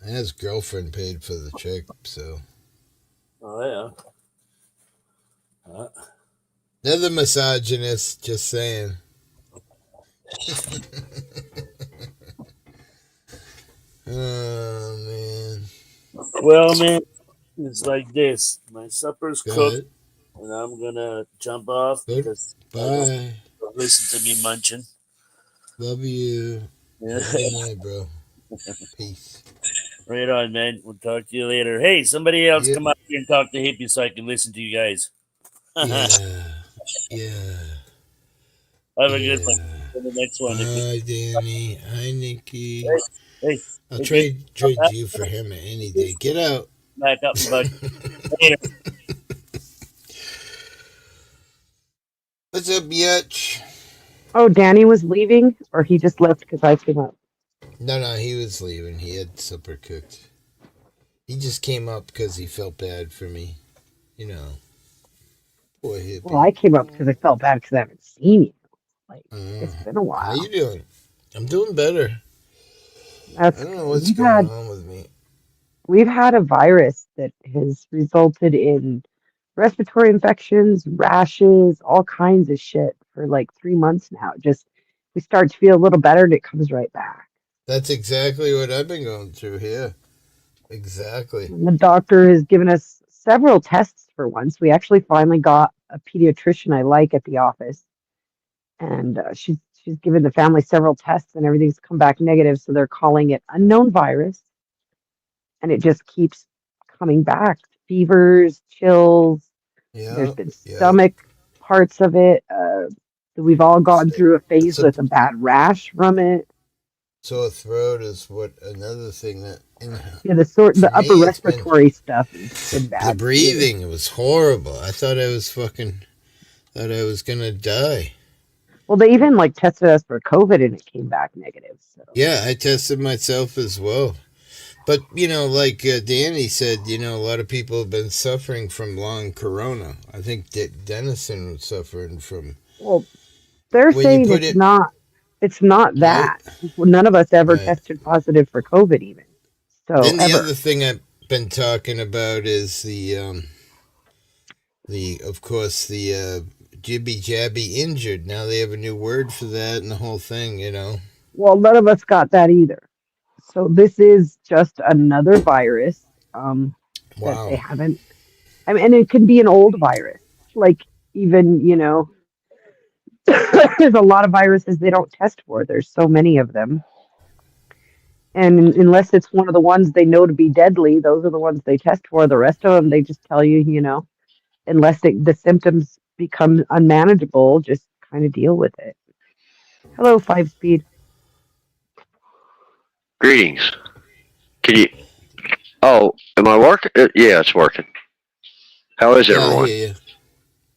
And his girlfriend paid for the trip, so. Oh, yeah. They're the misogynist, just saying. Oh, man. Well, man, it's like this. My supper's Go cooked, ahead. and I'm gonna jump off Good. because Bye. don't listen to me munching. Love you. Yeah. Good night, bro. Peace. Right on, man. We'll talk to you later. Hey, somebody else Yep. come up here and talk to Hippie so I can listen to you guys. Yeah. Yeah. Have a good one. For the next one. Bye, Danny. Hi, Nikki. Hey, I'll trade you for him any day. Get out. back up and back. Later. What's up, Yetch? Oh, Danny was leaving, or he just left because I came up? No, he was leaving. He had supper cooked. He just came up because he felt bad for me. You know. Poor Hippie. Well, I came up because I felt bad because I haven't seen you. Like, it's been a How while. you doing? I'm doing better. That's I don't know what's we've going had on with me. we've had a virus that has resulted in respiratory infections, rashes, all kinds of shit for like 3 months now. Just we start to feel a little better and it comes right back. That's exactly what I've been going through here. Exactly. And the doctor has given us several tests for once. We actually finally got a pediatrician I like at the office, and she's given the family several tests, and everything's come back negative. So they're calling it unknown virus, and it just keeps coming back. Fevers, chills. There's Yeah. been Yeah. stomach parts of it. We've all gone through a phase So with a bad rash from it. Sore throat is what another thing that Yeah, for the upper me it's been respiratory stuff has been the bad too. breathing. It was horrible. I thought I was gonna die. Well, they even like tested us for COVID and it came back negative. So Yeah, I tested myself as well. But, like Danny said, a lot of people have been suffering from long corona. I think Dennison was suffering from. well, they're When you saying put it. it's not Nope. that. None of us ever Right. tested positive for COVID even. So Then the ever. other thing I've been talking about is of course, the jibby jabby injured. Now they have a new word for that and the whole thing. Well, none of us got that either. So this is just another virus that they Wow. haven't. I mean, and it could be an old virus. Like even there's a lot of viruses they don't test for. There's so many of them, and unless it's one of the ones they know to be deadly, those are the ones they test for. The rest of them, they just tell you, unless the symptoms become unmanageable, just kind of deal with it. Hello, 5 Speed. Greetings. Can you? Oh, am I working? Yeah, it's working. How is Yeah, I everyone? hear you.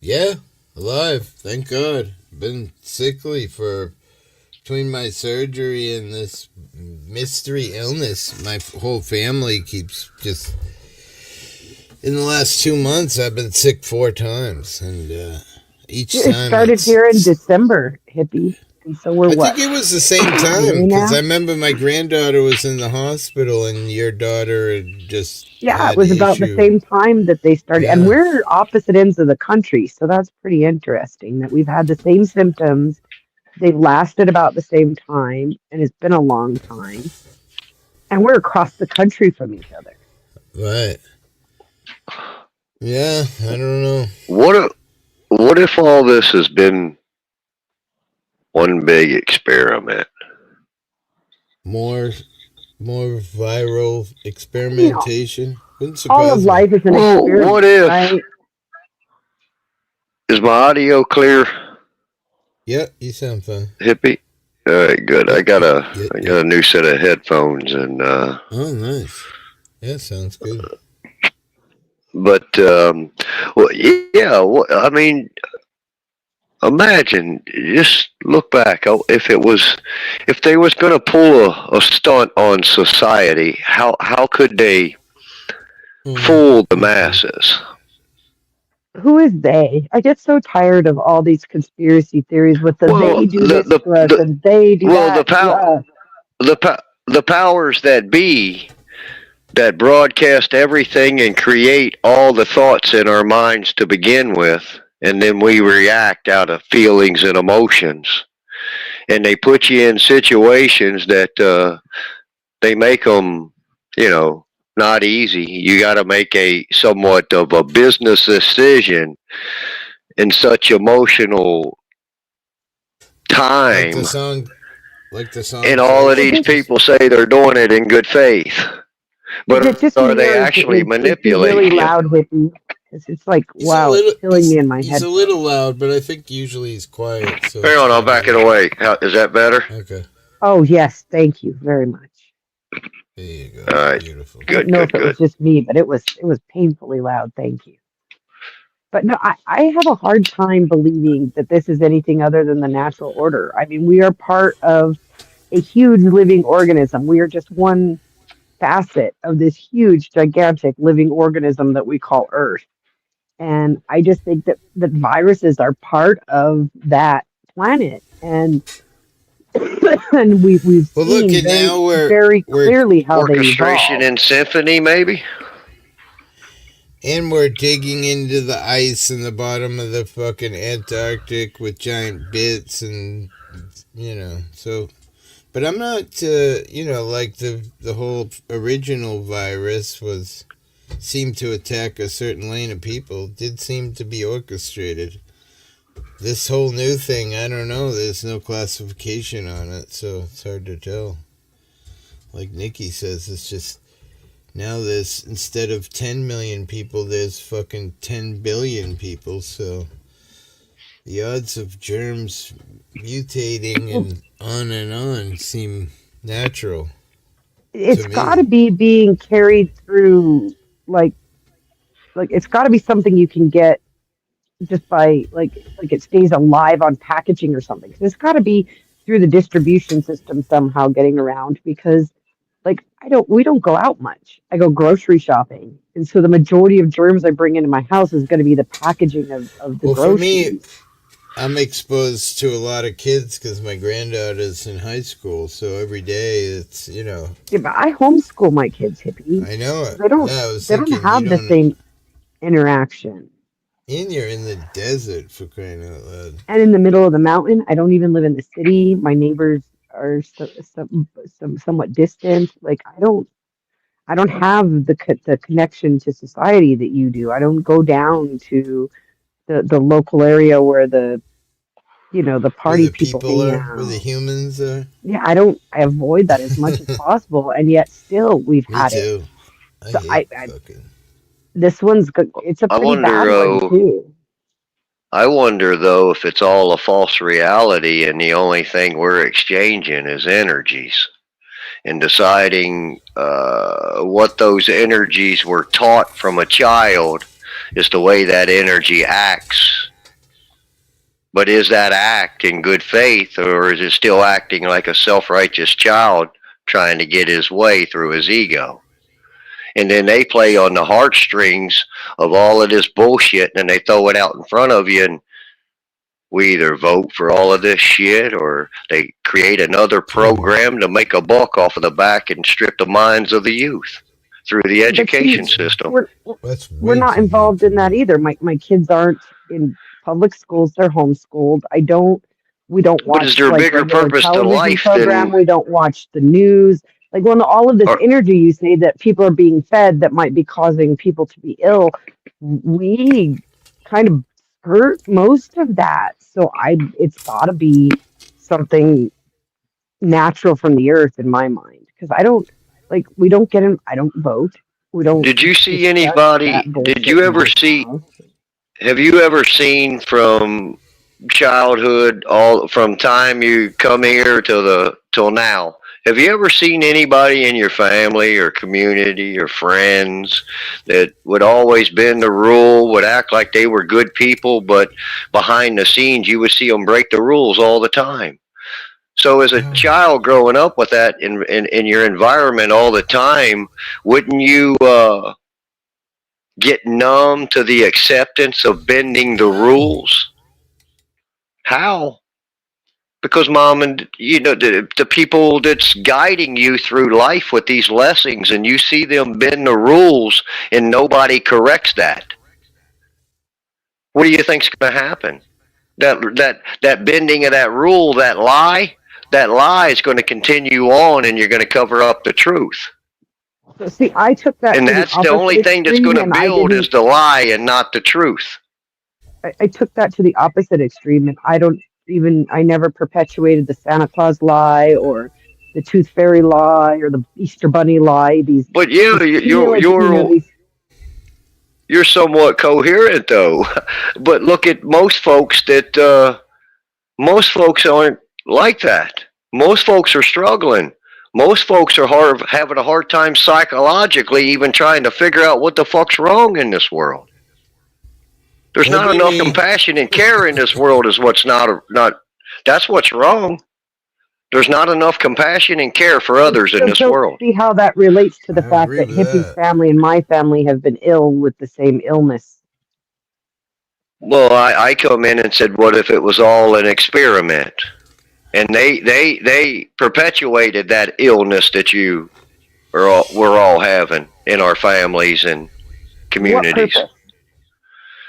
Yeah, alive. Thank God. Been sickly for between my surgery and this mystery illness. My whole family keeps just. In the last 2 months, I've been sick 4 times, and each It time started it's. here in December, Hippie, and so we're I what, think it was the same time May because I now? remember my granddaughter was in the hospital and your daughter had just Yeah, it had was about the issue. same time that they started, and Yeah, we're opposite ends of the country, so that's pretty interesting that we've had the same symptoms. They've lasted about the same time, and it's been a long time, and we're across the country from each other. right. Yeah, I don't know. What if, what if all this has been one big experiment? More, more viral I mean, experimentation wouldn't all of surprise me. life is an Well, what experiment, if right? is my audio clear, Yeah, you sound fine. Hippie? All right, good. Yeah, I got yeah, a yeah, I yeah. got a new set of headphones, and Oh, nice. Yeah, sounds good. but well, yeah. I mean, imagine, just look back. If they was going to pull a stunt on society, how could they fool the Okay. masses? Who is they? I get so tired of all these conspiracy theories with Well, they do this to us the and they do well that to us. the powers that be that broadcast everything and create all the thoughts in our minds to begin with, and then we react out of feelings and emotions, and they put you in situations that they make them, you know, not easy. You got to make a somewhat of a business decision in such emotional Like the time, song, like the and song all of Is these it says. people say they're doing it in good faith. is it But just are me they or actually is he really manipulating you? loud with me? It's like He's a wow, it's little. killing me in my He's a headphones. little loud, but I think usually he's quiet, so Hang it's on, I'll probably back it that. away. Is that better? Okay, Oh yes, thank you very much. there you go. All right, Beautiful. I didn't good, know good, if it was good. just me, but it was painfully loud. Thank you. But no, I have a hard time believing that this is anything other than the natural order. I mean, we are part of a huge living organism. We are just one facet of this huge, gigantic living organism that we call Earth. And I just think that viruses are part of that planet. And and we've Well, look, seen and very now very we're clearly how they Orchestration evolve. and symphony, maybe? and we're digging into the ice in the bottom of the fucking Antarctic with giant bits, and so. But I'm not, like the whole original virus seemed to attack a certain lane of people. Did seem to be orchestrated. This whole new thing, I don't know. There's no classification on it, so it's hard to tell. Like Nikki says, it's just now there's instead of 10 million people, there's fucking 10 billion people. So the odds of germs mutating Well, and on seem natural It's to got to me. be being carried through, like it's got to be something you can get just by like it stays alive on packaging or something. So it's got to be through the distribution system somehow getting around, because like we don't go out much. I go grocery shopping, and so the majority of germs I bring into my house is going to be the packaging of the Well, for me, groceries. I'm exposed to a lot of kids because my granddaughter's in high school, so every day it's Yeah, but I homeschool my kids, Hippie. I know it. They don't Yeah, I was they don't thinking you have the don't. same interaction. And you're in the desert for crying out loud. And in the middle of the mountain, I don't even live in the city. My neighbors are somewhat distant. Like I don't have the connection to society that you do. I don't go down to the local area where the Where party the people people hang are, where the out. humans are. Yeah, I avoid that as much as possible, and yet still we've Me had it. too. I So hate fucking. this it's a I pretty bad wonder, one too. I wonder though if it's all a false reality and the only thing we're exchanging is energies, and deciding what those energies were taught from a child is the way that energy acts. But is that act in good faith, or is it still acting like a self-righteous child trying to get his way through his ego? And then they play on the heartstrings of all of this bullshit, and they throw it out in front of you, and we either vote for all of this shit or they create another program to make a buck off of the back and strip the minds of the youth through the But see, education system. we're That's we're way not too good involved for in that me. either. My kids aren't in public schools, they're homeschooled. We don't But is watch there a like bigger regular purpose to television life program. than, We don't watch the news. Like when all of this or energy you say that people are being fed that might be causing people to be ill, we kind of hurt most of that. So it's got to be something natural from the earth in my mind, because I don't like we don't get in. I don't vote. We don't did you see discuss anybody, that did bullshit you in ever my see, house. have you ever seen from childhood, all from time you come here till now, have you ever seen anybody in your family or community or friends that would always bend the rule, would act like they were good people, but behind the scenes you would see them break the rules all the time? So as a child growing up with that in your environment all the time, wouldn't you get numb to the acceptance of bending the How? rules? How? Because mom and the people that's guiding you through life with these lessons, and you see them bend the rules and nobody corrects that. What do you think's going to happen? That bending of that rule, that lie is going to continue on, and you're going to cover up the truth. So see, I took that And to the that's the opposite only thing that's going extreme, to and I build is didn't. the lie and not the truth. I took that to the opposite extreme, and I never perpetuated the Santa Claus lie or the Tooth Fairy lie or the Easter Bunny lie. But yeah, These these. you're somewhat coherent though. But look at most folks aren't like that. Most folks are struggling. Most folks are having a hard time psychologically even trying to figure out what the fuck's wrong in this world. There's That'd not be enough me. compassion and care in this world is what's not that's what's wrong. There's not enough compassion and care for I others in still this don't world. see how that relates to the I fact agree that with Hippie's that. family and my family have been ill with the same illness. Well, I come in and said, what if it was all an experiment? And they perpetuated that illness that we're all having in our families and For what communities. purpose?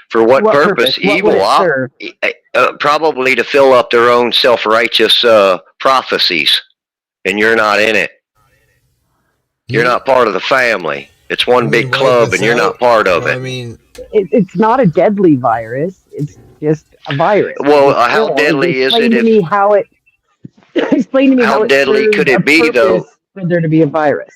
For For what what purpose? purpose? What would Evil, it serve? probably to fill up their own self-righteous prophecies. And you're not in it. You're Hmm? not part of the family. It's You one mean big wipe club, us and you're out? not part of Well, I it. mean, It's not a deadly virus. It's just a virus. It Well, gets how ill. deadly is it Explain to if? me how it explain to me How how it deadly serves could a it be though? purpose for there to be a virus.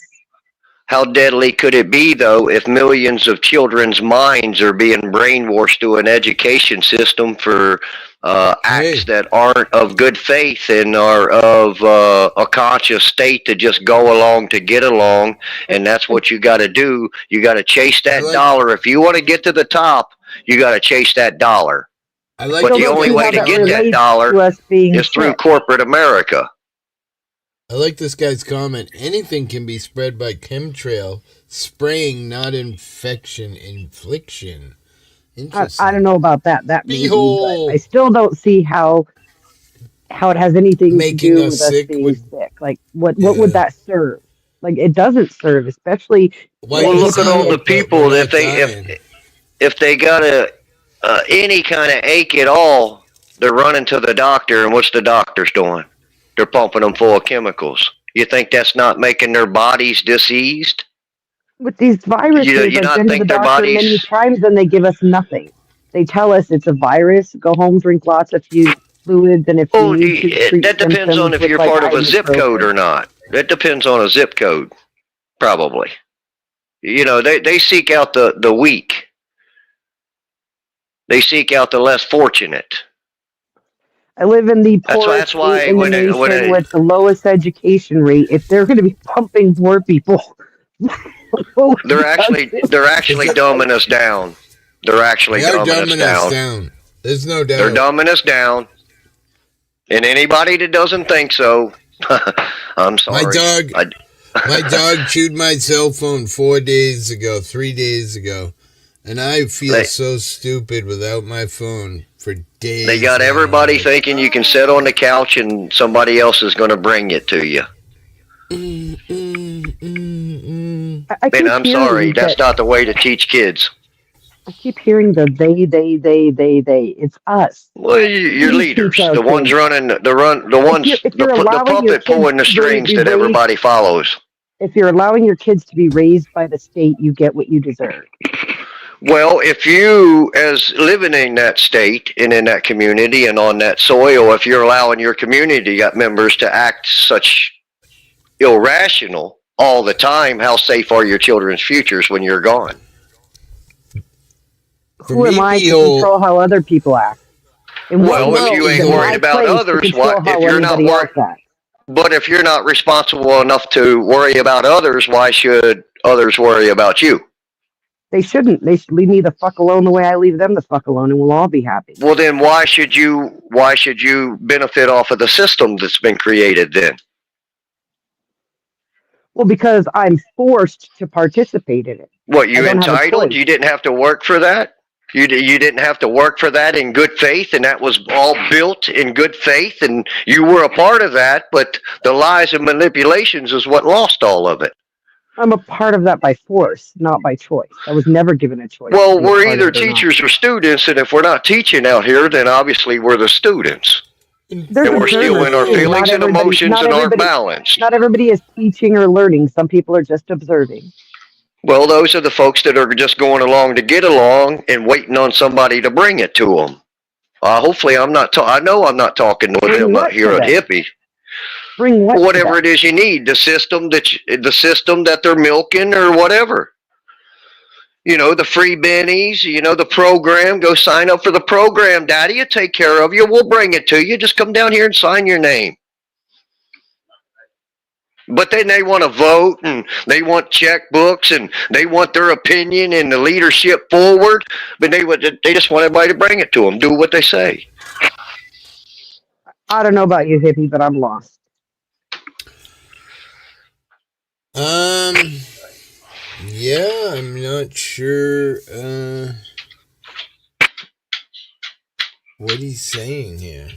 How deadly could it be, though, if millions of children's minds are being brainwashed through an education system for acts that aren't of good faith and are of a conscious state to just go along to get along. And that's what you got to do. You got to chase that dollar. If you want to get to the top, you got to chase that dollar. But the only way to get that dollar is through corporate America. I like this guy's comment. Anything can be spread by chemtrail spraying, not infliction. Interesting. I don't know about that. That maybe, but I still don't see how it has anything to do with us being sick. Like, what would that serve? Like, it doesn't serve, especially. Well, look at all the people that if they got any kind of ache at all, they're running to the doctor, and what's the doctors doing? They're pumping them full of chemicals. You think that's not making their bodies diseased? With these viruses, you I've not been to think the their doctor bodies many times, and they give us nothing. They tell us it's a virus. Go home, drink lots of fluids, and if you need to treat that depends on if you're part of a zip code or not. That depends on a zip code, probably. You know, they seek out the weak. They seek out the less fortunate. I live in the poorest state in the nation with the lowest education rate. If they're going to be pumping poor people, they're actually dumbing us down. They're actually dumbing us down. There's no doubt. They're dumbing us down. And anybody that doesn't think so, I'm sorry. My dog chewed my cell phone 3 days ago, and I feel so stupid without my phone for days. They got everybody thinking you can sit on the couch and somebody else is going to bring it to you. And I'm sorry, that's not the way to teach kids. I keep hearing the they. It's us. Well, your leaders, the ones running, the puppet pulling the strings that everybody follows. If you're allowing your kids to be raised by the state, you get what you deserve. Well, if you, as living in that state and in that community and on that soil, if you're allowing your community members to act such irrational all the time, how safe are your children's futures when you're gone? Who am I to control how other people act? Well, if you ain't worried about others, if you're not worried, but if you're not responsible enough to worry about others, why should others worry about you? They shouldn't. They should leave me the fuck alone the way I leave them the fuck alone, and we'll all be happy. Well, then why should you benefit off of the system that's been created then? Well, because I'm forced to participate in it. What, you entitled? You didn't have to work for that? You didn't have to work for that in good faith, and that was all built in good faith, and you were a part of that, but the lies and manipulations is what lost all of it. I'm a part of that by force, not by choice. I was never given a choice. Well, we're either teachers or students, and if we're not teaching out here, then obviously we're the students. And we're still in our feelings and emotions and aren't balanced. Not everybody is teaching or learning. Some people are just observing. Well, those are the folks that are just going along to get along and waiting on somebody to bring it to them. Hopefully, I know I'm not talking to them here at Hippie. Bring what? Whatever it is you need, the system that they're milking or whatever. You know, the free bennies, you know, the program. Go sign up for the program, Daddy. Will take care of you. We'll bring it to you. Just come down here and sign your name. But then they want to vote, and they want checkbooks, and they want their opinion and the leadership forward. But they just want everybody to bring it to them. Do what they say. I don't know about you, Hippie, but I'm lost. Yeah, I'm not sure what he's saying here.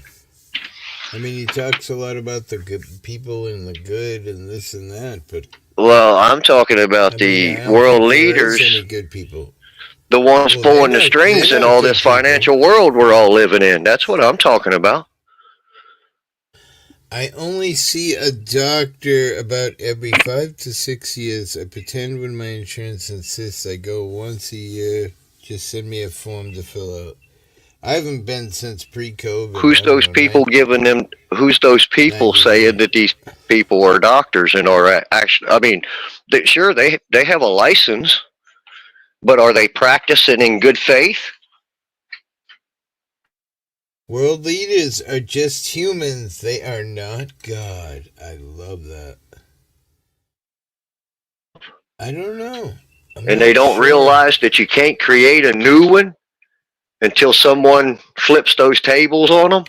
I mean, he talks a lot about the good people and the good and this and that, but... Well, I'm talking about the world leaders, any good people. The ones pulling the strings in all this financial world we're all living in. That's what I'm talking about. I only see a doctor about every 5 to 6 years. I pretend when my insurance insists I go once a year. Just send me a form to fill out. I haven't been since pre-COVID. Who's those people giving them? Who's those people saying that these people are doctors and are actually? I mean, sure they have a license, but are they practicing in good faith? World leaders are just humans. They are not God. I love that. I don't know. And they don't realize that you can't create a new one until someone flips those tables on them.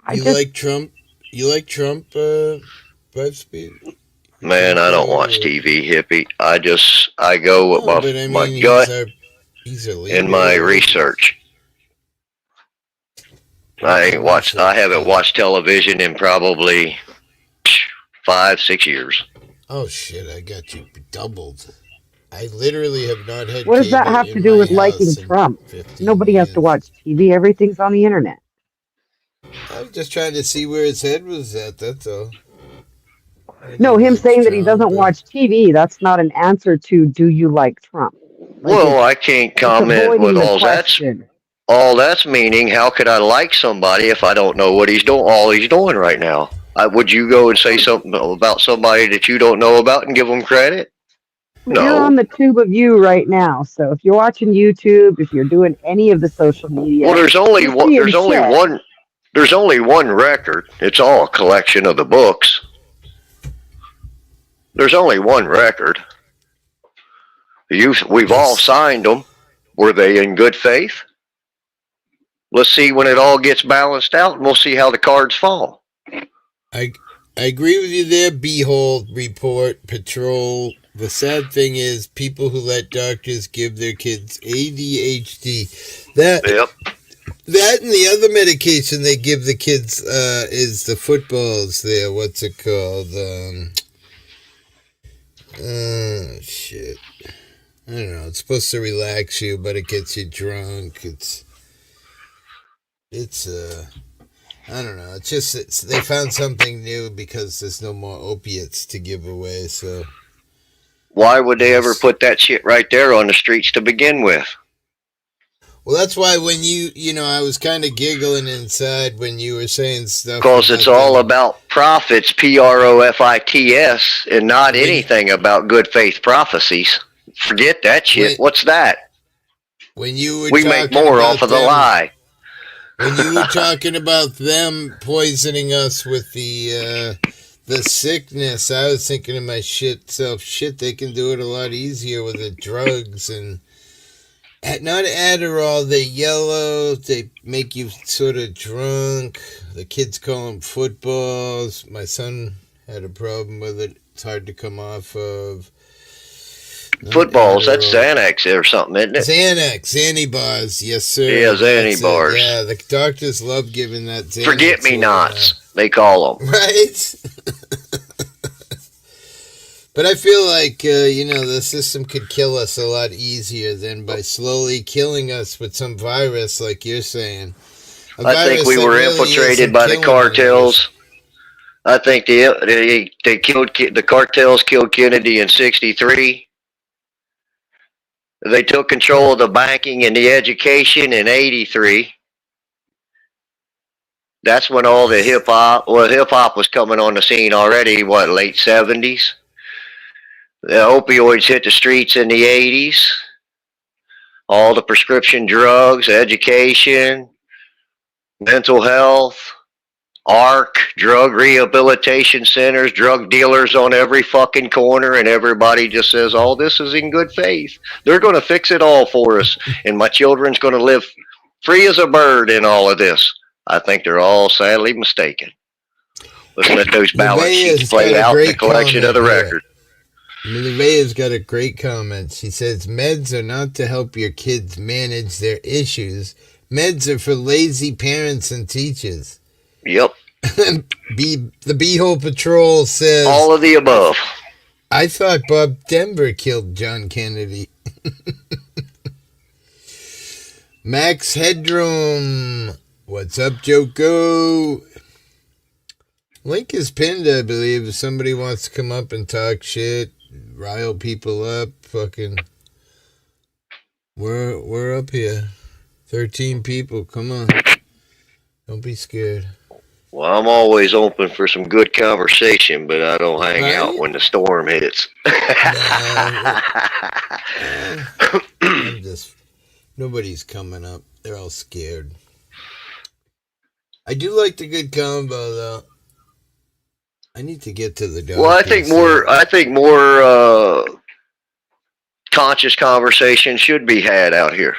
Like Trump? You like Trump, 5-speed? Man, I don't watch TV, hippie. I go with my gut and my research. I haven't watched television in probably 5-6 years. Oh shit! I got you doubled. I literally have not had. What does that have to do with liking Trump? Nobody has to watch TV. Everything's on the internet. I was just trying to see where his head was at. That's all. No, him saying that he doesn't watch TV, that's not an answer to do you like Trump? Well, I can't comment with all that's meaning. How could I like somebody if I don't know what he's doing, all he's doing right now? Would you go and say something about somebody that you don't know about and give them credit? No. You're on the tube of you right now, so if you're watching YouTube, if you're doing any of the social media, well, there's only one record. It's all a collection of the books. There's only one record. We've all signed them. Were they in good faith? Let's see when it all gets balanced out, and we'll see how the cards fall. I agree with you there. Behold, report, patrol. The sad thing is, people who let doctors give their kids ADHD. That and the other medication they give the kids is the footballs there. What's it called? Shit. I don't know. It's supposed to relax you, but it gets you drunk. I don't know. It's just they found something new because there's no more opiates to give away. So why would they ever put that shit right there on the streets to begin with? Well, that's why when I was kind of giggling inside when you were saying stuff. Because it's all about profits, profits, and not anything about good faith prophecies. Forget that shit. What's that? When you were we make more off of the lie. When you were talking about them poisoning us with the sickness, I was thinking to my self, they can do it a lot easier with the drugs and not Adderall, they yellow, they make you sort of drunk. The kids call them footballs. My son had a problem with it. It's hard to come off of. Footballs, that's Xanax or something, isn't it? Xanax, Xanibars, yes sir. Yeah, Xanibars. Yeah, the doctors love giving that Xanax. Forget-me-nots, they call them. Right? But I feel like, the system could kill us a lot easier than by slowly killing us with some virus like you're saying. I think we were infiltrated by the cartels. I think they killed the cartels killed Kennedy in '63. They took control of the banking and the education in '83. That's when all the hip hop was coming on the scene already. Late '70s. The opioids hit the streets in the '80s. All the prescription drugs, education, mental health, ARC, drug rehabilitation centers, drug dealers on every fucking corner, and everybody just says, all this is in good faith. They're going to fix it all for us, and my children's going to live free as a bird in all of this. I think they're all sadly mistaken. Let's let those balance sheets play out in the collection of the record. Nevaeh's got a great comment. She says, meds are not to help your kids manage their issues. Meds are for lazy parents and teachers. Yep. The Beehole Patrol says... all of the above. I thought Bob Denver killed John Kennedy. Max Headroom. What's up, Joko? Link is pinned, I believe. If somebody wants to come up and talk shit, rile people up, fucking... We're up here. 13 people, come on. Don't be scared. Well, I'm always open for some good conversation, but I don't hang out when the storm hits. Nobody's coming up. They're all scared. I do like the good combo though. I need to get to the doctor. Well, I think more conscious conversation should be had out here.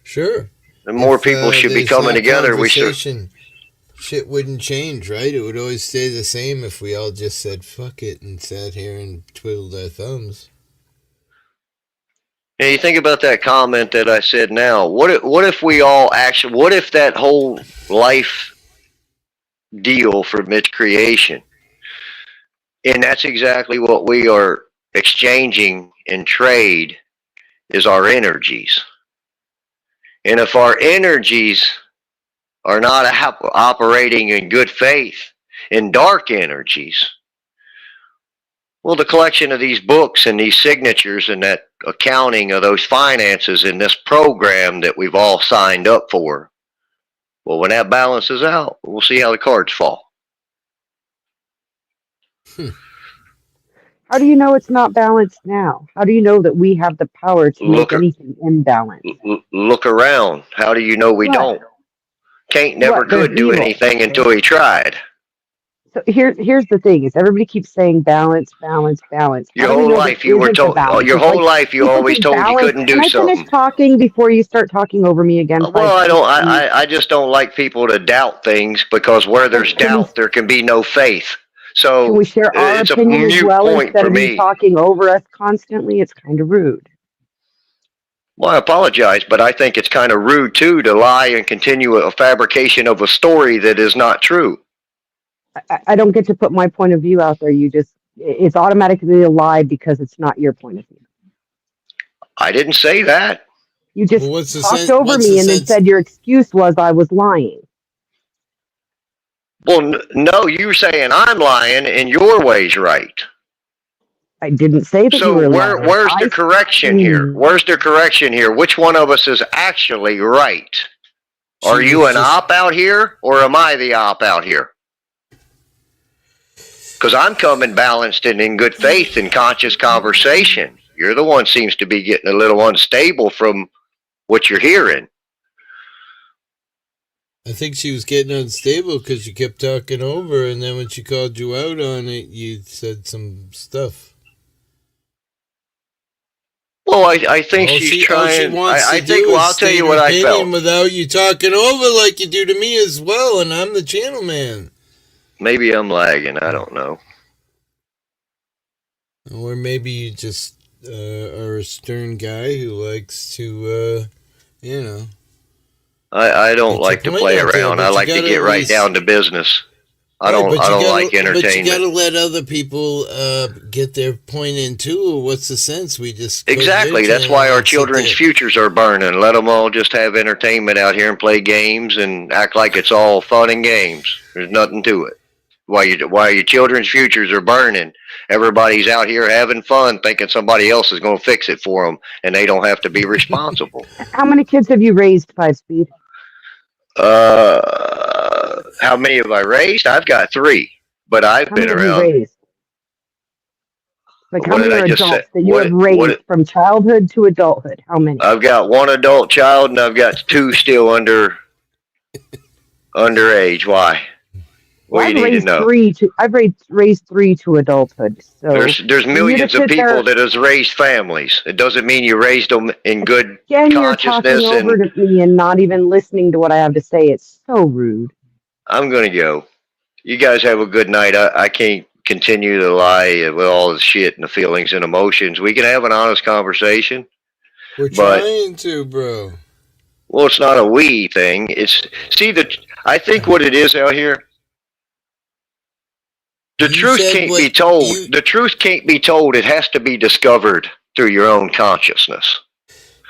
Sure. And more people should be coming together. Shit wouldn't change, right? It would always stay the same if we all just said fuck it and sat here and twiddled our thumbs. And you think about that comment that I said now. What if we all actually, what if that whole life deal from its creation, and that's exactly what we are exchanging in trade, is our energies. And if our energies are not operating in good faith, in dark energies, well, the collection of these books and these signatures and that accounting of those finances in this program that we've all signed up for, well, when that balances out, we'll see how the cards fall. How do you know it's not balanced now? How do you know that we have the power to make anything imbalanced? Look around. How do you know we don't? Cain never could do anything until he tried. So here's the thing: is everybody keeps saying balance, balance, balance. Your whole life you were told. Your whole life you always told you couldn't do something. Can I finish talking before you start talking over me again? Well, I don't. I just don't like people to doubt things, because where there's doubt, there can be no faith. So can we share our opinion as well instead of you talking over us constantly? It's kind of rude. Well, I apologize, but I think it's kind of rude too to lie and continue a fabrication of a story that is not true. I don't get to put my point of view out there. It's automatically a lie because it's not your point of view. I didn't say that. You just talked over me and then said your excuse was I was lying. Well, no, you're saying I'm lying and your way's right. I didn't say that you were lying. So where's the correction here? Where's the correction here? Which one of us is actually right? Are you an op out here, or am I the op out here? Because I'm coming balanced and in good faith and conscious conversation. You're the one seems to be getting a little unstable from what you're hearing. I think she was getting unstable because you kept talking over, and then when she called you out on it, you said some stuff. Well, I think she's trying. I think. Well, I'll tell you what I felt. Without you talking over like you do to me as well, and I'm the channel man. Maybe I'm lagging. I don't know. Or maybe you just are a stern guy who likes to, I don't like to play around. I like to get right down to business. I don't like entertainment. But you got to let other people get their point in too. What's the sense? We just exactly. That's why our children's futures are burning. Let them all just have entertainment out here and play games and act like it's all fun and games. There's nothing to it. While your children's futures are burning, everybody's out here having fun, thinking somebody else is going to fix it for them, and they don't have to be responsible. How many kids have you raised, 5-Speed? How many have I raised? I've got 3, but I've been around. Raised? Like how many are adults that you have raised from childhood to adulthood? How many? I've got 1 adult child, and I've got 2 still underage. Why? What do you need to know? I've raised 3 to adulthood. So there's millions of people that has raised families. It doesn't mean you raised them in good consciousness. You're talking over to me and not even listening to what I have to say. It's so rude. I'm going to go. You guys have a good night. I can't continue to lie with all the shit and the feelings and emotions. We can have an honest conversation. We're trying to, bro. Well, it's not a we thing. I think what it is out here, the truth can't be told. The truth can't be told. It has to be discovered through your own consciousness.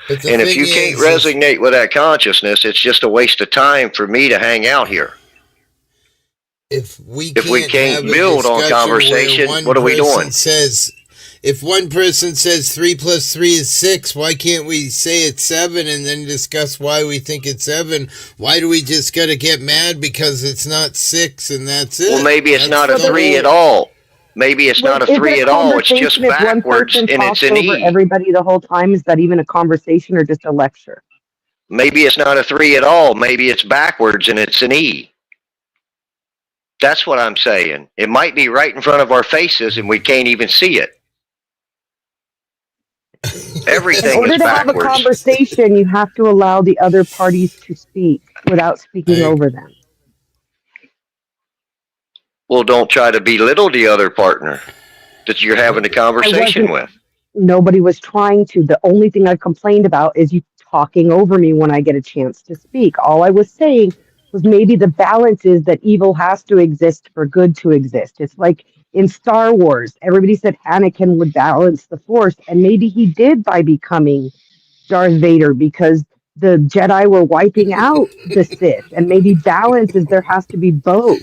And if you can't resonate with that consciousness, it's just a waste of time for me to hang out here. If we can't build on conversation, what are we doing? If one person says 3 + 3 is 6, why can't we say it's 7 and then discuss why we think it's 7? Why do we just got to get mad because it's not 6 and that's it? Well, maybe it's not a 3 at all. Maybe it's not a 3 at all. It's just backwards and it's an E. Everybody the whole time, is that even a conversation or just a lecture? Maybe it's not a 3 at all. Maybe it's backwards and it's an E. That's what I'm saying. It might be right in front of our faces and we can't even see it. In Everything order is to have a backwards. conversation, you have to allow the other parties to speak without speaking over them. Well, don't try to belittle the other partner that you're having a conversation with. Nobody was trying to. The only thing I complained about is you talking over me when I get a chance to speak. All I was saying was maybe the balance is that evil has to exist for good to exist. It's like in Star Wars, everybody said Anakin would balance the Force, and maybe he did by becoming Darth Vader because the Jedi were wiping out the Sith, and maybe balance is there has to be both.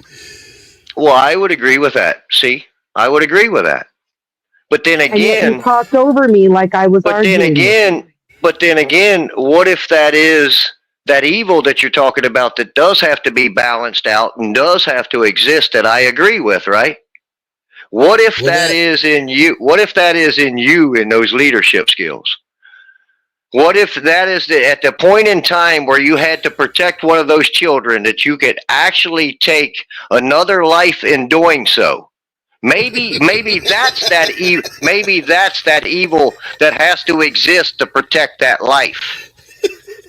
Well, I would agree with that. See, I would agree with that. But then And yet you again, talked over me like I was arguing. but then again, what if that is that evil that you're talking about that does have to be balanced out and does have to exist that I agree with, right? What if that is in you? What if that is in you in those leadership skills? What if that is at the point in time where you had to protect one of those children that you could actually take another life in doing so? Maybe that's that maybe that's that evil that has to exist to protect that life.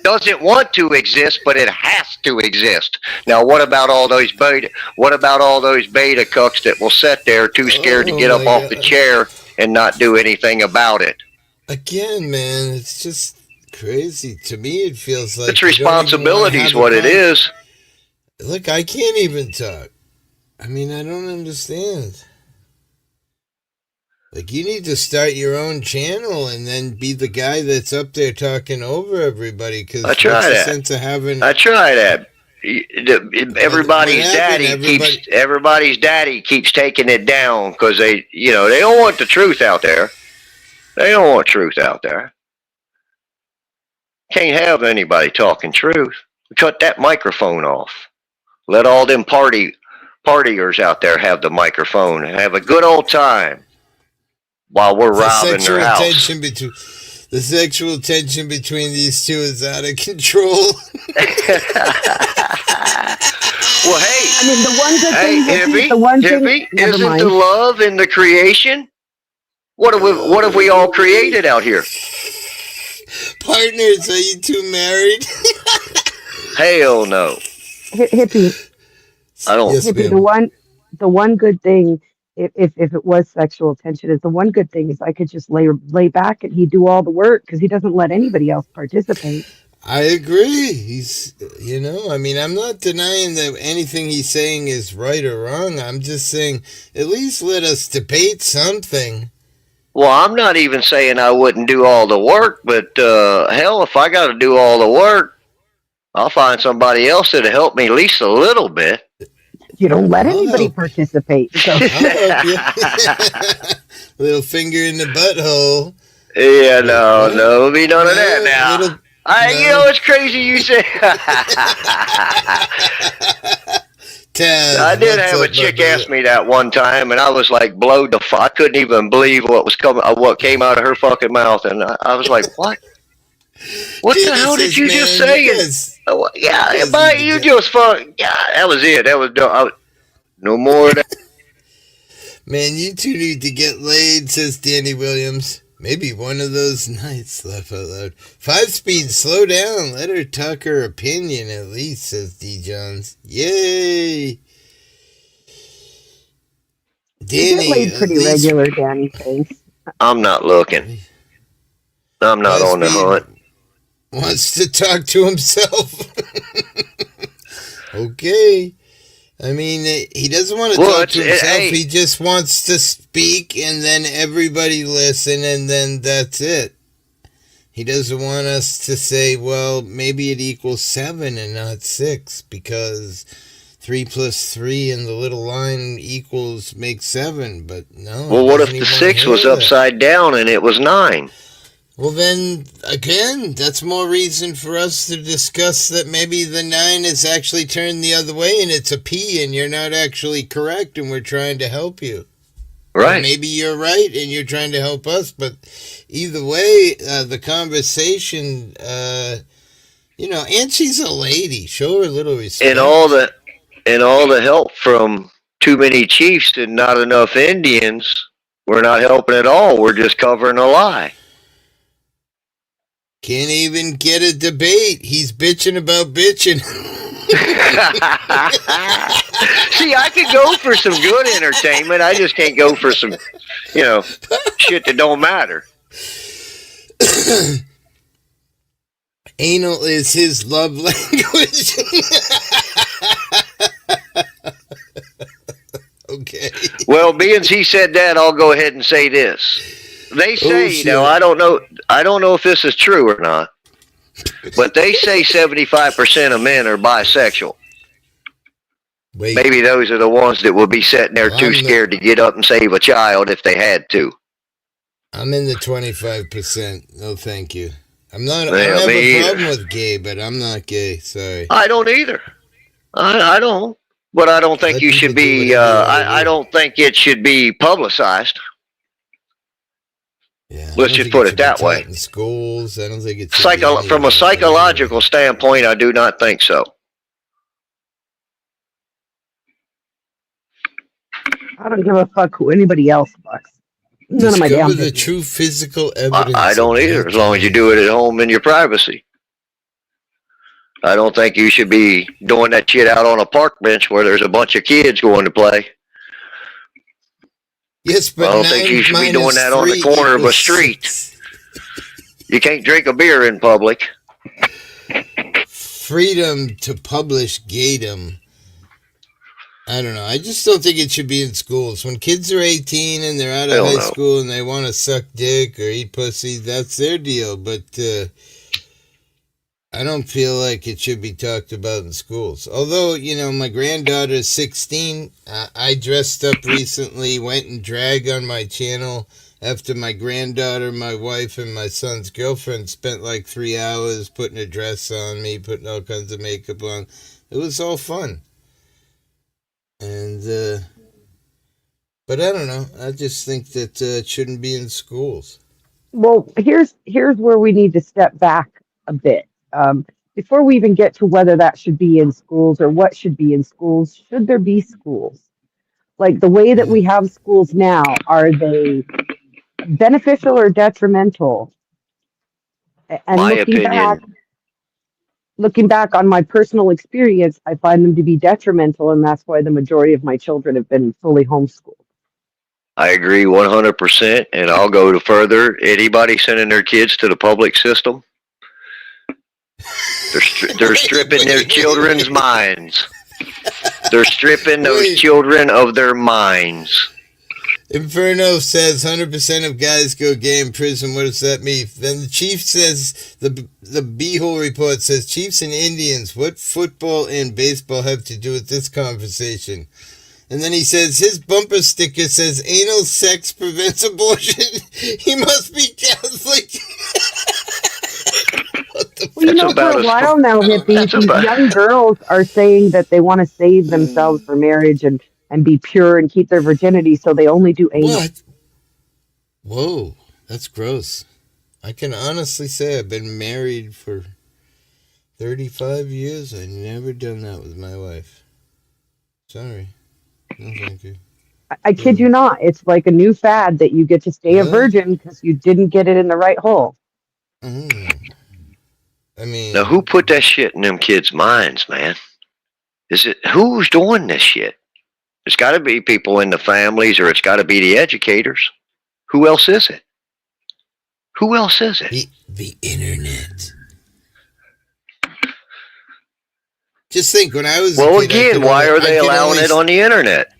Doesn't want to exist, but it has to exist. Now, what about all those beta cucks that will sit there too scared to get up off the chair and not do anything about it? Again, man, it's just crazy. To me, it feels like it's responsibility is what it is. Look, I can't even talk. I mean, I don't understand. Like, you need to start your own channel and then be the guy that's up there talking over everybody. Cause I try that. Sense of having... I try that. Everybody's daddy keeps taking it down because they don't want the truth out there. They don't want truth out there. Can't have anybody talking truth. Cut that microphone off. Let all them partiers out there have the microphone and have a good old time. While we're robbing their house. The sexual tension between these two is out of control. Well, hey. I mean, the one good thing, Hippie, isn't the love in the creation? What have we all created out here? Partners, are you two married? Hell no. Hippie. I don't. Yes, Hippie, the one good thing. If it was sexual tension, is the one good thing is I could just lay back and he'd do all the work because he doesn't let anybody else participate. I agree. He's, I mean, I'm not denying that anything he's saying is right or wrong. I'm just saying, at least let us debate something. Well, I'm not even saying I wouldn't do all the work, but hell, if I got to do all the work, I'll find somebody else that'll help me at least a little bit. You don't let anybody participate. So. Little finger in the butthole. Yeah, no, be none of that now. It's crazy you say. I did have a chick ask me that one time, and I was like blowed the fuck. I couldn't even believe what came out of her fucking mouth, and I was like, what? What the hell did you just say? Yeah, but you just fuck. Yeah, that was it. That was no more of that. Man, you two need to get laid, says Danny Williams. Maybe one of those nights, laugh out loud. 5-speed, slow down. Let her talk her opinion at least, says D. Johns. Yay! Danny, you get laid pretty regular, Danny. Thanks. I'm not looking. I'm not on the hunt. Wants to talk to himself. Okay. I mean, he doesn't want to talk to himself. He just wants to speak and then everybody listen and then that's it. He doesn't want us to say, well, maybe it equals 7 and not 6 because 3 plus 3 in the little line makes 7, but no. Well, what if the 6 was upside down and it was 9? Well, then, again, that's more reason for us to discuss that maybe the 9 is actually turned the other way and it's a P and you're not actually correct and we're trying to help you. Right. Or maybe you're right and you're trying to help us, but either way, the conversation, and she's a lady. Show her a little respect. And all the help from too many chiefs and not enough Indians, we're not helping at all. We're just covering a lie. Can't even get a debate. He's bitching about bitching. See, I could go for some good entertainment. I just can't go for some, shit that don't matter. Anal is his love language. Okay. Well, being he said that, I'll go ahead and say this. They say, I don't know if this is true or not, but they say 75% of men are bisexual. Wait. Maybe those are the ones that will be sitting there too scared to get up and save a child if they had to. I'm in the 25%. No, thank you. I don't have a problem with gay, but I'm not gay. Sorry. I don't either. I don't. But I don't think you should be. I don't think it should be publicized. Yeah, let's just put it that way. In schools, I don't think it's from a psychological standpoint. I do not think so. I don't give a fuck who anybody else fucks. None of my damn the true physical evidence. I don't either, as long as you do it at home in your privacy. I don't think you should be doing that shit out on a park bench where there's a bunch of kids going to play. Yes, but I don't think you should be doing that on the corner of a street. You can't drink a beer in public. Freedom to publish gaydom. I don't know. I just don't think it should be in schools. When kids are 18 and they're out of high school and they want to suck dick or eat pussy, that's their deal. But I don't feel like it should be talked about in schools. Although, my granddaughter is 16. I dressed up recently, went and dragged on my channel after my granddaughter, my wife, and my son's girlfriend spent like 3 hours putting a dress on me, putting all kinds of makeup on. It was all fun. And, but I don't know. I just think that it shouldn't be in schools. Well, here's where we need to step back a bit. Before we even get to whether that should be in schools or what should be in schools, should there be schools? Like the way that we have schools now, are they beneficial or detrimental? And my opinion. Looking back on my personal experience, I find them to be detrimental, and that's why the majority of my children have been fully homeschooled. I agree 100%, and I'll go to further. Anybody sending their kids to the public system, they're stripping their children's minds. They're stripping those children of their minds. Inferno says 100% of guys go gay in prison. What does that mean? Then the chief says, the Beehole report says, Chiefs and Indians, what football and baseball have to do with this conversation? And then he says, his bumper sticker says, anal sex prevents abortion. He must be Catholic. Well, for a while now, Hippie, these young girls are saying that they want to save themselves for marriage and be pure and keep their virginity, so they only do anal. What? Whoa, that's gross. I can honestly say I've been married for 35 years. I've never done that with my wife. Sorry. No, thank you. I kid you not. It's like a new fad that you get to stay a virgin because you didn't get it in the right hole. I mean, now who put that shit in them kids' minds, man? Who's doing this shit? It's got to be people in the families, or it's got to be the educators. Who else is it? Who else is it? The internet. Just think, when I was a kid, why are they allowing it on the internet?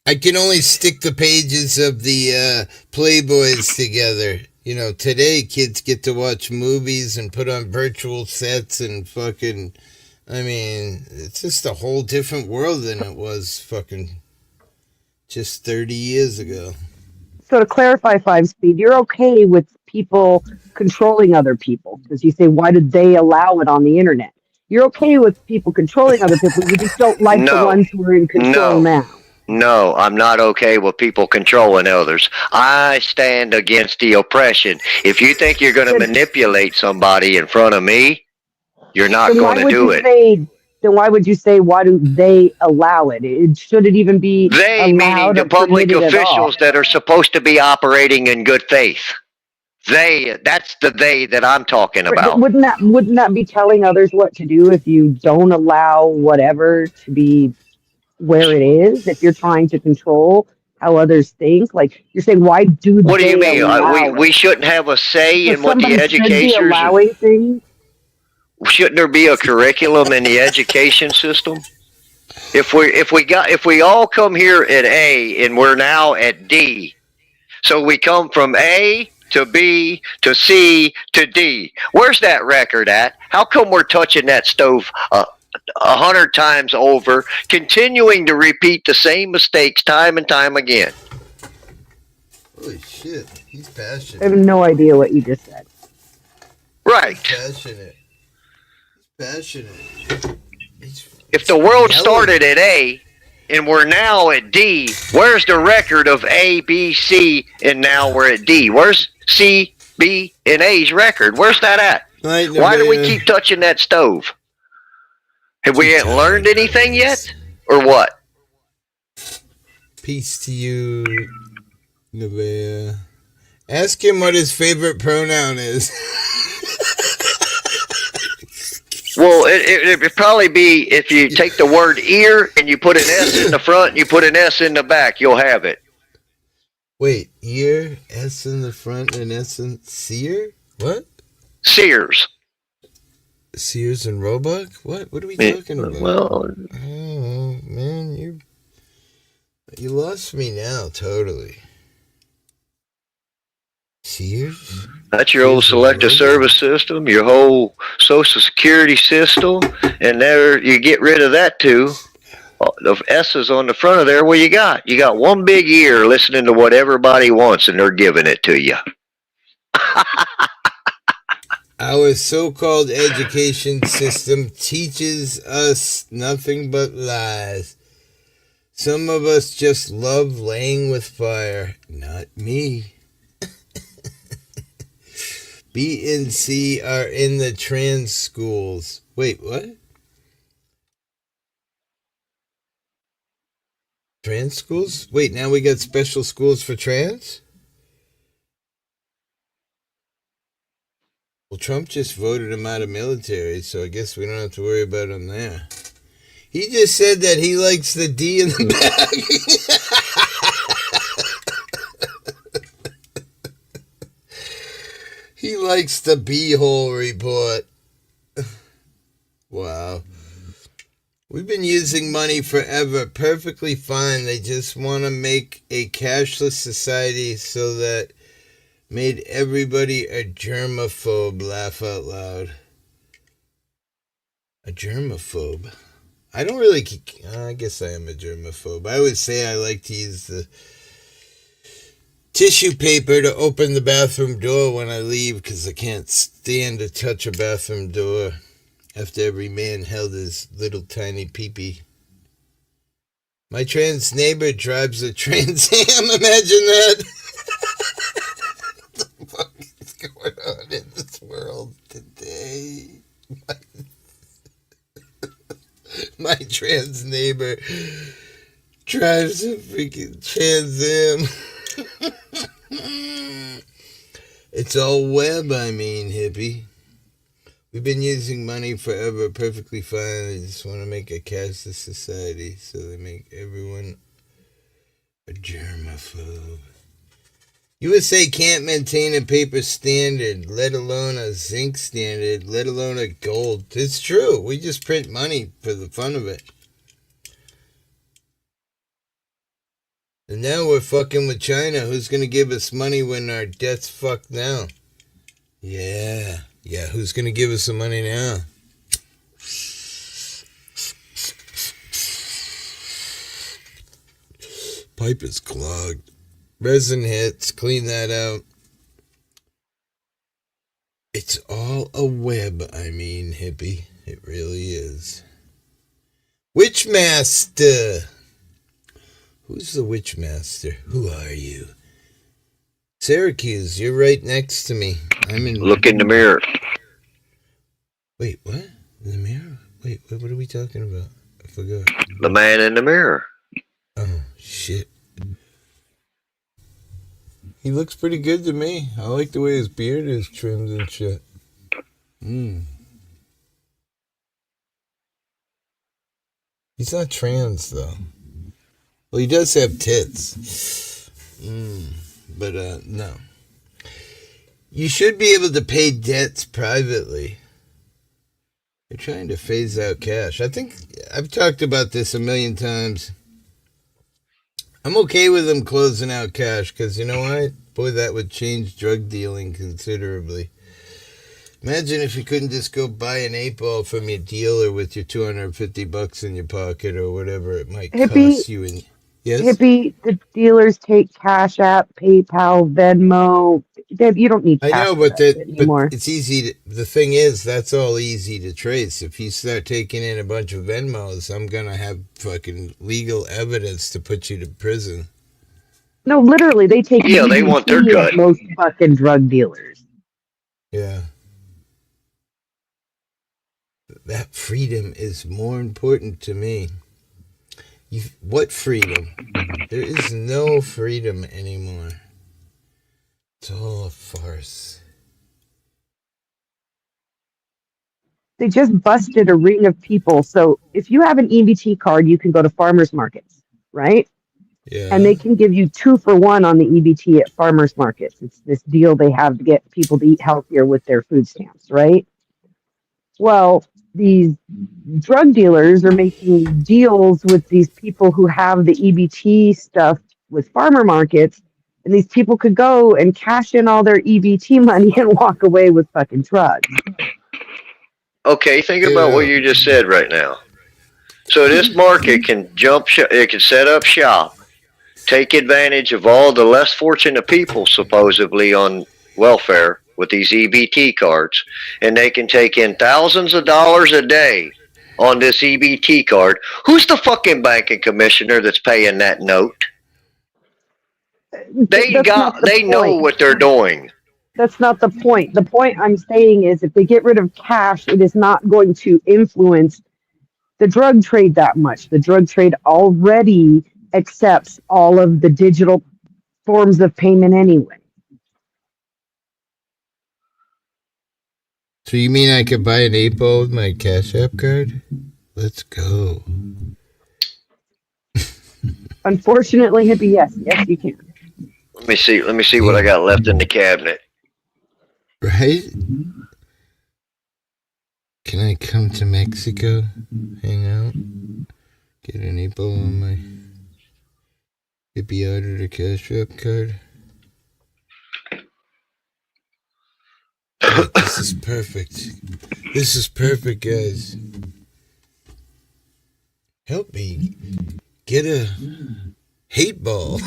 I can only stick the pages of the Playboys together. Today kids get to watch movies and put on virtual sets and fucking... I mean, it's just a whole different world than it was fucking just 30 years ago. So to clarify, 5-Speed, you're okay with people controlling other people? Because you say, why did they allow it on the internet? You're okay with people controlling other people, you just don't like the ones who are in control now. No, I'm not okay with people controlling others. I stand against the oppression. If you think you're going to manipulate somebody in front of me, you're not going to do it. then why would you say, why do they allow it? Should it even be They, meaning allowed the or public permitted at all? officials that are supposed to be operating in good faith. That's the they that I'm talking But about. wouldn't that be telling others what to do if you don't allow whatever to be where it is? If you're trying to control how others think, like you're saying, why do What do you they mean? allow We it? shouldn't have a say So in what the somebody should be educators. allowing things. Shouldn't there be a curriculum in the education system? If we all come here at A and we're now at D, so we come from A to B to C to D. Where's that record at? How come we're touching that stove 100 times over, continuing to repeat the same mistakes time and time again? Holy shit, he's passionate. I have no idea what you just said. Right. Passionate. If the world started at A and we're now at D, where's the record of A, B, C, and now we're at D? Where's C, B, and A's record? Where's that at? Why do we keep touching that stove? Have we ain't learned anything yet? Or what? Peace to you, Nevaeh. Ask him what his favorite pronoun is. Well, it'd probably be if you take the word ear and you put an S in the front and you put an S in the back, you'll have it. Wait, ear, S in the front and S in Sear? What? Sears. Sears and Roebuck? What are we talking about? Well, oh, man, you lost me now, totally. Sears? That's your old selective service system, your whole social security system, and there you get rid of that too. The S's on the front of there, what you got? You got one big ear listening to what everybody wants, and they're giving it to you. Our so-called education system teaches us nothing but lies. Some of us just love laying with fire. Not me. B and C are in the trans schools. Wait, what? Trans schools? Wait, now we got special schools for trans? Well, Trump just voted him out of military, so I guess we don't have to worry about him there. He just said that he likes the D in the back. He likes the B-hole report. Wow. We've been using money forever, perfectly fine. They just want to make a cashless society so that made everybody a germaphobe. Laugh out loud. A germaphobe? I don't really... I guess I am a germaphobe. I would say I like to use the tissue paper to open the bathroom door when I leave because I can't stand to touch a bathroom door after every man held his little tiny peepee. My trans neighbor drives a Trans Am. Imagine that. What the fuck is going on in this world today? My trans neighbor drives a freaking Trans Am. It's all web, I mean, hippie. We've been using money forever, perfectly fine. They just want to make a cashless society, so they make everyone a germaphobe. USA can't maintain a paper standard, let alone a zinc standard, let alone a gold. It's true. We just print money for the fun of it. And now we're fucking with China. Who's going to give us money when our debt's fucked now? Yeah, who's going to give us the money now? Pipe is clogged. Resin hits. Clean that out. It's all a web, I mean, hippie. It really is. Witchmaster. Who's the Witchmaster? Who are you? Syracuse, you're right next to me. I'm in... Look in the mirror. Wait, what? In the mirror? Wait. Wait, what are we talking about? I forgot. The man in the mirror. Oh, shit. He looks pretty good to me. I like the way his beard is trimmed and shit. He's not trans, though. Well, he does have tits. But, no. You should be able to pay debts privately. They're trying to phase out cash. I think I've talked about this a million times. I'm okay with them closing out cash because you know what? Boy, that would change drug dealing considerably. Imagine if you couldn't just go buy an 8-ball from your dealer with your $250 in your pocket or whatever it might Hippie, cost you. And yes, Hippie, the dealers take Cash App, PayPal, Venmo. You don't need I cash know, for but that shit anymore. it's easy. The thing is, that's all easy to trace. If you start taking in a bunch of Venmos, I'm gonna have fucking legal evidence to put you to prison. No, literally, they take Yeah, they want their EBT cut. at most fucking drug dealers. Yeah. That freedom is more important to me. What freedom? There is no freedom anymore. It's all a farce. They just busted a ring of people. So if you have an EBT card, you can go to farmers markets, right? And Yeah. they can give you 2 for 1 on the EBT at farmers markets. It's this deal they have to get people to eat healthier with their food stamps, right? Well, these drug dealers are making deals with these people who have the EBT stuff with farmer markets, and these people could go and cash in all their EBT money and walk away with fucking drugs. Okay, think about what Ew. you just said right now. So this market can it can set up shop, take advantage of all the less fortunate people supposedly on welfare with these EBT cards, and they can take in thousands of dollars a day on this EBT card. Who's the fucking banking commissioner that's paying that note? That's not the They know point. what they're doing. That's not the point. The point I'm saying is if they get rid of cash, it is not going to influence the drug trade that much. The drug trade already accepts all of the digital forms of payment anyway. So you mean I could buy an 8-ball with my Cash App card? Let's go. Unfortunately, Hippie, yes, you can. Let me see. Let me see what I Damn. got left in the cabinet. Right? Can I come to Mexico? Hang out? Get an 8-ball on my Hippie Auditor Cash App card? Oh, this is perfect. This is perfect, guys. Help me get a hate ball.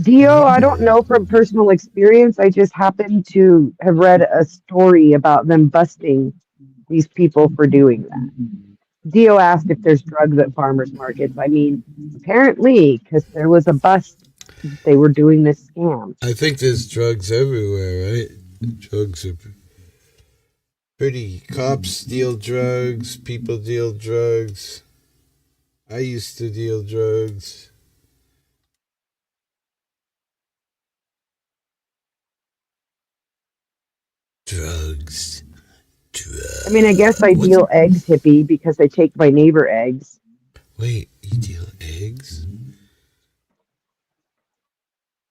Dio, I don't know from personal experience. I just happened to have read a story about them busting these people for doing that. Dio asked if there's drugs at farmers markets. I mean, apparently, because there was a bust, they were doing this scam. I think there's drugs everywhere, right? Drugs are pretty. Cops deal drugs, people deal drugs. I used to deal drugs. Drugs. I mean, I guess I deal eggs, Hippie, because I take my neighbor eggs. Wait, you deal eggs?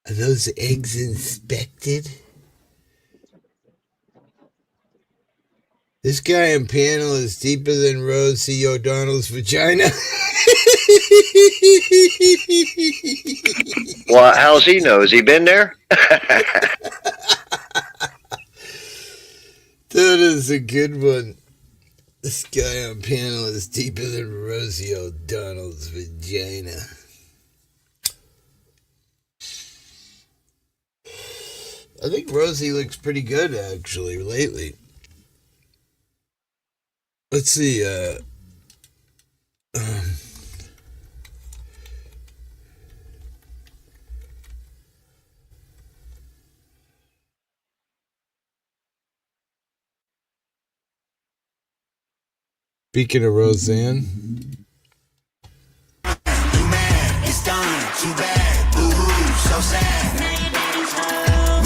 Are those eggs inspected? This guy on panel is deeper than Rosie O'Donnell's vagina. Well, how's he know? Has he been there? That is a good one. This guy on panel is deeper than Rosie O'Donnell's vagina. I think Rosie looks pretty good, actually, lately. Let's see, Speaking of Roseanne. It's done, too bad, boo-hoo, so sad.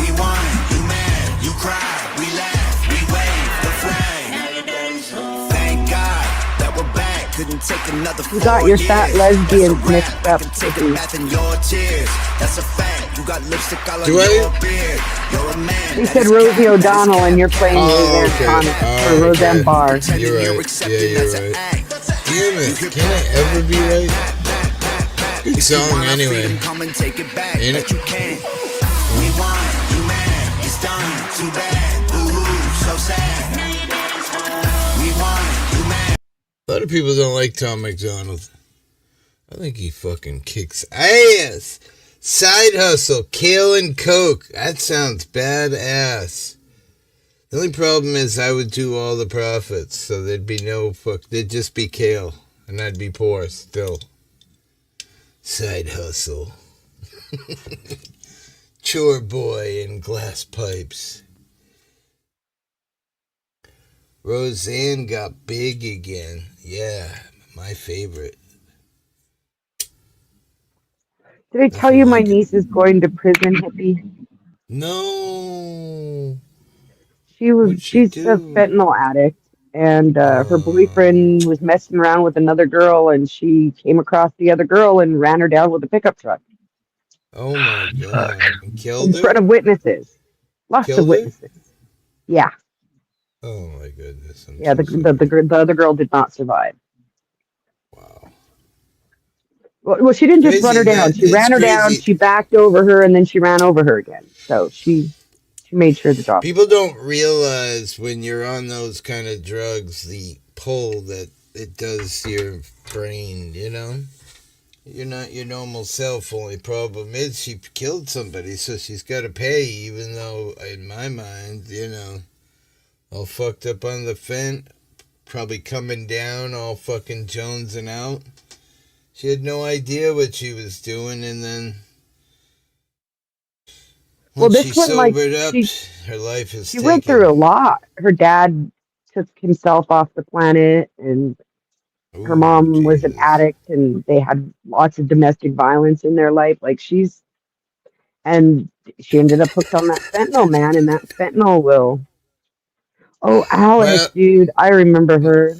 We won, you mad, you cry, we laugh, we wave the flag. Thank God that we're back, couldn't take another 4 You got your years. fat That's lesbians a mixed wrap, I up. can take a bath in your tears. That's a fact, you got lipstick all on Do I? your beard. You're a man, They that said is Rosie cap, that is O'Donnell, and cap, you're cap. playing Roseanne okay. Connor or Roseanne Barr. You're right. Yeah, you're right. Damn it. Can I ever be right? Good song anyway. Come and take it back, Ain't but it? you can't. We won, you mad, it's done, too bad, boo-hoo, so sad. We won, you mad. A lot of people don't like Tom McDonald. I think he fucking kicks ass. Side hustle, kale and coke. That sounds badass. The only problem is I would do all the profits, so there'd be no there'd just be kale, and I'd be poor still. Side hustle. Chore boy and glass pipes. Roseanne got big again. Yeah, my favorite. Did I tell Nothing you my like it. niece is going to prison, Hippie? No. What'd she She's a do? fentanyl addict, and her Oh, boyfriend was messing around with another girl, and she came across the other girl and ran her down with a pickup truck oh my God. And killed in front her? of witnesses. Lots of Killed her? witnesses. Yeah, Oh my goodness. I'm yeah. so sorry. The other girl did not survive. Wow. Well, she didn't just run Crazy her down. that She it's ran her down. crazy. She backed over her, and then she ran over her again. So she made sure the job. People don't realize when you're on those kind of drugs the pull that it does to your brain, you know? You're not your normal self. Only problem is she killed somebody, so she's got to pay, even though, in my mind, all fucked up on the fence, probably coming down, all fucking jonesing out. She had no idea what she was doing, and then Well, once she this one, like sobered up, her life is she went through a taken. lot. Her dad took himself off the planet, and her Ooh, mom was an Jesus. addict, and they had lots of domestic violence in their life. And she ended up hooked on that fentanyl, man, and that fentanyl will. Oh, Alice, My, dude, I remember her.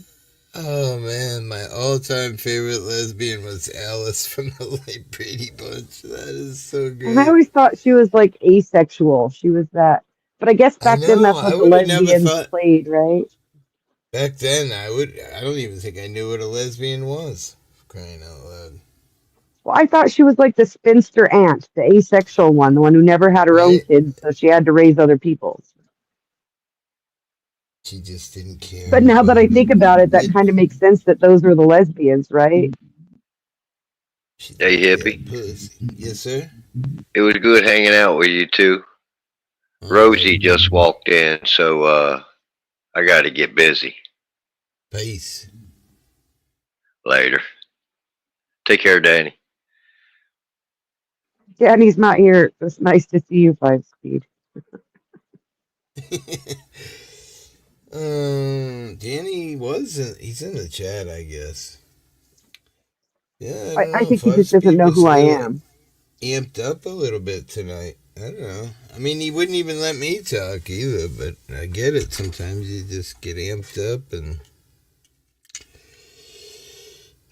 oh man, my all-time favorite lesbian was Alice from the late Brady Bunch. That is so And I great. always thought she was like asexual. She was that. But I guess I back then know. that's I what the would have never lesbians thought played, right? back then. I don't even think I knew what a lesbian was. Crying out loud, Well, I thought she was like the spinster aunt, the asexual one, the one who never had her own right? kids, so she had to raise other people's. She just didn't care But now that I about think about it, that it. kind of makes sense that those were the lesbians, right? She Hey, didn't care hippie. pussy. Yes, sir. It was good hanging out with you two. All Rosie right. just walked in, so I got to get busy. Peace. Later. Take care, Danny. Danny's not here. It's nice to see you, 5 Speed. Danny he's in the chat, I guess. Yeah, I don't I know. think he Five just doesn't Speed know was who a I little am. amped up a little bit tonight. I don't know. I mean, he wouldn't even let me talk either, but I get it. Sometimes you just get amped up, and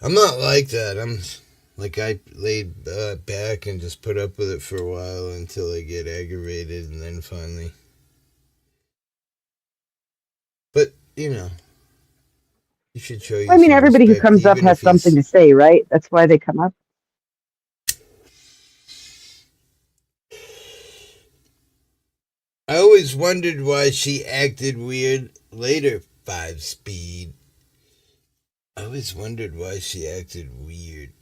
I'm not like that. I'm like I laid back and just put up with it for a while until I get aggravated, and then finally. But you should show I you mean, some everybody who respect, comes up even has if something he's. to say, right? That's why they come up. I always wondered why she acted weird later, 5 Speed. I always wondered why she acted weird.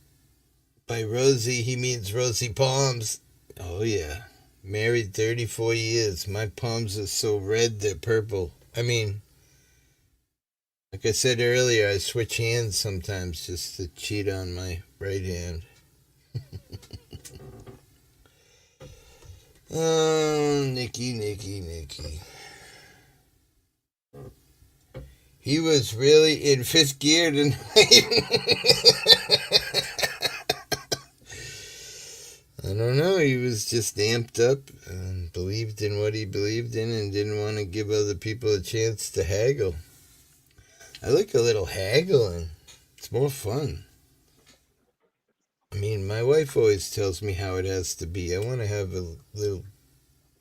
By Rosie, he means Rosie Palms. Oh, yeah. Married 34 years. My palms are so red they're purple. I mean, like I said earlier, I switch hands sometimes just to cheat on my right hand. Oh, Nikki. He was really in fifth gear tonight. I don't know. He was just amped up and believed in what he believed in and didn't want to give other people a chance to haggle. I like a little haggling. It's more fun. I mean, my wife always tells me how it has to be. I want to have a little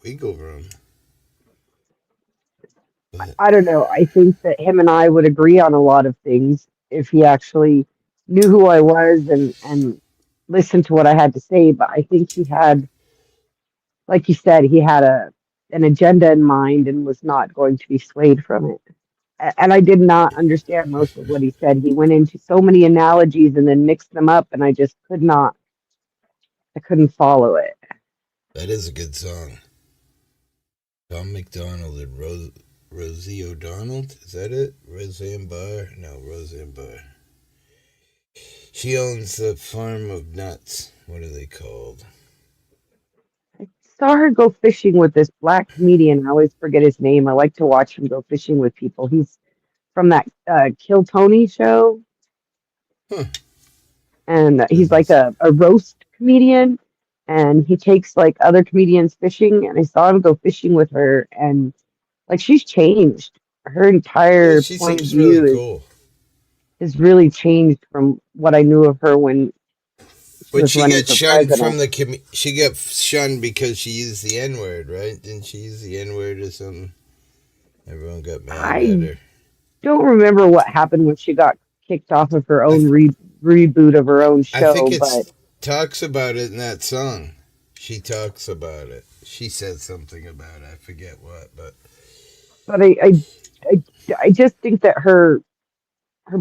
wiggle room. But I don't know. I think that him and I would agree on a lot of things if he actually knew who I was and listened to what I had to say. But I think he had, like you said, he had an agenda in mind and was not going to be swayed from it. And I did not understand most of what he said. He went into so many analogies and then mixed them up, and I just could not. I couldn't follow it. that is a good song. Tom McDonald and Rosie O'Donnell. Is that it? Roseanne Barr? No, Roseanne Barr. She owns the farm of nuts. What are they called? I saw her go fishing with this black comedian. I always forget his name. I like to watch him go fishing with people. He's from that Kill Tony show. Huh. And he's like a roast comedian. And he takes like other comedians fishing. And I saw him go fishing with her. And like she's changed. Her Yeah, entire she point of seems really view cool. is really changed from what I knew of her when she But was she running got for shunned president. from the she got shunned because she used the N-word, right? Didn't she use the N-word or something? Everyone got mad at I her. don't remember what happened when she got kicked off of her own reboot of her own I think show, but it talks about it in that song. She talks about it. She said something about it. I forget what, but I I just think that her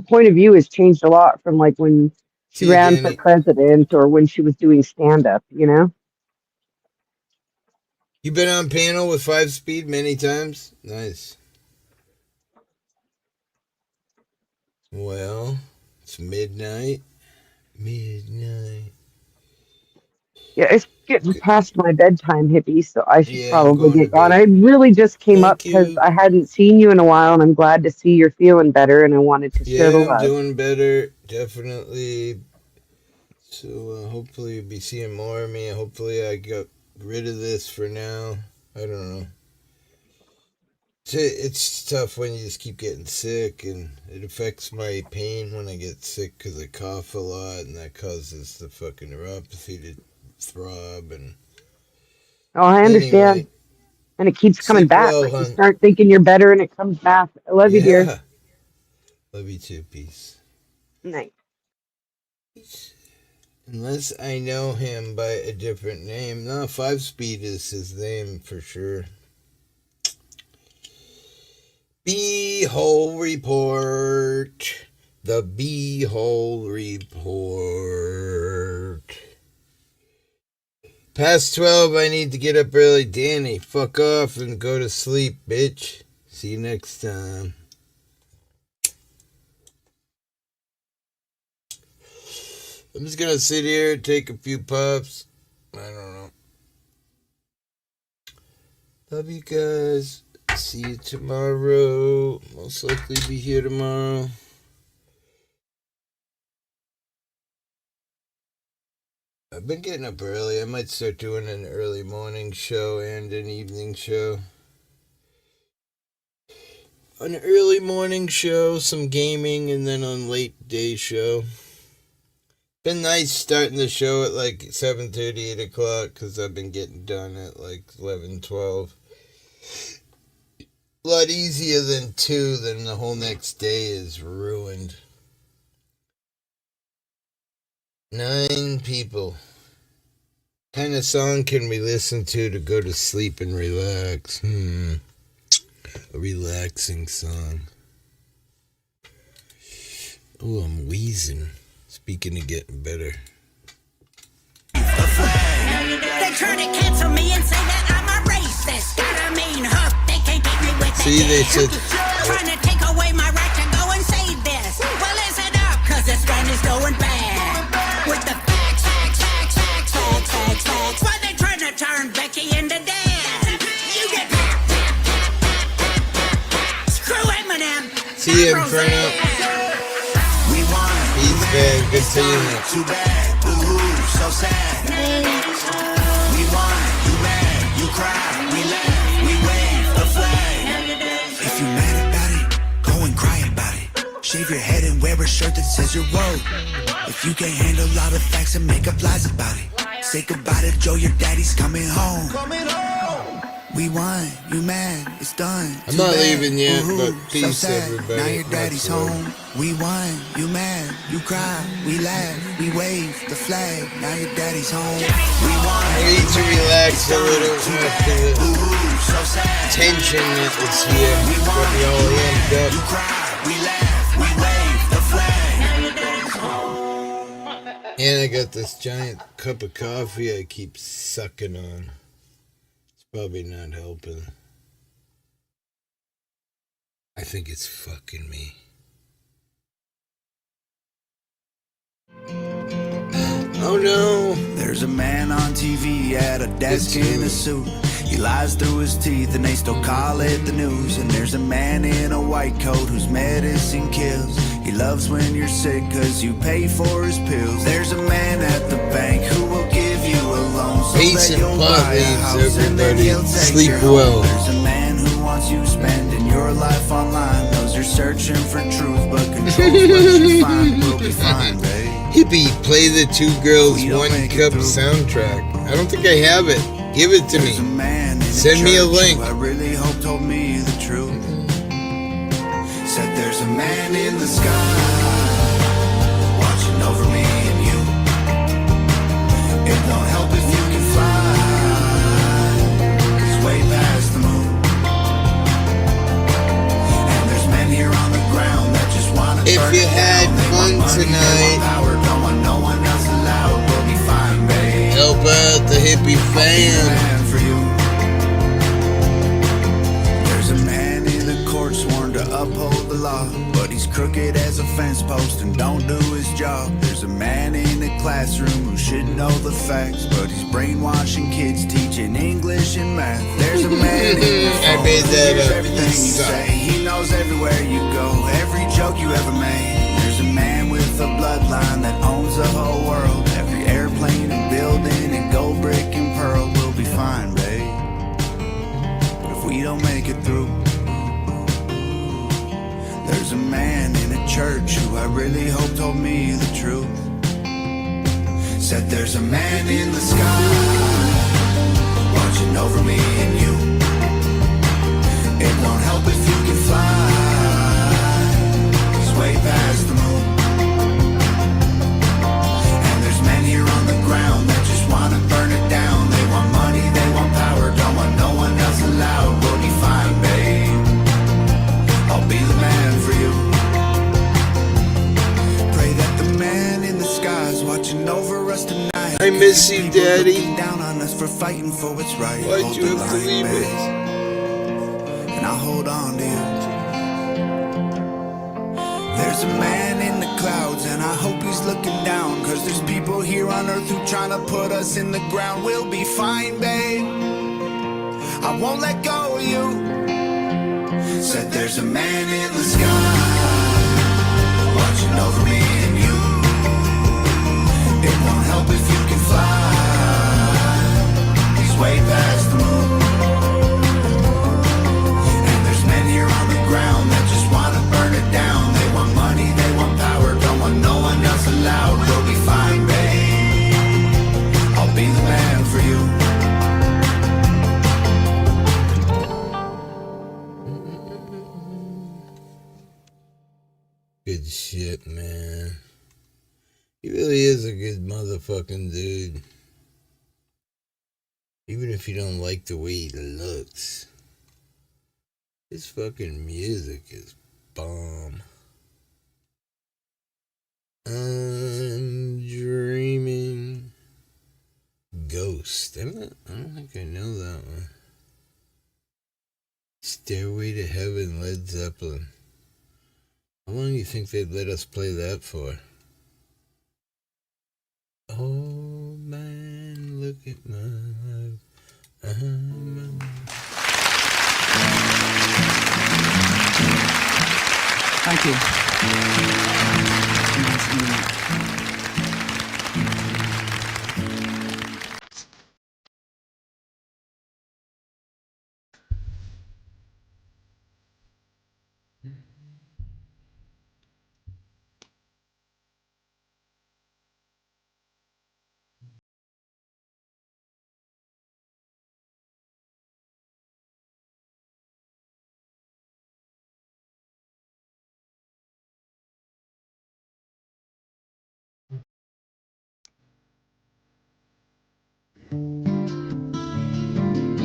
point of view has changed a lot from like when she see you, ran for Danny. president or when she was doing stand up, you know? You been on panel with 5-Speed many times? Nice. Well, it's midnight. Midnight. Yeah, it's getting Good. past my bedtime, hippie, so I should Yeah, I'm probably going to get gone. bed. I really just came up Thank because you. I hadn't seen you in a while, and I'm glad to see you're feeling better, and I wanted to share the Yeah, I'm love. doing better. Definitely. So hopefully you'll be seeing more of me. Hopefully I got rid of this for now. I don't know. It's tough when you just keep getting sick, and it affects my pain when I get sick because I cough a lot, and that causes the fucking neuropathy to throb. And Oh, I understand. anyway, And it keeps coming sleep back. well, Like you hon. start thinking you're better, and it comes back. I love you, dear. Yeah. Love you too. Peace. Night. Unless I know him by a different name. No, 5-Speed is his name for sure. B-hole report. The B-hole report. Past 12, I need to get up early. Danny, fuck off and go to sleep, bitch. See you next time. I'm just gonna sit here, take a few puffs. I don't know. Love you guys. See you tomorrow. Most likely be here tomorrow. I've been getting up early. I might start doing an early morning show and an evening show. An early morning show, some gaming, and then on late day show. Been nice starting the show at like 7:30, 8 o'clock, because I've been getting done at like 11, 12. A lot easier than 2, then the whole next day is ruined. 9 people. What kind of song can we listen to go to sleep and relax? A relaxing song. Oh, I'm wheezing. Speaking of getting better. They try to cancel me and say that I'm a racist. Got a mean hook, they can't get me with See, they said... Trying to take away my right to go and say this. Well, listen up, cause this one is going bad. With the facts. Why they trying to turn Becky into Dan? You get... Screw Eminem, See you, Inferno. We won. Peace, man. Good seeing you. Too bad. Boo-hoo. So sad. We won. You mad. You cry. We laugh. We wave the flag. If you mad about it, go and cry about it. Shave your head and wear a shirt that says you're woke. If you can't handle all the facts and make up lies about it, say goodbye to Joe, your daddy's coming home. We won, you mad, it's done. I'm not leaving yet, but So peace, sad, everybody. now your daddy's Much love. home. We won, you mad, you cry, we laugh, we wave the flag. Now your daddy's home. We won. I need to relax a little after the So sad. tension that was here. Got me all amped You up. cry, we laugh, we wave the flag. And I got this giant cup of coffee I keep sucking on. It's probably not helping. I think it's fucking me. Oh no! There's a man on TV at a desk in a suit. He lies through his teeth and they still call it the news. And there's a man in a white coat whose medicine kills. He loves when you're sick cause you pay for his pills. There's a man at the bank who will give you a loan so Peace that and you'll pot buy a house leaves, and then everybody. he'll take Sleep your home. well. There's a man who wants you spending your life online. Knows you're searching for truth but controls what you find. We'll be fine, babe. Hippie, play the Two Girls We don't One make it Cup through. soundtrack. I don't think I have it. Give it to There's a me. man in Send me a church link. who I really hope told me the truth. Said there's a man in the sky watching over me and you. It don't help if you can fly. It's way past the moon. And there's men here on the ground that just wanna If burn you it had down. They fun want money, they tonight, want power, don't want no one else allowed. We'll be fine, babe. help out the hippie fam. Man for you. There's a man in a court sworn to uphold the law, but he's crooked as a fence post and don't do his job. There's a man in a classroom who should know the facts, but he's brainwashing kids, teaching English and math. There's a man in your I phone made who that hears up. everything You you suck. say. He knows everywhere you go, every joke you ever made. There's a man with a bloodline that owns the whole world. Every airplane and building and gold brick and pearl. Will be fine, babe. But if we don't make it through, there's a man in a church who I really hope told me the truth. Said there's a man in the sky watching over me and you. It won't help if you can fly. It's way past the moon. And there's men here on the ground that just wanna burn it down. They want money, they want power, don't want no one else allowed. We'll be fine, babe. I'll be the man for you. Pray that the man in the sky's watching over us tonight. I miss you, People Daddy. looking down on us for fighting for what's right. Why'd Hold you the have to line, leave babe, us? and I'll hold on to you. There's a man in the clouds and I hope he's looking down, cause there's people here on earth who trying to put us in the ground. We'll be fine, babe. I won't let go of you. Said there's a man in the sky watching over me and you. It won't help if you can fly. He's way past the moon. And there's men here on the ground that just wanna burn it down. They want money, they want power, don't want no one else allowed. We'll be fine, babe. I'll be the man for you. Good shit, man. He really is a good motherfucking dude. Even if you don't like the way he looks. His fucking music is bomb. I'm dreaming. Ghost. I don't think I know that one. Stairway to Heaven, Led Zeppelin. How long do you think they'd let us play that for? Oh man, look at my life. Thank you.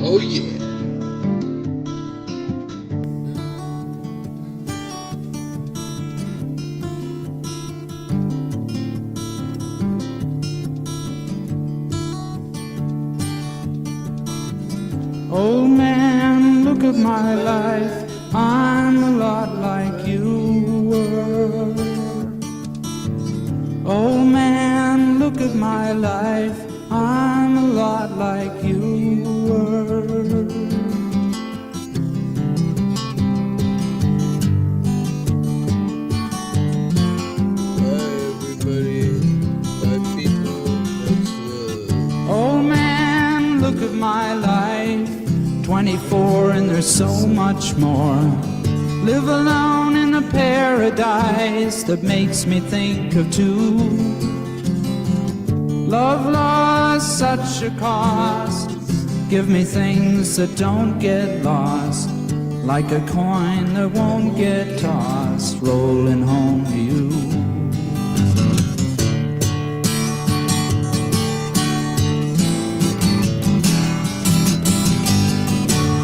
Oh yeah. Old man, look at my life. I'm a lot like you were. Old man, look at my life. I'm a lot like you were. Bye everybody. Bye people. Much love. Old man, look at my life. 24 and there's so much more. Live alone in a paradise that makes me think of two. Love lost such a cost. Give me things that don't get lost, like a coin that won't get tossed, rolling home to you.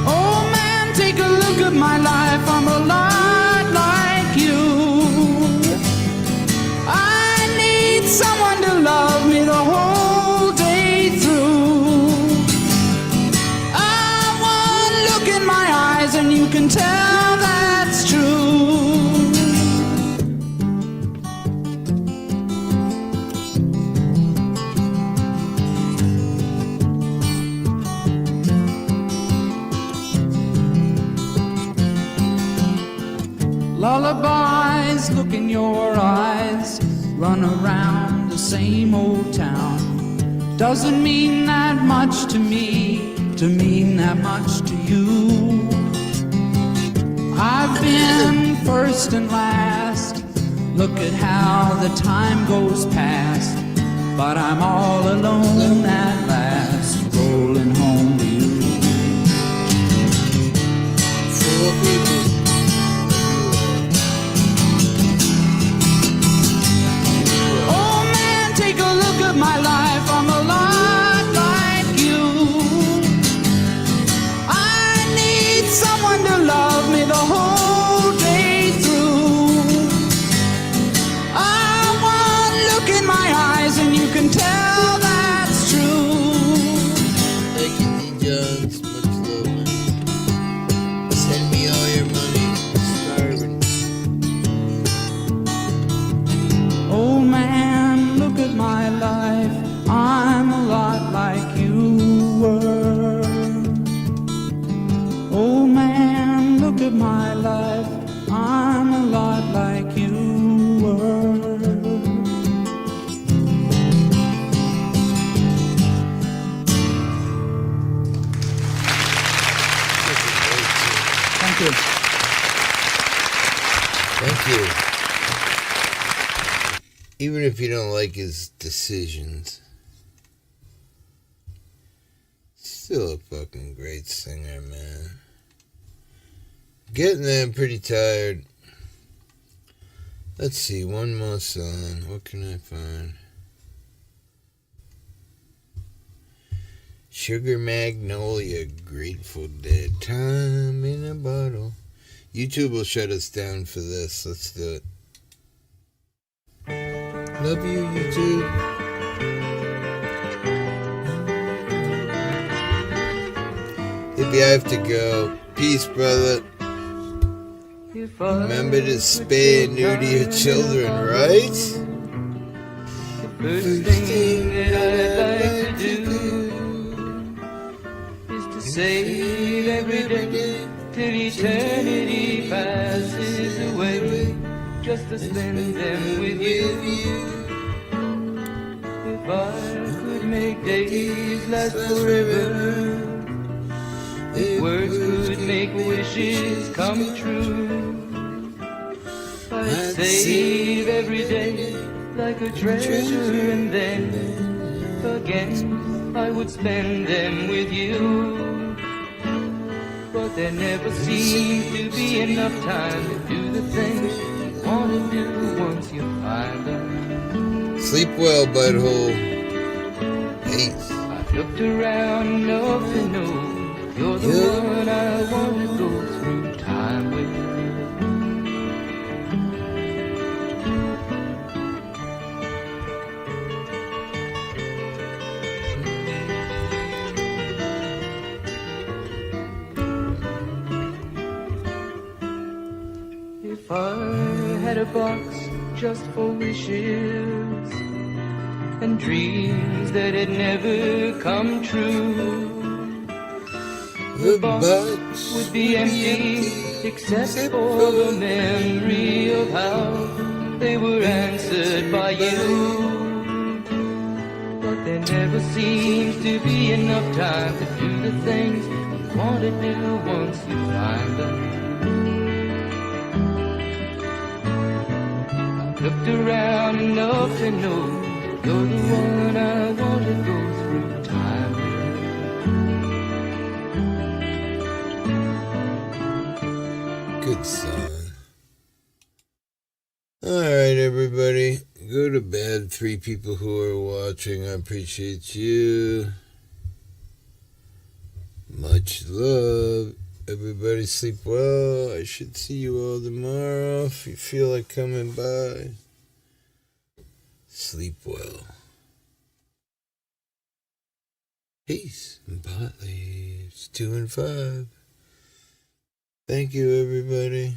Oh man, take a look at my life. I'm a lot like you. I need someone to love me the whole day through. One look in my eyes and you can tell that's true. Lullabies look in your eyes, run around the same old town. Doesn't mean that much to me, to mean that much to you. I've been first and last, look at how the time goes past. But I'm all alone at last, rolling home to you. Four people. Oh man, take a look at my life. I'm a lot like you. I need someone to love me the whole day through. One look in my eyes and you can tell that's true. Thank you, D. Jones. Much love, man. Send me all your money. I'm starving. Oh man, look at my life. I'm a lot like you were. Oh man, look at my life. I'm a lot like you were. Thank you. Thank you. Even if you don't like his decisions, still a fucking great singer, man. Getting there, I'm pretty tired. Let's see, one more song. What can I find? Sugar Magnolia, Grateful Dead. Time in a bottle. YouTube will shut us down for this. Let's do it. Love you, YouTube. Hippie, I have to go. Peace, brother. Remember to spay and neuter your children, right? First thing that I'd like to do is to say it every day till eternity passes away. just to spend them with you. If I could make days last forever, if words could make wishes come true, I'd save every day like a treasure, and then again I would spend them with you. But there never seems to be enough time to do the things you want to do once you find them. Sleep well, butthole. Peace. I've looked around enough to know you're the one I want to go through time with. If I had a box just for wishes and dreams that had never come true, the box would be empty except for the memory of how they were answered by you. But there never seems to be enough time to do the things you want to do once you find them. Looked around enough to know you're the one I want to go through time with. Good song. Alright, everybody. Go to bed. 3 people who are watching. I appreciate you. Much love. Everybody sleep well. I should see you all tomorrow if you feel like coming by. Sleep well. Peace and pot leaves. 2 and 5. Thank you, everybody.